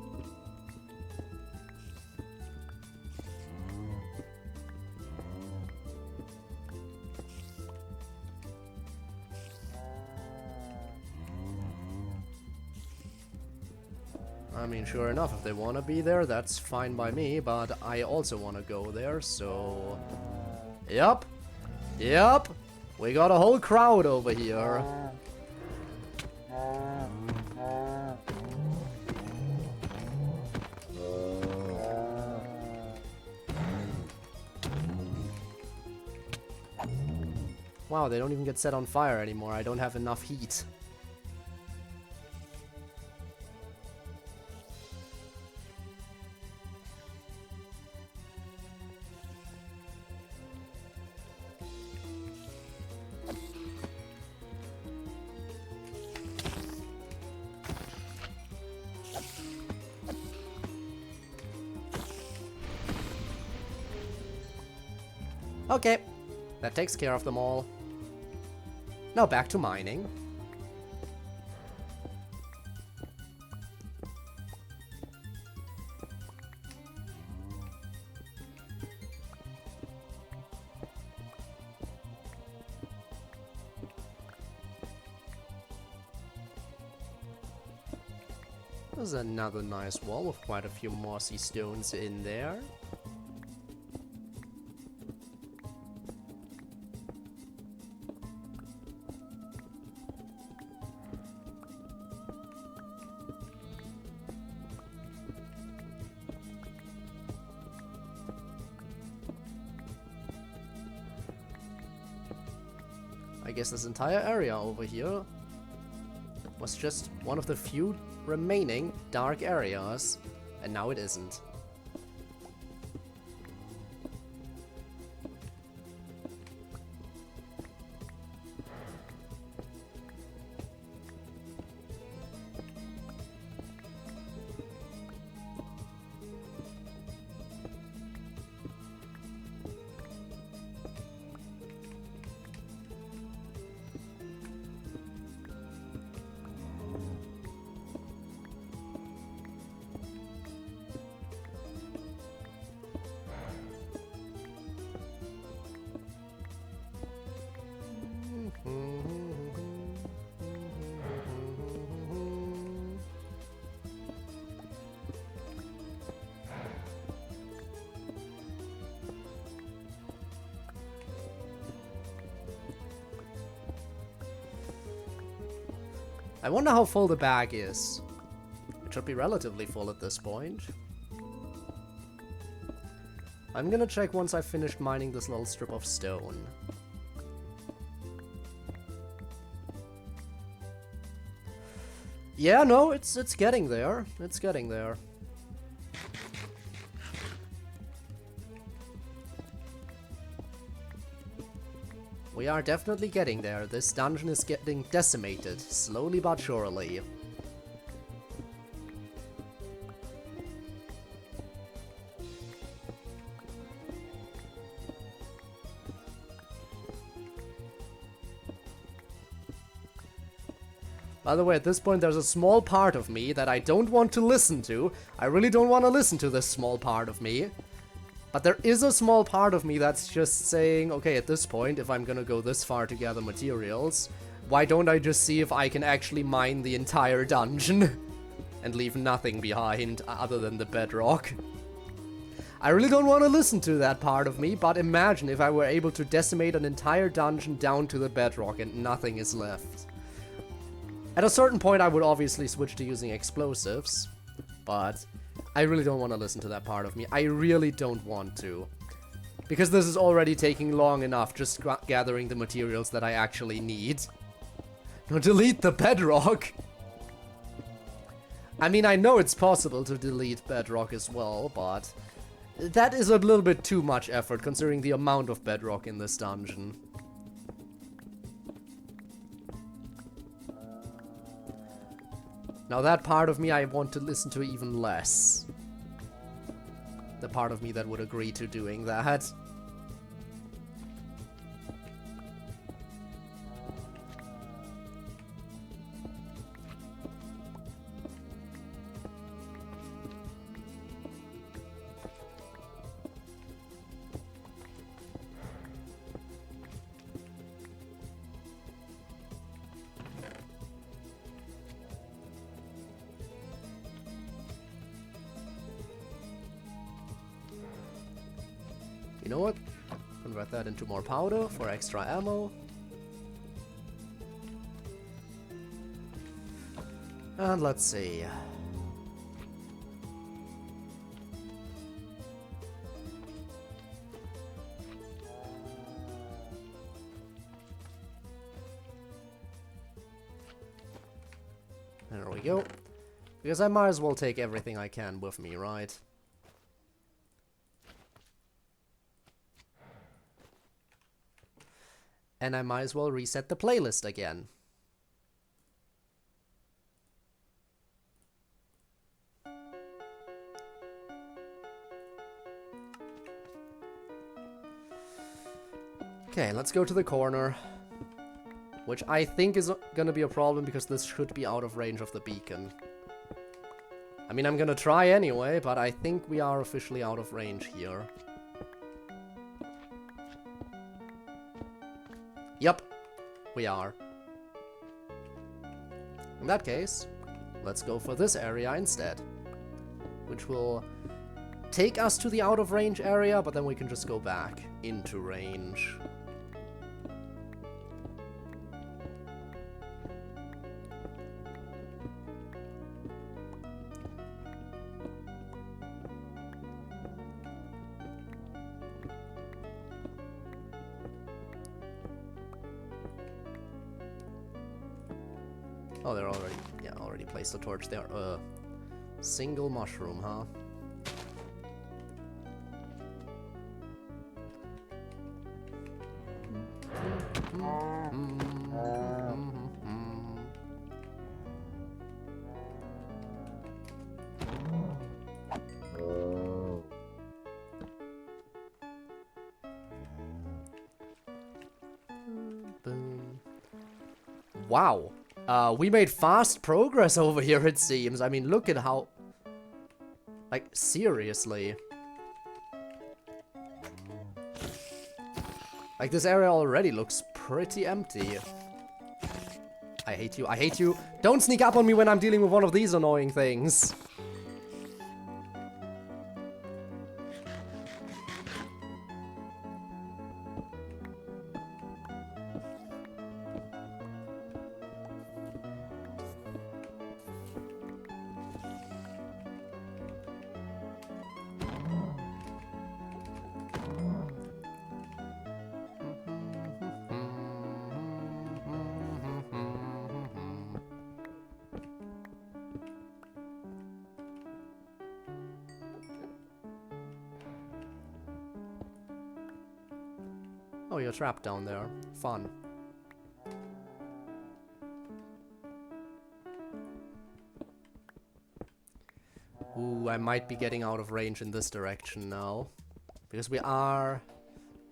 A: I mean, sure enough, if they want to be there, that's fine by me, but I also want to go there, so... Yep. Yep. We got a whole crowd over here. Wow, they don't even get set on fire anymore. I don't have enough heat. Okay, that takes care of them all. Now back to mining. There's another nice wall with quite a few mossy stones in there. I guess this entire area over here was just one of the few remaining dark areas, and now it isn't. I wonder how full the bag is. It should be relatively full at this point. I'm gonna check once I've finished mining this little strip of stone. Yeah, no, it's getting there. It's getting there. We are definitely getting there. This dungeon is getting decimated, slowly but surely. By the way, at this point there's a small part of me that I don't want to listen to. I really don't want to listen to this small part of me. But there is a small part of me that's just saying, okay, at this point, if I'm gonna go this far to gather materials, why don't I just see if I can actually mine the entire dungeon and leave nothing behind other than the bedrock? I really don't want to listen to that part of me, but imagine if I were able to decimate an entire dungeon down to the bedrock and nothing is left. At a certain point, I would obviously switch to using explosives, but I really don't want to listen to that part of me. I really don't want to. Because this is already taking long enough just gathering the materials that I actually need. No, delete the bedrock! I mean, I know it's possible to delete bedrock as well, but that is a little bit too much effort considering the amount of bedrock in this dungeon. Now that part of me I want to listen to even less. The part of me that would agree to doing that. You know what? Convert that into more powder for extra ammo. And let's see. There we go. Because I might as well take everything I can with me, right? And I might as well reset the playlist again. Okay, let's go to the corner. Which I think is gonna be a problem because this should be out of range of the beacon. I mean, I'm gonna try anyway, but I think we are officially out of range here. Yep, we are. In that case, let's go for this area instead. Which will take us to the out of range area, but then we can just go back into range. Oh, they're already placed the torch there. Single mushroom, huh? Wow. We made fast progress over here, it seems. I mean, look at how... Like, seriously. Like, this area already looks pretty empty. I hate you, I hate you. Don't sneak up on me when I'm dealing with one of these annoying things. Oh, you're trapped down there. Fun. Ooh, I might be getting out of range in this direction now. Because we are...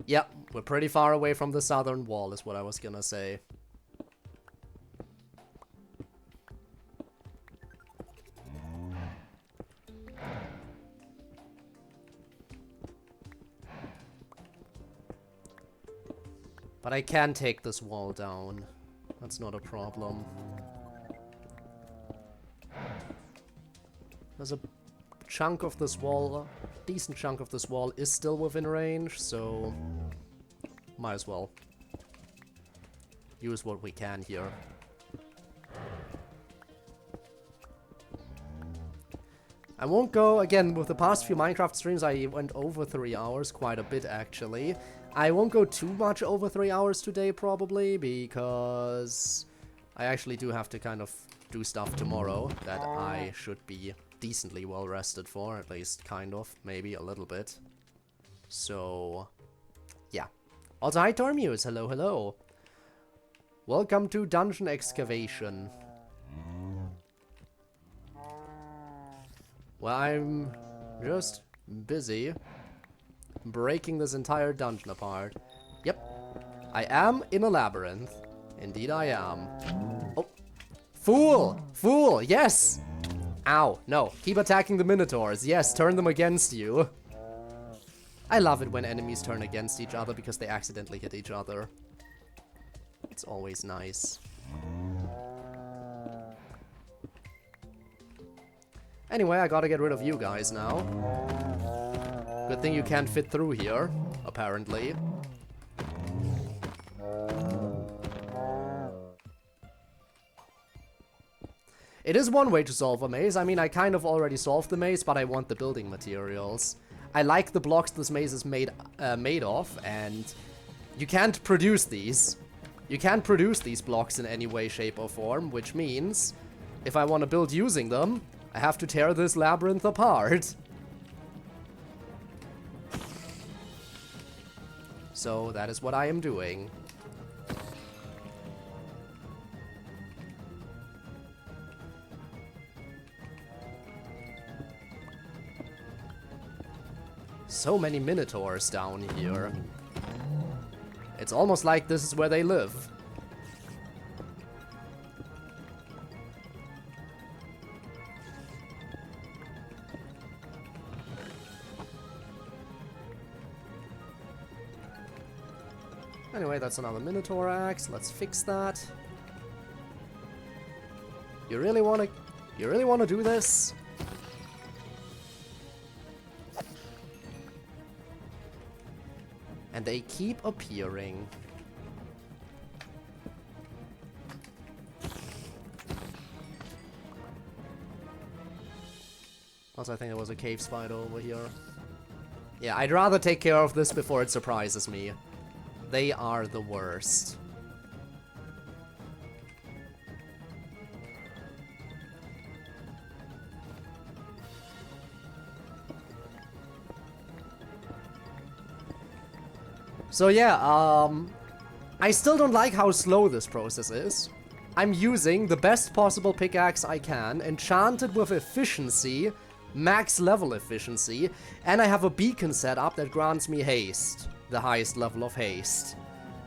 A: Yep, we're pretty far away from the southern wall is what I was gonna say. But I can take this wall down. That's not a problem. There's a chunk of this wall, a decent chunk of this wall is still within range, so might as well use what we can here. I won't go, again, with the past few Minecraft streams I went over 3 hours, quite a bit actually. I won't go too much over 3 hours today probably, because I actually do have to kind of do stuff tomorrow that I should be decently well rested for, at least kind of, maybe a little bit. So, yeah. Also, hi Tormuse, hello, hello. Welcome to Dungeon Excavation. Well, I'm just busy breaking this entire dungeon apart. Yep, I am in a labyrinth. Indeed I am. Oh, fool! Fool, yes! Ow, no, keep attacking the minotaurs. Yes, turn them against you. I love it when enemies turn against each other because they accidentally hit each other. It's always nice. Anyway, I gotta get rid of you guys now. Good thing you can't fit through here, apparently. It is one way to solve a maze. I mean, I kind of already solved the maze, but I want the building materials. I like the blocks this maze is made of, and you can't produce these. You can't produce these blocks in any way, shape, or form, which means if I want to build using them, I have to tear this labyrinth apart. So that is what I am doing. So many minotaurs down here. It's almost like this is where they live. Anyway, that's another minotaur axe. Let's fix that. You really wanna do this? And they keep appearing. Also, I think there was a cave spider over here. Yeah, I'd rather take care of this before it surprises me. They are the worst. So yeah, I still don't like how slow this process is. I'm using the best possible pickaxe I can, enchanted with efficiency, max level efficiency, and I have a beacon set up that grants me haste, the highest level of haste.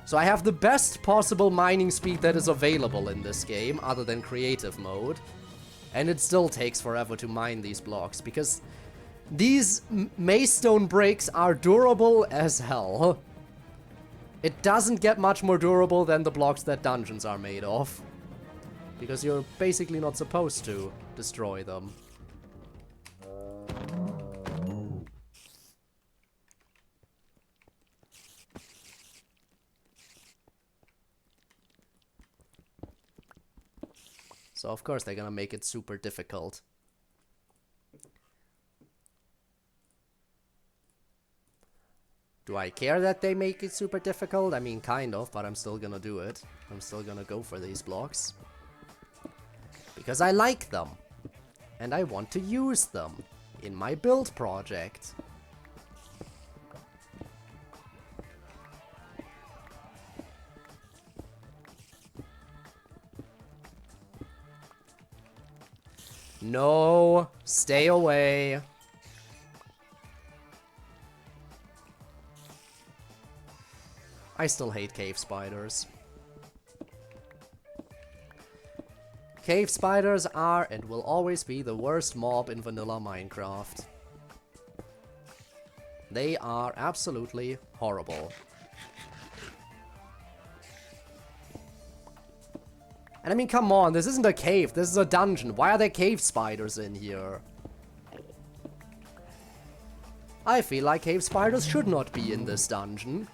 A: So I have the best possible mining speed that is available in this game, other than creative mode. And it still takes forever to mine these blocks, because these maze stone bricks are durable as hell. It doesn't get much more durable than the blocks that dungeons are made of, because you're basically not supposed to destroy them. So of course they're gonna make it super difficult. Do I care that they make it super difficult? I mean, kind of, but I'm still gonna do it. I'm still gonna go for these blocks. Because I like them. And I want to use them in my build project. No, stay away. I still hate cave spiders. Cave spiders are and will always be the worst mob in vanilla Minecraft. They are absolutely horrible. And I mean, come on, this isn't a cave, this is a dungeon. Why are there cave spiders in here? I feel like cave spiders should not be in this dungeon.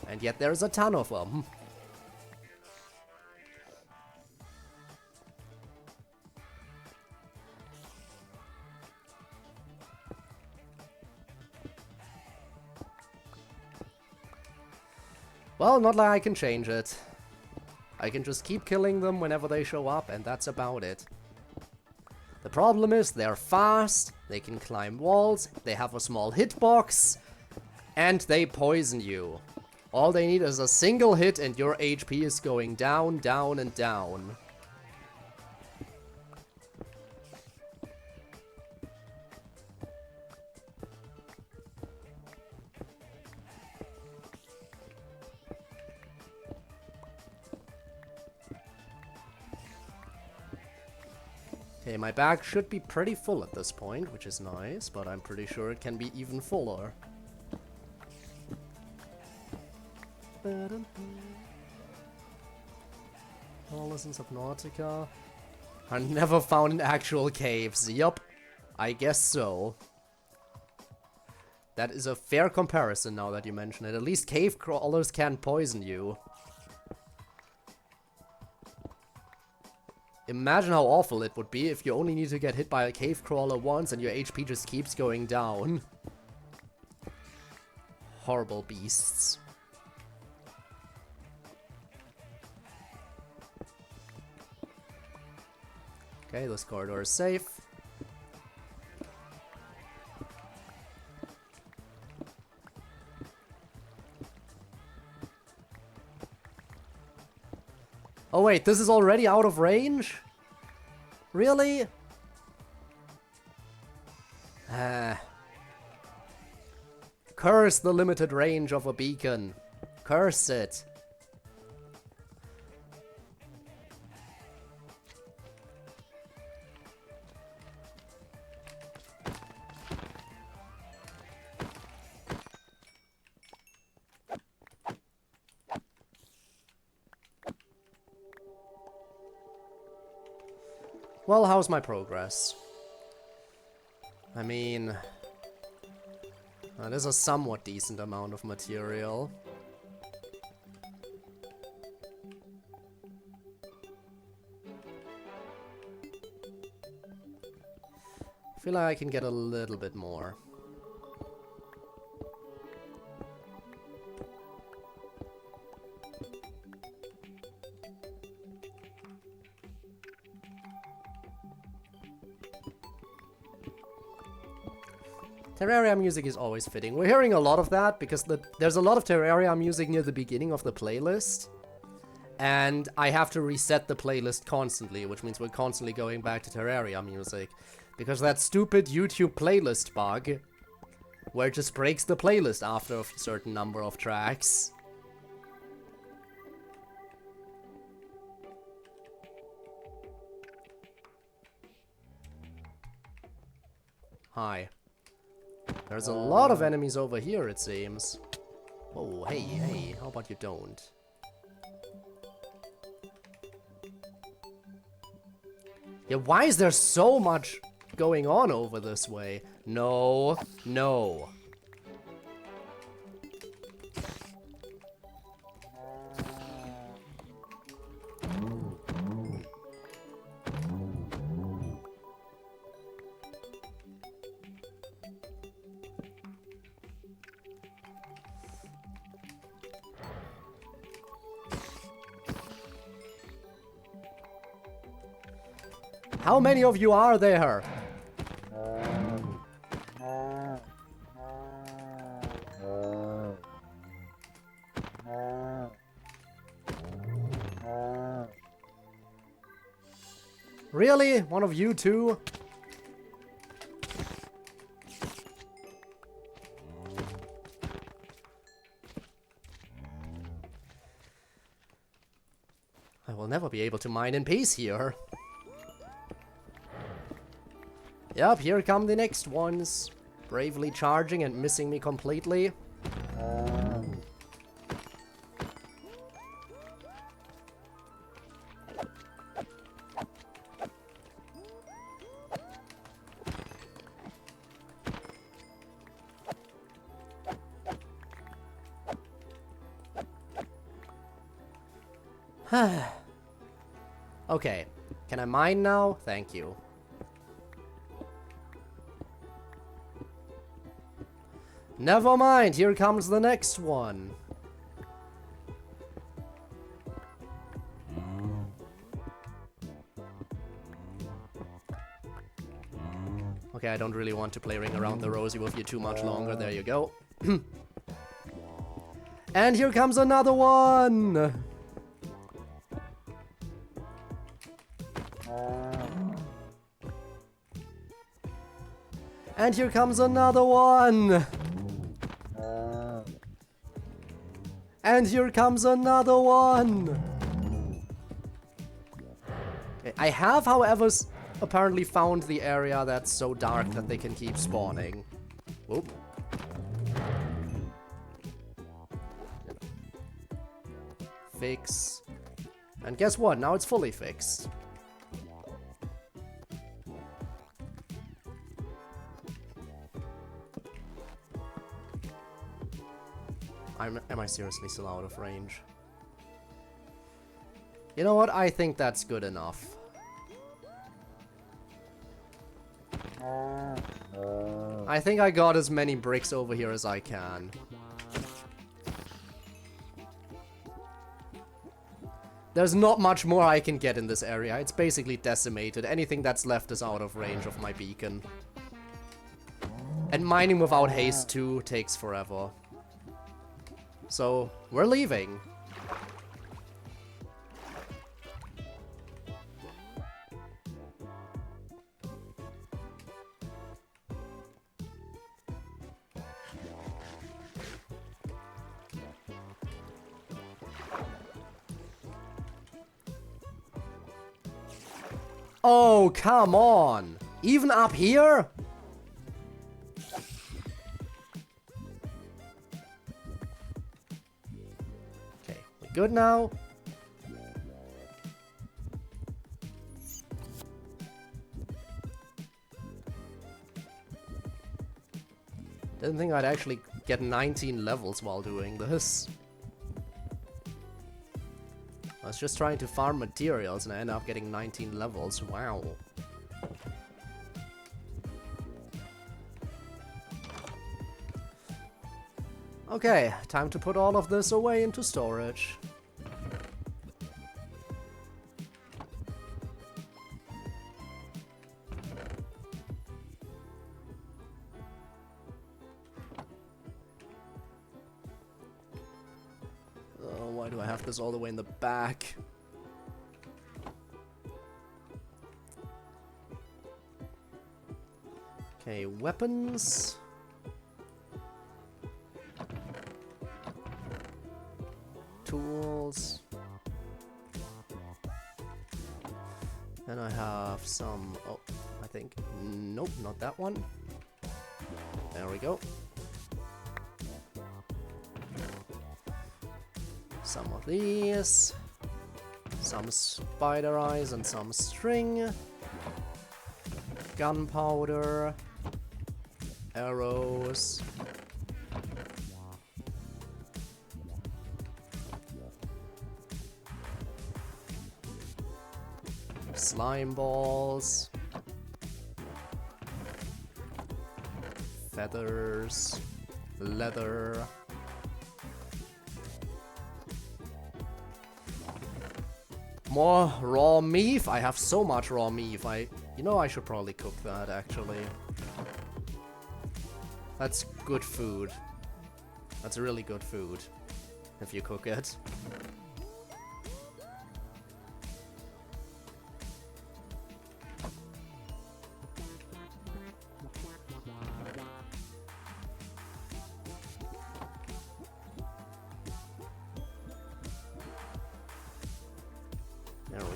A: And yet there's a ton of them. Well, not like I can change it. I can just keep killing them whenever they show up, and that's about it. The problem is they're fast, they can climb walls, they have a small hitbox, and they poison you. All they need is a single hit and your HP is going down, down, and down. Okay, my bag should be pretty full at this point, which is nice, but I'm pretty sure it can be even fuller. All of Subnautica are never found in actual caves. Yup, I guess so. That is a fair comparison now that you mention it. At least cave crawlers can poison you. Imagine how awful it would be if you only need to get hit by a cave crawler once and your HP just keeps going down. Horrible beasts. Okay, this corridor is safe. Oh wait, this is already out of range? Really? Curse the limited range of a beacon. Curse it. Well, how's my progress? I mean, that is a somewhat decent amount of material. I feel like I can get a little bit more. Terraria music is always fitting. We're hearing a lot of that because there's a lot of Terraria music near the beginning of the playlist. And I have to reset the playlist constantly, which means we're constantly going back to Terraria music. Because that stupid YouTube playlist bug, where it just breaks the playlist after a certain number of tracks. Hi. There's a lot of enemies over here, it seems. Oh, hey, hey, how about you don't? Yeah, why is there so much going on over this way? No, no. How many of you are there? Really? One of you two? I will never be able to mine in peace here. Yep, here come the next ones. Bravely charging and missing me completely. Okay, can I mine now? Thank you. Never mind, here comes the next one. Okay, I don't really want to play Ring Around the Rosie with you too much longer. There you go. And here comes another one! And here comes another one! And here comes another one! I have, however, apparently found the area that's so dark that they can keep spawning. Whoop. Fix. And guess what? Now it's fully fixed. Am I seriously still out of range? You know what? I think that's good enough. I think I got as many bricks over here as I can. There's not much more I can get in this area. It's basically decimated. Anything that's left is out of range of my beacon. And mining without haste too takes forever. So, we're leaving. Oh, come on! Even up here? Okay, we're good now. Didn't think I'd actually get 19 levels while doing this. I was just trying to farm materials and I ended up getting 19 levels. Wow. Okay, time to put all of this away into storage. Why do I have this all the way in the back? Okay, weapons. Tools. And I have some, oh, I think, nope, not that one. There we go. Some of these, some spider eyes and some string, gunpowder, arrows, slime balls, feathers, leather, more raw meat. I have so much raw meat. You know, I should probably cook that, actually. That's good food. That's really good food, if you cook it.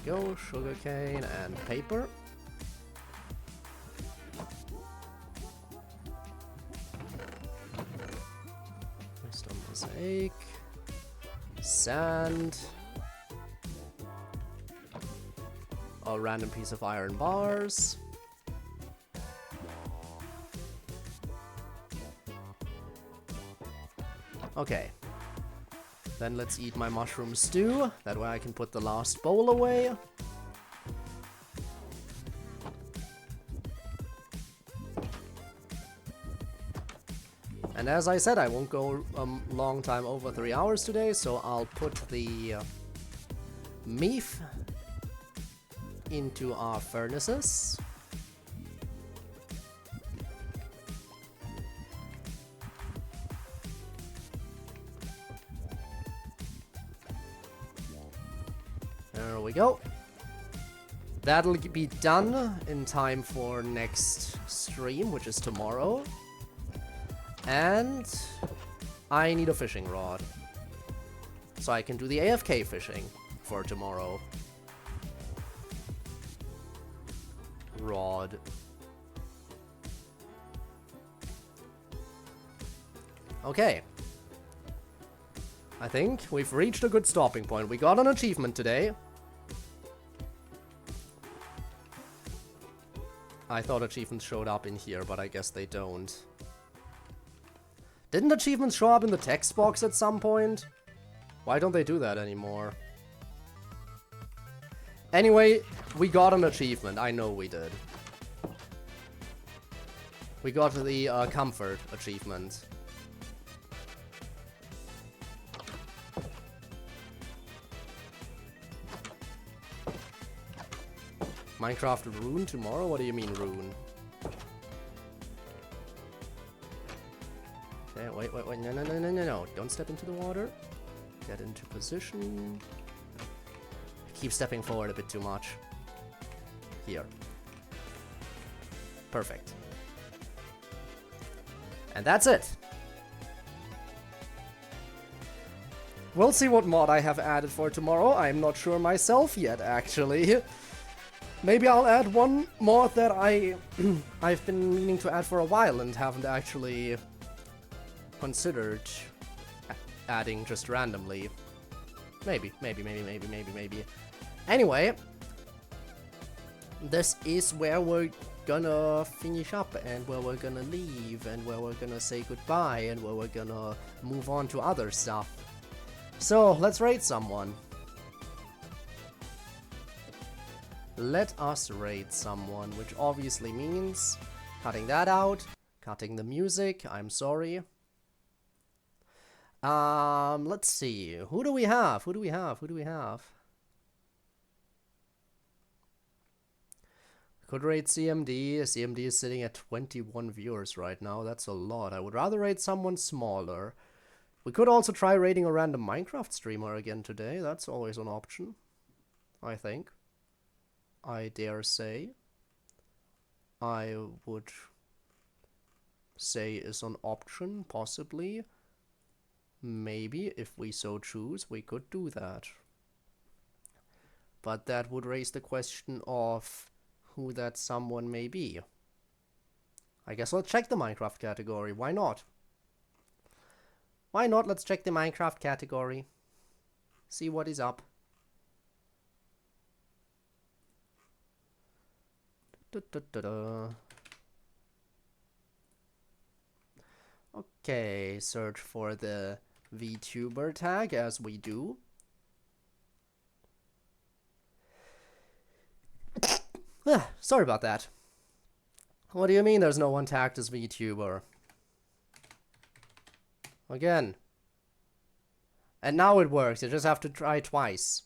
A: go, sugarcane and paper. Stone mosaic, sand, a random piece of iron bars. Okay. Then let's eat my mushroom stew. That way I can put the last bowl away. And as I said, I won't go a long time over 3 hours today, so I'll put the meat into our furnaces. There we go. That'll be done in time for next stream, which is tomorrow. And I need a fishing rod, so I can do the AFK fishing for tomorrow. Rod. Okay. I think we've reached a good stopping point. We got an achievement today. I thought achievements showed up in here, but I guess they don't. Didn't achievements show up in the text box at some point? Why don't they do that anymore? Anyway, we got an achievement. I know we did. We got the comfort achievement. Minecraft rune tomorrow? What do you mean rune? Okay, wait, no. Don't step into the water. Get into position. Keep stepping forward a bit too much. Here. Perfect. And that's it. We'll see what mod I have added for tomorrow. I'm not sure myself yet, actually. Maybe I'll add one mod that I've been meaning to add for a while and haven't actually considered adding just randomly. Maybe. Anyway, this is where we're gonna finish up and where we're gonna leave and where we're gonna say goodbye and where we're gonna move on to other stuff. So, let's raid someone. Let us raid someone, which obviously means cutting that out, cutting the music, I'm sorry. Let's see. Who do we have? Could raid CMD. CMD is sitting at 21 viewers right now. That's a lot. I would rather raid someone smaller. We could also try raiding a random Minecraft streamer again today. That's always an option, I think. I dare say. I would say is an option, possibly. Maybe, if we so choose, we could do that. But that would raise the question of who that someone may be. I guess let's check the Minecraft category. Why not? Why not? Let's check the Minecraft category. See what is up. Okay, search for the VTuber tag as we do. Sorry about that. What do you mean there's no one tagged as VTuber? Again. And now it works. You just have to try twice.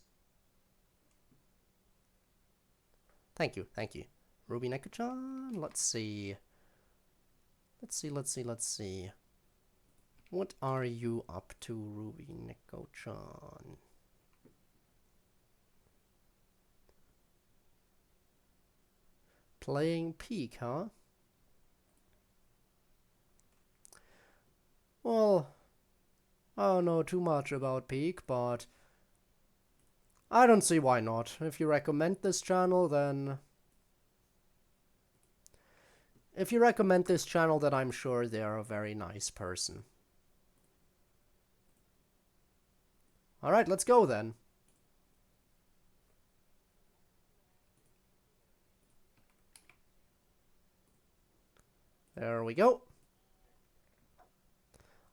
A: Thank you. Ruby Nekachan. Let's see. What are you up to, Ruby Neko-chan? Playing Peak, huh? Well, I don't know too much about Peak, but I don't see why not. If you recommend this channel, then... If you recommend this channel, then I'm sure they're a very nice person. Alright, let's go then. There we go.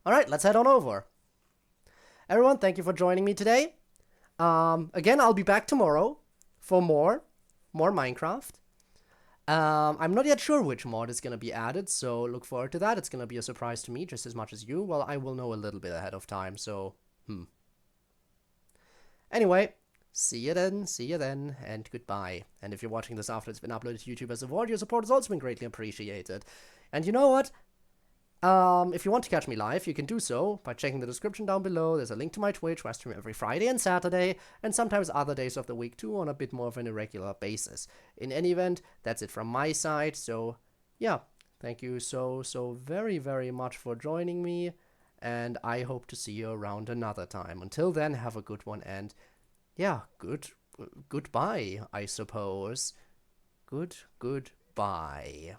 A: Alright, let's head on over. Everyone, thank you for joining me today. Again, I'll be back tomorrow for more Minecraft. I'm not yet sure which mod is going to be added, so look forward to that. It's going to be a surprise to me just as much as you. Well, I will know a little bit ahead of time, so, Anyway, see you then, and goodbye. And if you're watching this after it's been uploaded to YouTube as a VOD, your support has also been greatly appreciated. And you know what? If you want to catch me live, you can do so by checking the description down below. There's a link to my Twitch, where I stream every Friday and Saturday, and sometimes other days of the week too, on a bit more of an irregular basis. In any event, that's it from my side, so yeah, thank you so very, very much for joining me, and I hope to see you around another time. Until then, have a good one, and yeah, goodbye, I suppose. Goodbye.